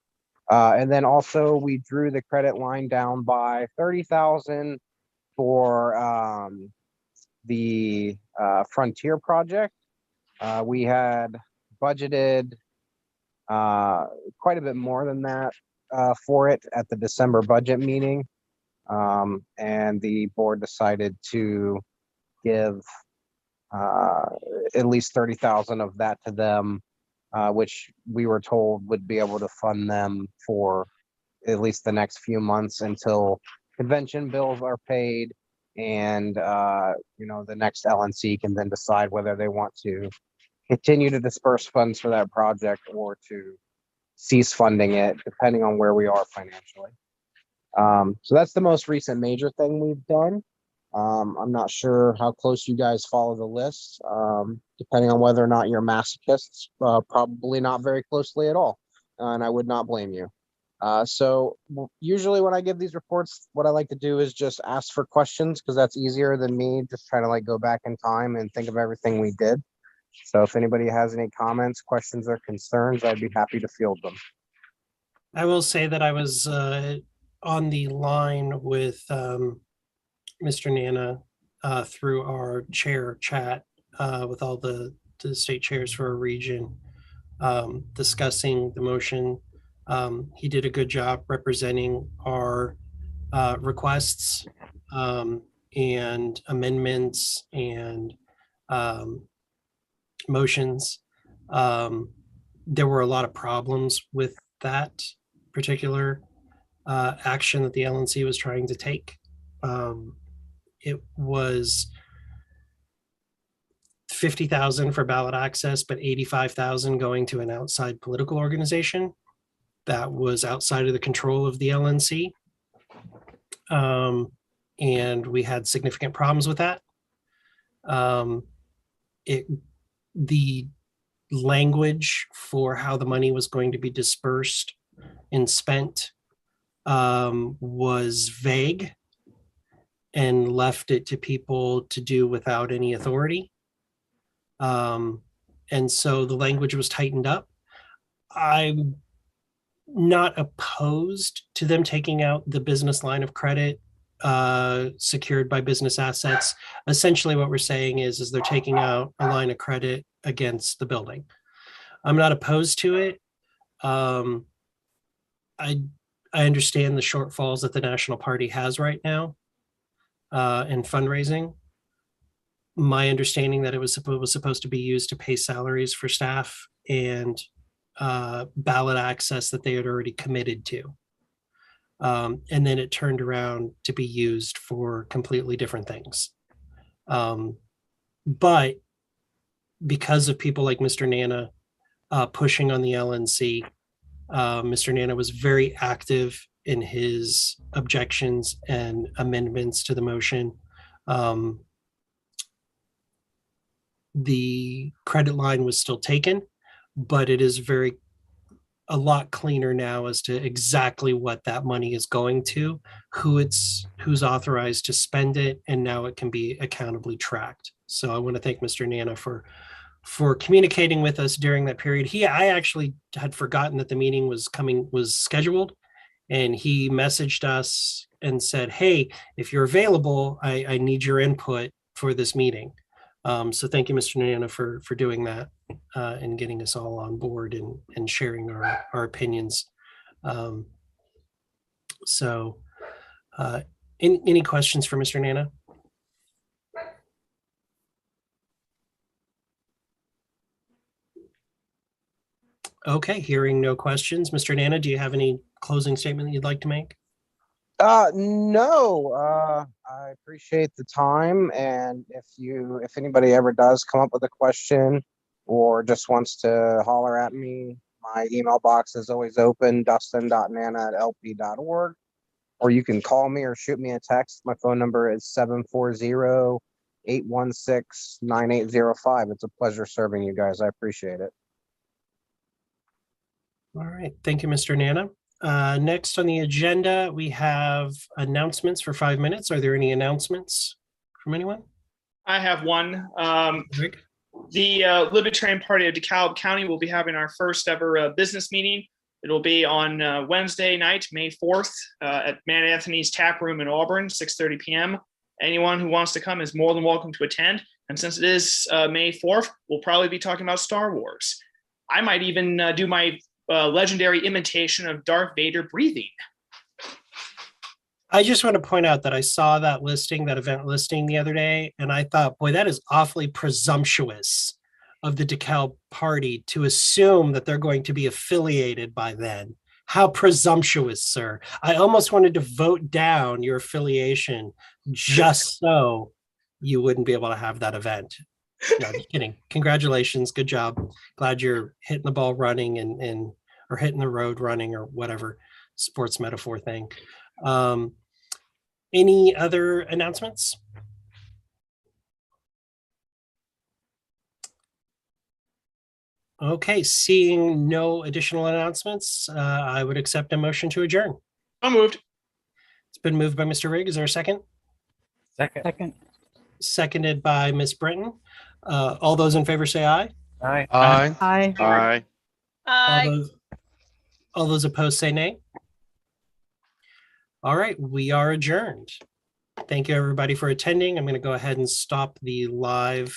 [SPEAKER 18] and then also we drew the credit line down by 30,000 for the Frontier project. We had budgeted quite a bit more than that for it at the December budget meeting. And the board decided to give at least 30,000 of that to them, which we were told would be able to fund them for at least the next few months until convention bills are paid, and the next LNC can then decide whether they want to continue to disperse funds for that project or to cease funding it, depending on where we are financially. So that's the most recent major thing we've done. I'm not sure how close you guys follow the list, depending on whether or not you're masochists, probably not very closely at all, and I would not blame you. So usually when I give these reports, what I like to do is just ask for questions, because that's easier than me just trying to like go back in time and think of everything we did. So if anybody has any comments, questions, or concerns, I'd be happy to field them.
[SPEAKER 1] I will say that I was on the line with Mr. Nana through our chair chat with all the state chairs for our region, discussing the motion. He did a good job representing our requests and amendments and motions. There were a lot of problems with that particular action that the LNC was trying to take. It was 50,000 for ballot access, but 85,000 going to an outside political organization that was outside of the control of the LNC. And we had significant problems with that. The language for how the money was going to be dispersed and spent was vague and left it to people to do without any authority. And so the language was tightened up. I'm not opposed to them taking out the business line of credit secured by business assets. Essentially what we're saying is they're taking out a line of credit against the building. I'm not opposed to it. I understand the shortfalls that the National Party has right now in fundraising. My understanding that it was supposed to be used to pay salaries for staff and ballot access that they had already committed to. And then it turned around to be used for completely different things. But because of people like Mr. Nana pushing on the LNC, Mr. Nana was very active in his objections and amendments to the motion. The credit line was still taken, but it is a lot cleaner now as to exactly what that money is going to, who's authorized to spend it, and now it can be accountably tracked. So I want to thank Mr. Nana for communicating with us during that period. I actually had forgotten that the meeting was scheduled, And he messaged us and said, hey, if you're available, I need your input for this meeting. So thank you, Mr. Nana, for doing that and getting us all on board and sharing our opinions. Any questions for Mr. Nana? Okay, hearing no questions. Mr. Nana, do you have any closing statement that you'd like to make?
[SPEAKER 18] No, I appreciate the time. And if anybody ever does come up with a question or just wants to holler at me, my email box is always open, dustin.nana@lp.org. Or you can call me or shoot me a text. My phone number is 740-816-9805. It's a pleasure serving you guys. I appreciate it.
[SPEAKER 1] All right, thank you, Mr. Nana. Next on the agenda, we have announcements for 5 minutes. Are there any announcements from anyone?
[SPEAKER 7] I have one. The Libertarian Party of DeKalb County will be having our first ever business meeting. It'll be on Wednesday night, May 4th, at Man Anthony's Tap Room in Auburn, 6:30 p.m. Anyone who wants to come is more than welcome to attend. And since it is May 4th, we'll probably be talking about Star Wars. I might even do my legendary imitation of Darth Vader breathing.
[SPEAKER 1] I just want to point out that I saw that event listing the other day, and I thought, boy, that is awfully presumptuous of the DeKalb party to assume that they're going to be affiliated by then. How presumptuous, sir. I almost wanted to vote down your affiliation just so you wouldn't be able to have that event. No, just kidding. Congratulations. Good job. Glad you're hitting the ball running or hitting the road running or whatever sports metaphor thing. Any other announcements? Okay, seeing no additional announcements, I would accept a motion to adjourn.
[SPEAKER 7] So moved.
[SPEAKER 1] It's been moved by Mr. Rigg. Is there a second?
[SPEAKER 15] Second.
[SPEAKER 1] Seconded by Ms. Britton. All those in favor say aye.
[SPEAKER 15] Aye.
[SPEAKER 11] Aye.
[SPEAKER 8] Aye.
[SPEAKER 4] Aye.
[SPEAKER 1] All those opposed say nay. All right, we are adjourned. Thank you, everybody, for attending. I'm going to go ahead and stop the live